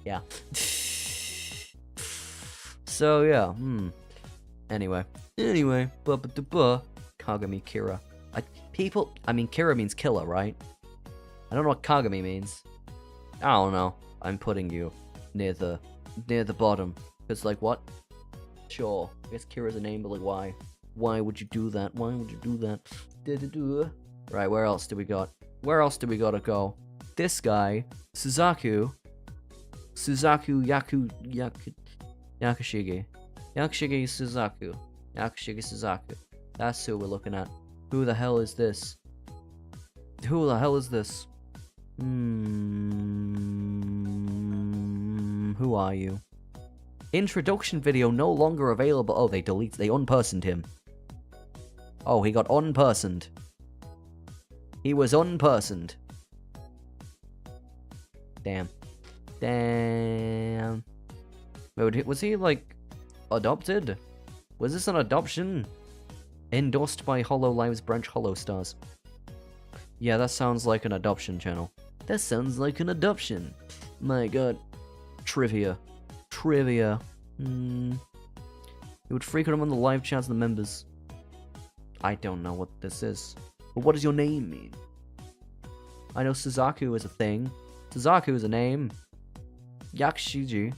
[SPEAKER 1] Yeah. So, yeah, Anyway, Kagami Kira. I mean, Kira means killer, right? I don't know what Kagami means. I don't know. I'm putting you near the bottom. Because, like, what? Sure. I guess Kira's a name, but, like, why? Why would you do that? Why would you do that? Right, where else do we got? Where else do we gotta go? This guy, Yakushige. Yakushige Suzaku. That's who we're looking at. Who the hell is this? Who the hell is this? Who are you? Introduction video no longer available. Oh, they unpersoned him. Oh, he got unpersoned. He was unpersoned. Damn. Wait, was he, like, adopted? Was this an adoption? Endorsed by HoloLive's branch HoloStars. Yeah, that sounds like an adoption channel. That sounds like an adoption. My god. Trivia. It would frequent them on the live chats of the members. I don't know what this is. But what does your name mean? I know Suzaku is a thing. Suzaku is a name. Yakushige.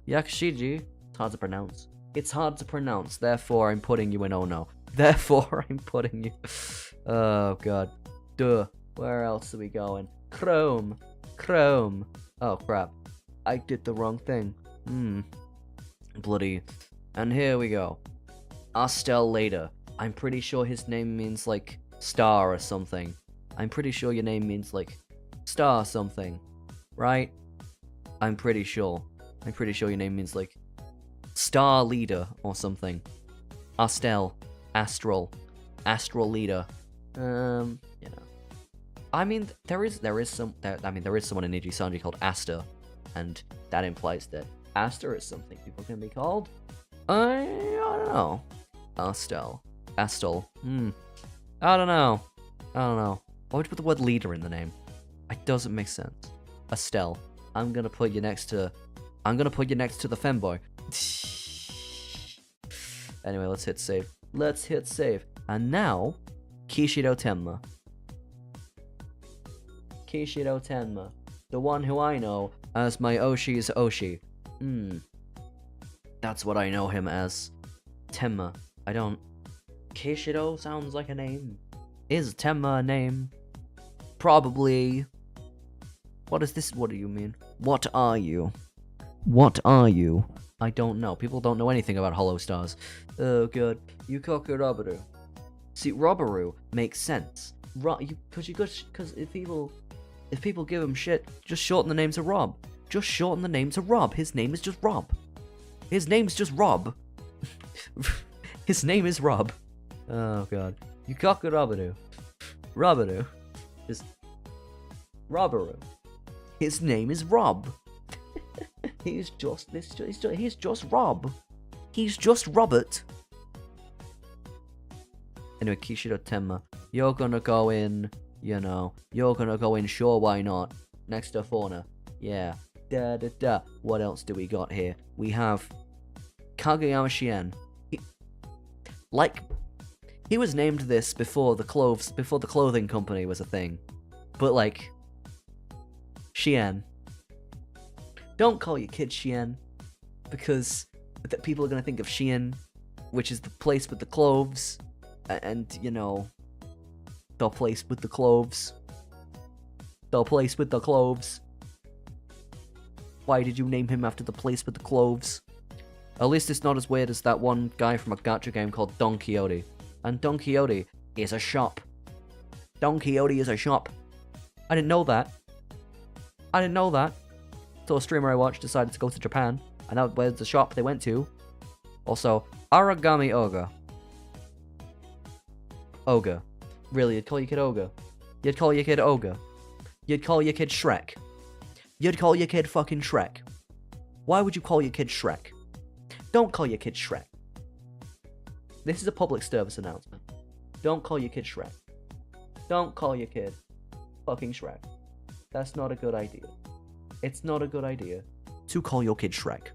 [SPEAKER 1] It's hard to pronounce. It's hard to pronounce, therefore I'm putting you in oh no. Therefore I'm putting you... Oh god. Duh. Where else are we going? Chrome. Oh crap. I did the wrong thing. Bloody. And here we go. Astel later. I'm pretty sure his name means like star or something. I'm pretty sure your name means like star something. Right? I'm pretty sure your name means like star leader or something. Astral leader. You know. I mean, there is someone in Niji Sanji called Aster, and that implies that Aster is something people can be called. I don't know. Astel. I don't know. Why would you put the word leader in the name? It doesn't make sense. Astel. I'm gonna put you next to the femboy. Anyway, let's hit save. And now, Kishido Tenma. The one who I know as my Oshi's Oshi. That's what I know him as. Tenma. I don't... Kishido sounds like a name. Is Tenma a name? Probably. What is this? What do you mean? What are you? I don't know. People don't know anything about HoloStars. Oh god. Yukaku Robaru. See, Robaru makes sense. Because if people give him shit, just shorten the name to Rob. His name is just Rob. His name is Rob. Oh god. Yukaku Robaru. Just Robaru. His name is Rob. He's just Rob. He's just Robert. Anyway, Kishido Tenma. You're gonna go in You know, you're gonna go in, sure, why not? Next to fauna. Yeah. Da da da. What else do we got here? We have Kageyama Shien. He was named this before the clothing company was a thing. But like, Shien. Don't call your kid Shien, because people are gonna think of Shein, which is the place with the clothes, and you know, the place with the clothes. The place with the clothes. Why did you name him after the place with the clothes? At least it's not as weird as that one guy from a gacha game called Don Quixote. And Don Quixote is a shop. Don Quixote is a shop. I didn't know that. I didn't know that. So a streamer I watched decided to go to Japan, and that was the shop they went to. Also, Aragami Ogre. Ogre. Really, you'd call your kid Ogre? You'd call your kid Ogre? You'd call your kid Shrek? You'd call your kid fucking Shrek? Why would you call your kid Shrek? Don't call your kid Shrek. This is a public service announcement. Don't call your kid Shrek. Don't call your kid fucking Shrek. That's not a good idea. It's not a good idea to call your kid Shrek.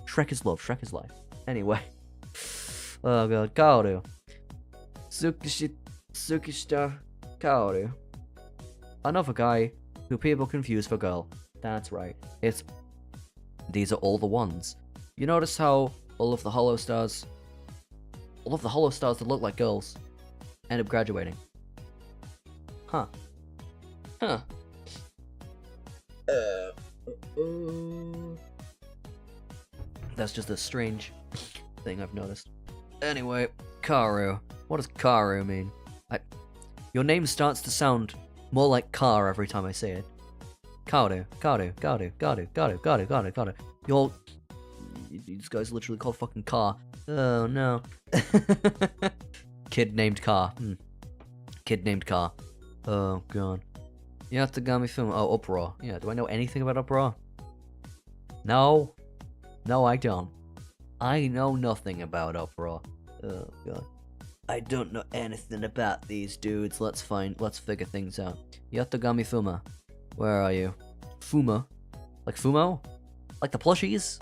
[SPEAKER 1] Shrek is love, Shrek is life. Anyway. Oh god, Kaoru. Tsukishita Kaoru. Another guy who people confuse for girl. That's right. These are all the ones. You notice how all of the hollow stars that look like girls end up graduating? Huh. Huh. That's just a strange thing I've noticed. Anyway, Karu. What does Karu mean? Your name starts to sound more like car every time I say it. Karu. These guys literally called fucking car. Oh no. Kid named car. Kid named car. Oh god. Yatagami film. Oh, Uproar. Yeah, do I know anything about Uproar? No. No, I don't. I know nothing about Uproar. Oh god. I don't know anything about these dudes. Let's figure things out. Yatagami Fuma. Where are you? Fuma? Like Fumo? Like the plushies?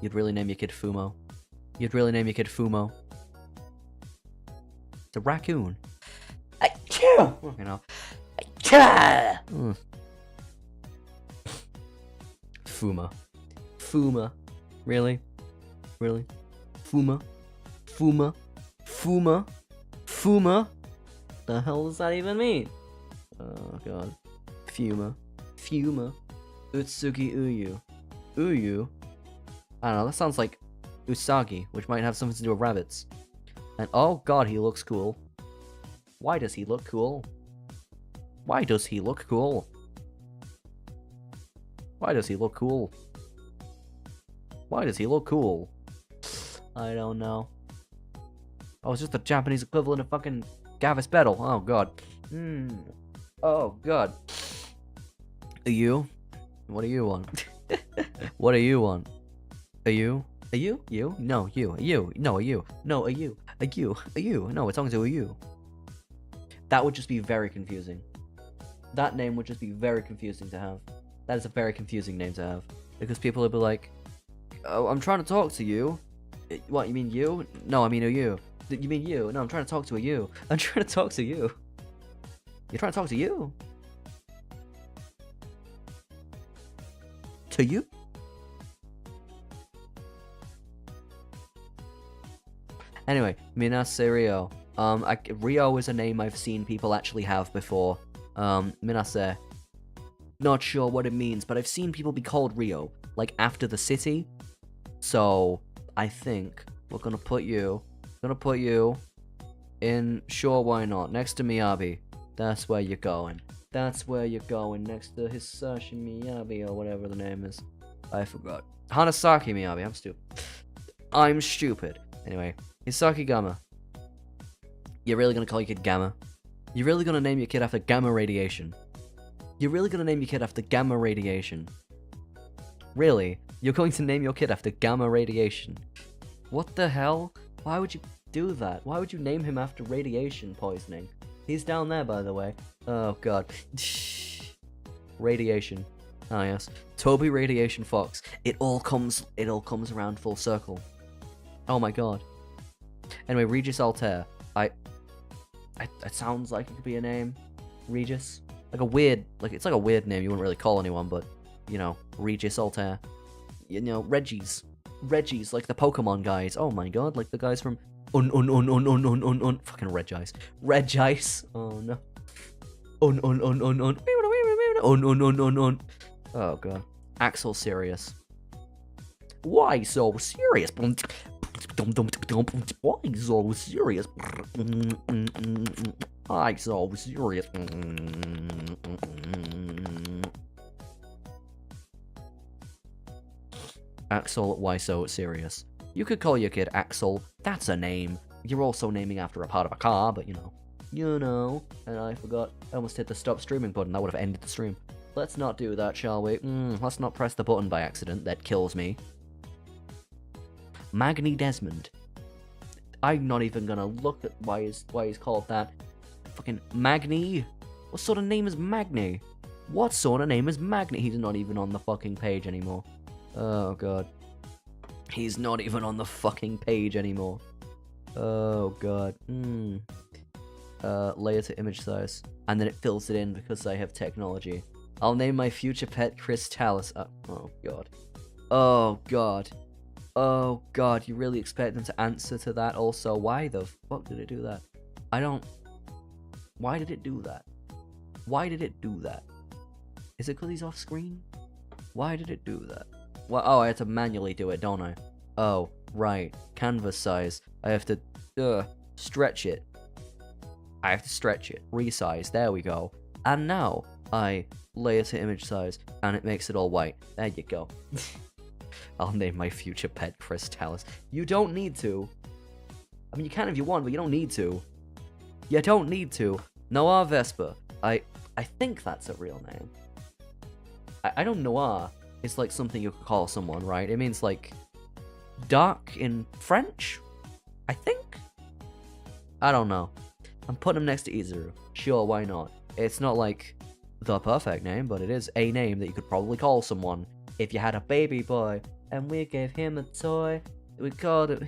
[SPEAKER 1] You'd really name your kid Fumo. You'd really name your kid Fumo. It's a raccoon. You know. Fuma. Fuma. Really? Really? Fuma? Fuma? Fuma? Fuma? The hell does that even mean? Oh god. Fuma. Fuma. Utsugi Uyu. Uyu? I don't know, that sounds like Usagi, which might have something to do with rabbits. And oh god, he looks cool. Why does he look cool? Why does he look cool? Why does he look cool? Why does he look cool? I don't know. Oh, it's just the Japanese equivalent of fucking Gavis Battle. Oh god. Oh god. Are you? What do you want? What do you want? Are you? Are you? You? No, you. Are you? No, are you? No, are you? Are you? Are you? No, we're talking to a you. That would just be very confusing. That name would just be very confusing to have. That is a very confusing name to have. Because people would be like, oh, I'm trying to talk to you. What, you mean you? No, I mean a you. You mean you? No, I'm trying to talk to a you. I'm trying to talk to you. You're trying to talk to you? To you? Anyway, Minase Ryo. Ryo is a name I've seen people actually have before. Minase. Not sure what it means, but I've seen people be called Ryo, like after the city. So I think we're gonna put you in, sure, why not, next to Miyabi. That's where you're going. That's where you're going, next to Hisashi Miyabi or whatever the name is. I forgot. Hanasaki Miyabi. I'm stupid. Anyway, Hisaki Gamma. You're really gonna call your kid Gamma? You're really gonna name your kid after gamma radiation? You're really gonna name your kid after gamma radiation? Really? You're going to name your kid after gamma radiation? What the hell? Why would you do that? Why would you name him after radiation poisoning? He's down there, by the way. Oh god. Radiation. Ah yes. Toby Radiation Fox. It all comes around full circle. Oh my god. Anyway, Regis Altair. It sounds like it could be a name. Regis. Like a weird, it's like a weird name you wouldn't really call anyone, but, you know, Regis Altair. You know, Reggies, like the Pokemon guys. Oh my god, like the guys from fucking Regice. Regice. Oh no. Oh god. Axel Sirius. Why so serious? Why so serious? Why so serious? Axel, why so serious? You could call your kid Axel. That's a name. You're also naming after a part of a car, but you know. And I forgot. I almost hit the stop streaming button. That would have ended the stream. Let's not do that, shall we? Let's not press the button by accident. That kills me. Magni Desmond. I'm not even gonna look at why he's called that. Fucking Magni. What sort of name is Magni? What sort of name is Magni? He's not even on the fucking page anymore. Oh god. He's not even on the fucking page anymore. Oh god. Layer to image size. And then it fills it in because I have technology. I'll name my future pet Chris Talus. Oh god. Oh god. Oh god, you really expect them to answer to that also? Why the fuck did it do that? Why did it do that? Why did it do that? Is it because he's off screen? Why did it do that? Well, oh, I had to manually do it, don't I? Oh, right. Canvas size. I have to, stretch it. I have to stretch it. Resize. There we go. And now, I layer to image size, and it makes it all white. There you go. I'll name my future pet Chris Talus. You don't need to. I mean, you can if you want, but you don't need to. You don't need to. Noir Vesper. I think that's a real name. I don't Noir. It's like something you could call someone, right? It means like dark in French, I think? I don't know. I'm putting him next to Izuru. Sure, why not? It's not like the perfect name, but it is a name that you could probably call someone if you had a baby boy and we gave him a toy. We called it...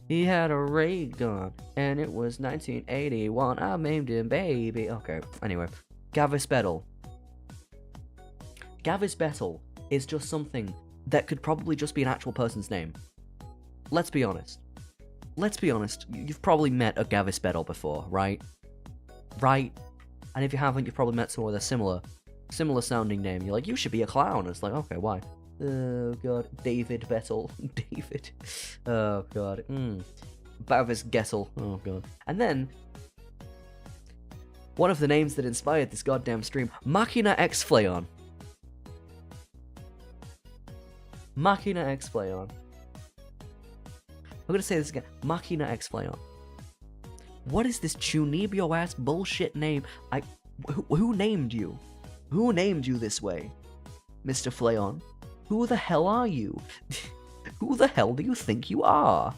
[SPEAKER 1] He had a ray gun and it was 1981. I named him Baby. Okay, anyway. Gavis Bettel. Gavis Bettel is just something that could probably just be an actual person's name. Let's be honest. You've probably met a Gavis Bettel before, right? Right? And if you haven't, you've probably met someone with a similar sounding name. You're like, you should be a clown. It's like, okay, why? Oh god, David Bettel. David. Oh god. Bavis Gettel. Oh god. And then, one of the names that inspired this goddamn stream, Machina X Flayon. Machina X Flayon. I'm gonna say this again. Machina X Flayon. What is this Chunibyo ass bullshit name? Who named you? Who named you this way, Mr. Flayon? Who the hell are you? Who the hell do you think you are?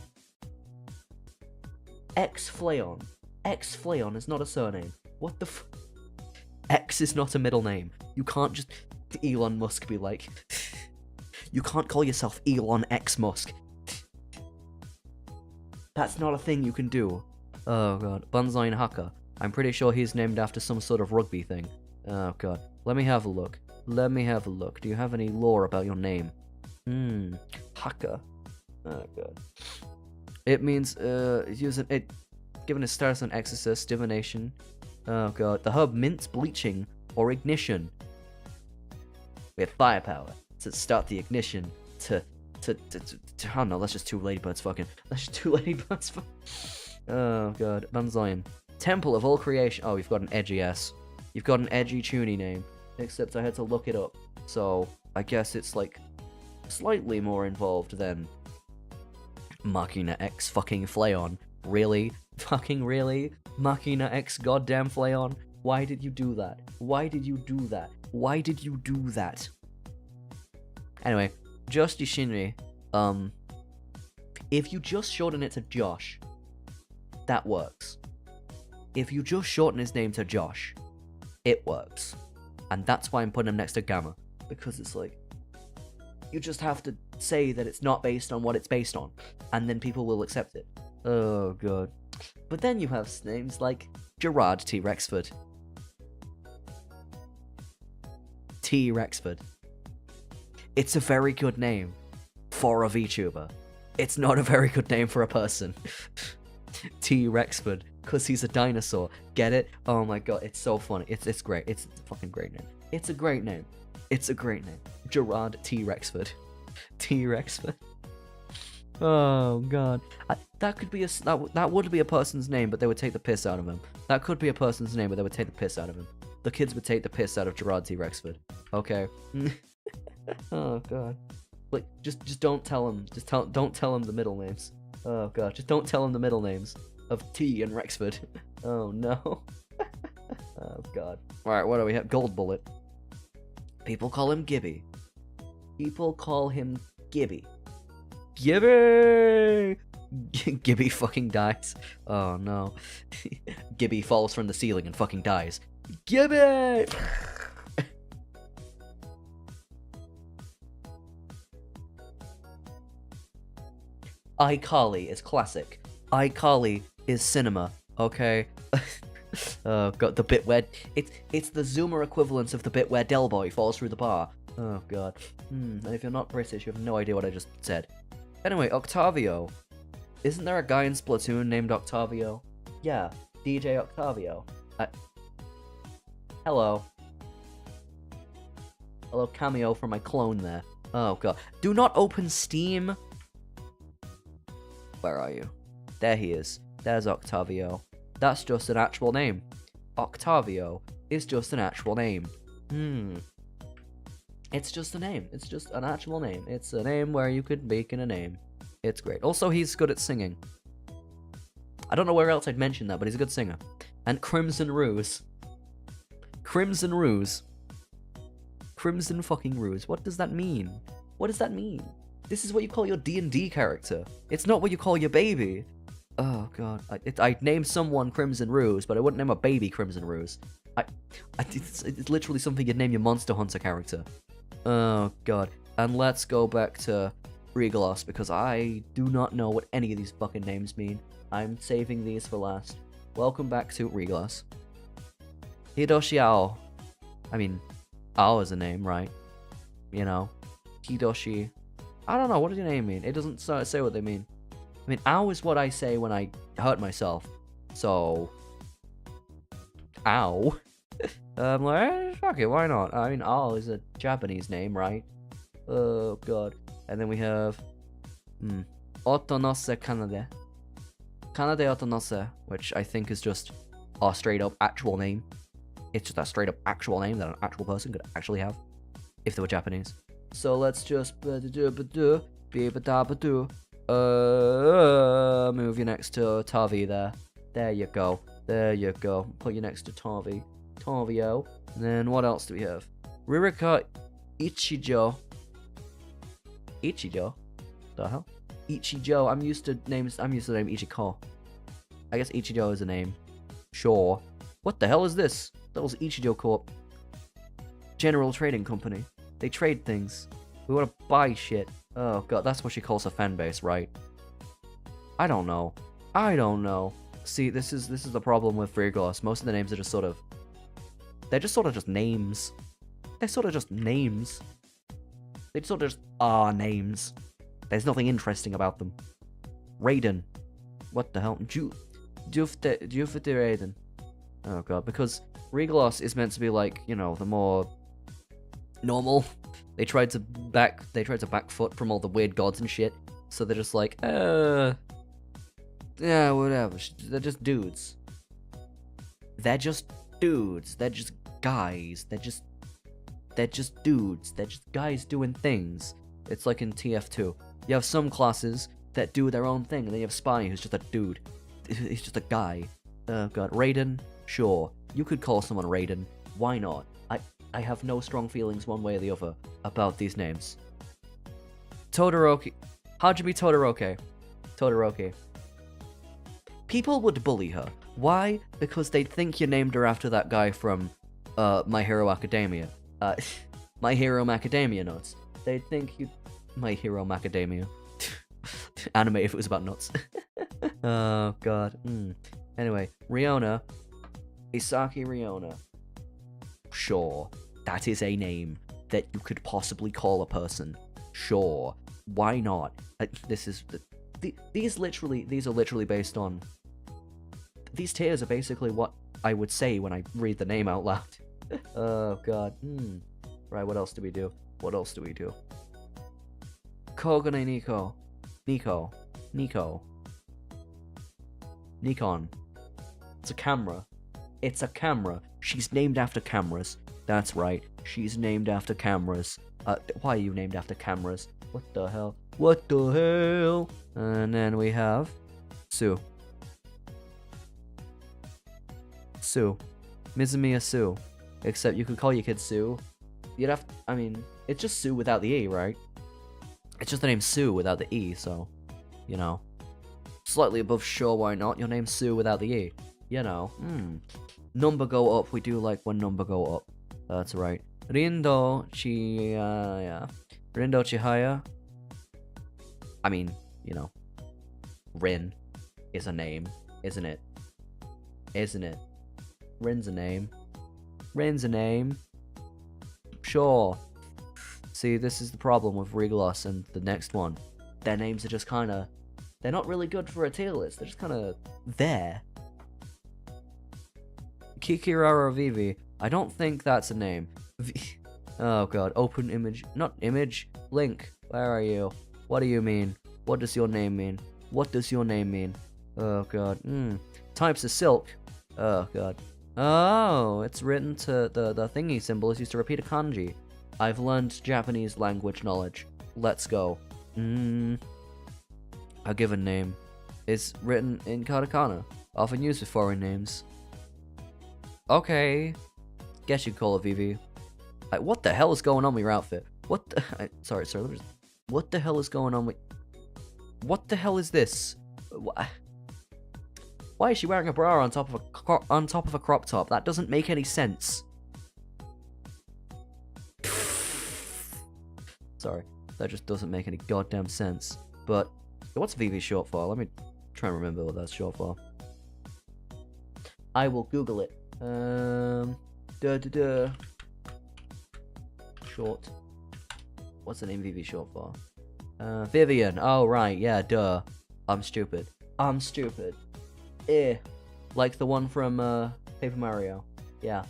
[SPEAKER 1] X Flayon. X Flayon is not a surname. What the f... X is not a middle name. You can't just... Elon Musk be like... You can't call yourself Elon X Musk. That's not a thing you can do. Oh god. Bunzine Haka. I'm pretty sure he's named after some sort of rugby thing. Oh god. Let me have a look. Do you have any lore about your name? Haka. Oh god. It means, using it... Given a status on Exorcist, Divination. Oh god. The herb mints bleaching or ignition. With firepower. To start the ignition. Oh no, that's just two ladybirds fucking. That's just two ladybirds fucking. Oh god. Banzoin. Temple of all creation. Oh, you've got an edgy ass. You've got an edgy tuny name. Except I had to look it up. So, I guess it's like slightly more involved than Machina X fucking Flayon. Really? Fucking really? Machina X goddamn Flayon? Why did you do that? Why did you do that? Why did you do that? Anyway, Josh Shinri, if you just shorten it to Josh, that works. If you just shorten his name to Josh, it works. And that's why I'm putting him next to Gamma. Because it's like, you just have to say that it's not based on what it's based on. And then people will accept it. Oh, God. But then you have names like Gerard T. Rexford. T. Rexford. It's a very good name for a VTuber. It's not a very good name for a person. T. Rexford. Because he's a dinosaur. Get it? Oh my god, it's so funny. It's great. It's a fucking great name. It's a great name. It's a great name. Gerard T. Rexford. T. Rexford. Oh god. That could be that would be a person's name, but they would take the piss out of him. That could be a person's name, but they would take the piss out of him. The kids would take the piss out of Gerard T. Rexford. Okay. Oh god. Like, just don't tell him. Don't tell him the middle names. Oh god. Just don't tell him the middle names of T and Rexford. Oh no. Oh god. Alright, what do we have? Gold Bullet. People call him Gibby. People call him Gibby. Gibby! Gibby fucking dies. Oh no. Gibby falls from the ceiling and fucking dies. Gibby! iCarly is classic. iCarly is cinema, okay? Oh god, the bit where it's the Zoomer equivalent of the bit where Del Boy falls through the bar. Oh god. And if you're not British, you have no idea what I just said. Anyway, Octavio. Isn't there a guy in Splatoon named Octavio? Yeah, DJ Octavio. Hello. Hello, cameo from my clone there. Oh god. Do not open Steam. Where are you? There he is. There's Octavio. That's just an actual name. Octavio is just an actual name. It's just a name. It's just an actual name. It's a name where you could make in a name. It's great. Also, he's good at singing. I don't know where else I'd mention that, but he's a good singer. And Crimson Ruse. Crimson Ruse. Crimson fucking Ruse. What does that mean? What does that mean? This is what you call your D&D character. It's not what you call your baby. Oh god. I'd name someone Crimson Ruse, but I wouldn't name a baby Crimson Ruse. It's literally something you'd name your Monster Hunter character. Oh god. And let's go back to Regalos, because I do not know what any of these fucking names mean. I'm saving these for last. Welcome back to Regalos. Hidoshi Ao. I mean, Ao is a name, right? You know. Hidoshi. I don't know, what does your name mean? It doesn't say what they mean. I mean, ow is what I say when I hurt myself. So, ow. I'm like, fuck it, why not? I mean, ow is a Japanese name, right? Oh, god. And then we have, Otonose Kanade. Kanade Otonose, which I think is just a straight up actual name. It's just a straight up actual name that an actual person could actually have, if they were Japanese. So let's just move you next to Tavi there. There you go. There you go. Put you next to Tavi. Tavio. And then what else do we have? Ririka Ichijo. Ichijo? The hell? Ichijo. I'm used to the name Ichiko. I guess Ichijo is a name. Sure. What the hell is this? That was Ichijo Corp. General Trading Company. They trade things. We want to buy shit. Oh god, that's what she calls her fan base, right? I don't know. I don't know. See, this is the problem with Regalos. Most of the names are just sort of... They're just sort of just names. They're sort of just names. They sort of just are names. There's nothing interesting about them. Raiden. What the hell? Jufte Raiden. Oh god, because Regalos is meant to be like, you know, the more normal. They tried to back foot from all the weird gods and shit. So they're just like, yeah, whatever. They're just dudes. They're just dudes. They're just guys. They're just dudes. They're just guys doing things. It's like in TF2. You have some classes that do their own thing, and then you have Spy, who's just a dude. He's just a guy. Oh god, Raiden? Sure. You could call someone Raiden. Why not? I have no strong feelings one way or the other about these names. Todoroki. Hajime Todoroki. Todoroki. People would bully her. Why? Because they'd think you named her after that guy from My Hero Academia. My Hero Macadamia Nuts. They'd think you... My Hero Macadamia. Anime if it was about nuts. Oh, God. Anyway, Riona. Isaki Riona. Sure. That is a name that you could possibly call a person. Sure. Why not? This is... These are literally based on... These tiers are basically what I would say when I read the name out loud. Oh, God. Right, what else do we do? What else do we do? Kogane Nico. Nico. Nikon. It's a camera. It's a camera. She's named after cameras. That's right. She's named after cameras. Why are you named after cameras? What the hell? What the hell? And then we have... Sue. Mizumiya Sue. Except you could call your kid Sue. You'd have... I mean, it's just Sue without the E, right? It's just the name Sue without the E, so... You know. Slightly above sure, why not? Your name's Sue without the E. You know. Number go up. We do like when number go up. That's right. Rindo Chihaya. I mean, you know. Rin is a name, isn't it? Isn't it? Rin's a name. Rin's a name. Sure. See, this is the problem with Regloss and the next one. Their names are just kinda... They're not really good for a tier list. They're just kinda... there. Kikirara Vivi. I don't think that's a name. Oh god. Open image. Not image. Link. Where are you? What do you mean? What does your name mean? What does your name mean? Oh god. Types of silk. Oh god. Oh, it's written to the thingy symbol is used to repeat a kanji. I've learned Japanese language knowledge. Let's go. A given name is written in katakana, often used with foreign names. Okay. Guess you'd call it Vivi. What the hell is going on with your outfit? What the... sorry, let me just... What the hell is going on with... What the hell is this? Why is she wearing a bra on top of a crop top? That doesn't make any sense. Sorry, that just doesn't make any goddamn sense. But what's VV short for? Let me try and remember what that's short for. I will Google it. Short. What's the name VV short for? Vivian. Oh right, yeah, duh. I'm stupid. Like the one from Paper Mario. Yeah.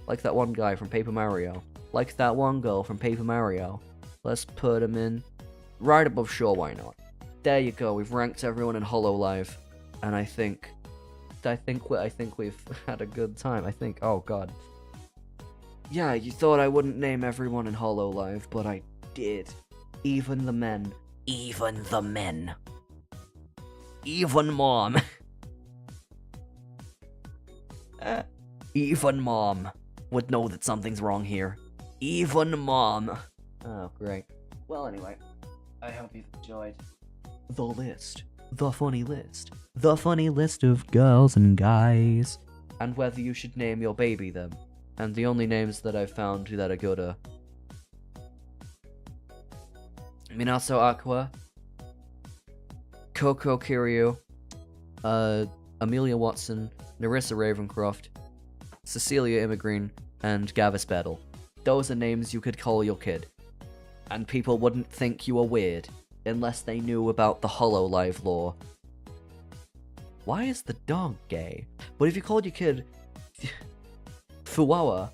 [SPEAKER 1] Like that one guy from Paper Mario. Like that one girl from Paper Mario. Let's put him in right above sure, why not? There you go. We've ranked everyone in Hololive, and I think we've had a good time. Oh god. Yeah, you thought I wouldn't name everyone in Hololive, but I did. Even the men. Even the men. Even Mom. Even Mom would know that something's wrong here. Even Mom. Oh, great. Well, anyway, I hope you've enjoyed the list. The funny list. The funny list of girls and guys. And whether you should name your baby them. And the only names that I've found that are good are Minato Aqua, Coco Kiryu, Amelia Watson, Narissa Ravencroft, Cecilia Immigreen, and Gavis Battle. Those are names you could call your kid. And people wouldn't think you were weird, unless they knew about the Hololive lore. Why is the dog gay? But if you called your kid Fuwawa,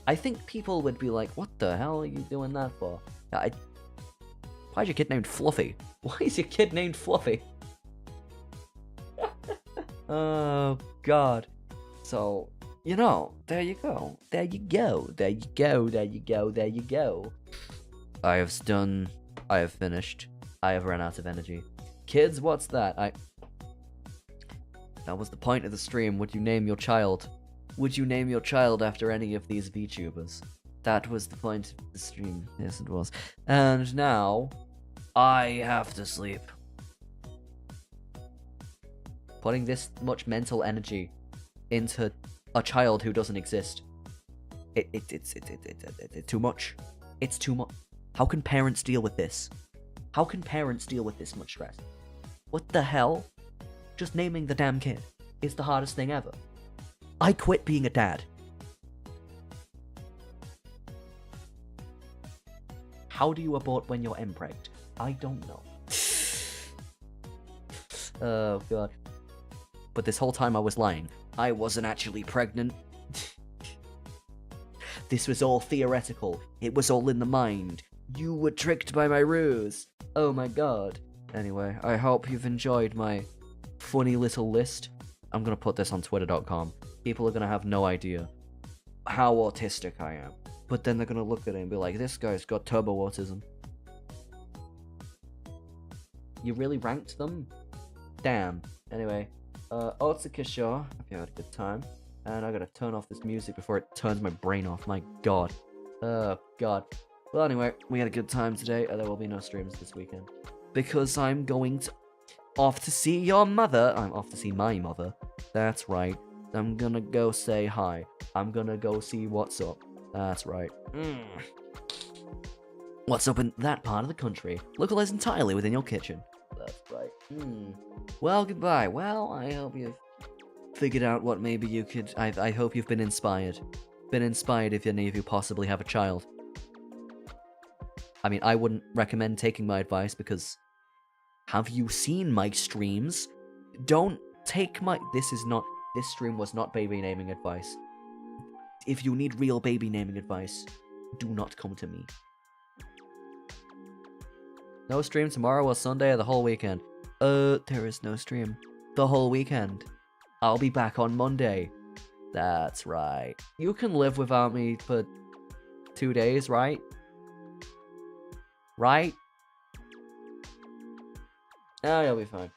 [SPEAKER 1] I think people would be like, what the hell are you doing that for? Why's your kid named Fluffy? Why is your kid named Fluffy? Oh, God. So, you know, there you go. There you go. There you go. There you go. There you go. I have finished. I have run out of energy. Kids, what's that? That was the point of the stream. Would you name your child? Would you name your child after any of these VTubers? That was the point of the stream. Yes, it was. And now, I have to sleep. Putting this much mental energy into a child who doesn't exist. It's too much. It's too much. How can parents deal with this? How can parents deal with this much stress? What the hell? Just naming the damn kid is the hardest thing ever. I quit being a dad. How do you abort when you're impregned? I don't know. Oh god. But this whole time I was lying. I wasn't actually pregnant. This was all theoretical. It was all in the mind. You were tricked by my ruse. Oh my god. Anyway, I hope you've enjoyed my funny little list. I'm gonna put this on twitter.com. People are gonna have no idea how autistic I am. But then they're gonna look at it and be like, this guy's got turbo autism. You really ranked them? Damn. Anyway, Otsukisho, hope you had a good time. And I gotta turn off this music before it turns my brain off. My god. Oh god. Well, anyway, we had a good time today. There will be no streams this weekend. Because I'm going off to see your mother. I'm off to see my mother. That's right. I'm gonna go say hi. I'm gonna go see what's up. That's right. What's up in that part of the country? Localized entirely within your kitchen. That's right. Well, goodbye. Well, I hope you've figured out what maybe you could... I hope you've been inspired. Been inspired if any of you possibly have a child. I mean, I wouldn't recommend taking my advice because... Have you seen my streams? Don't take my... This stream was not baby naming advice. If you need real baby naming advice, do not come to me. No stream tomorrow or Sunday or the whole weekend. There is no stream. The whole weekend. I'll be back on Monday. That's right. You can live without me for 2 days, right? Right? Oh, you'll be fine.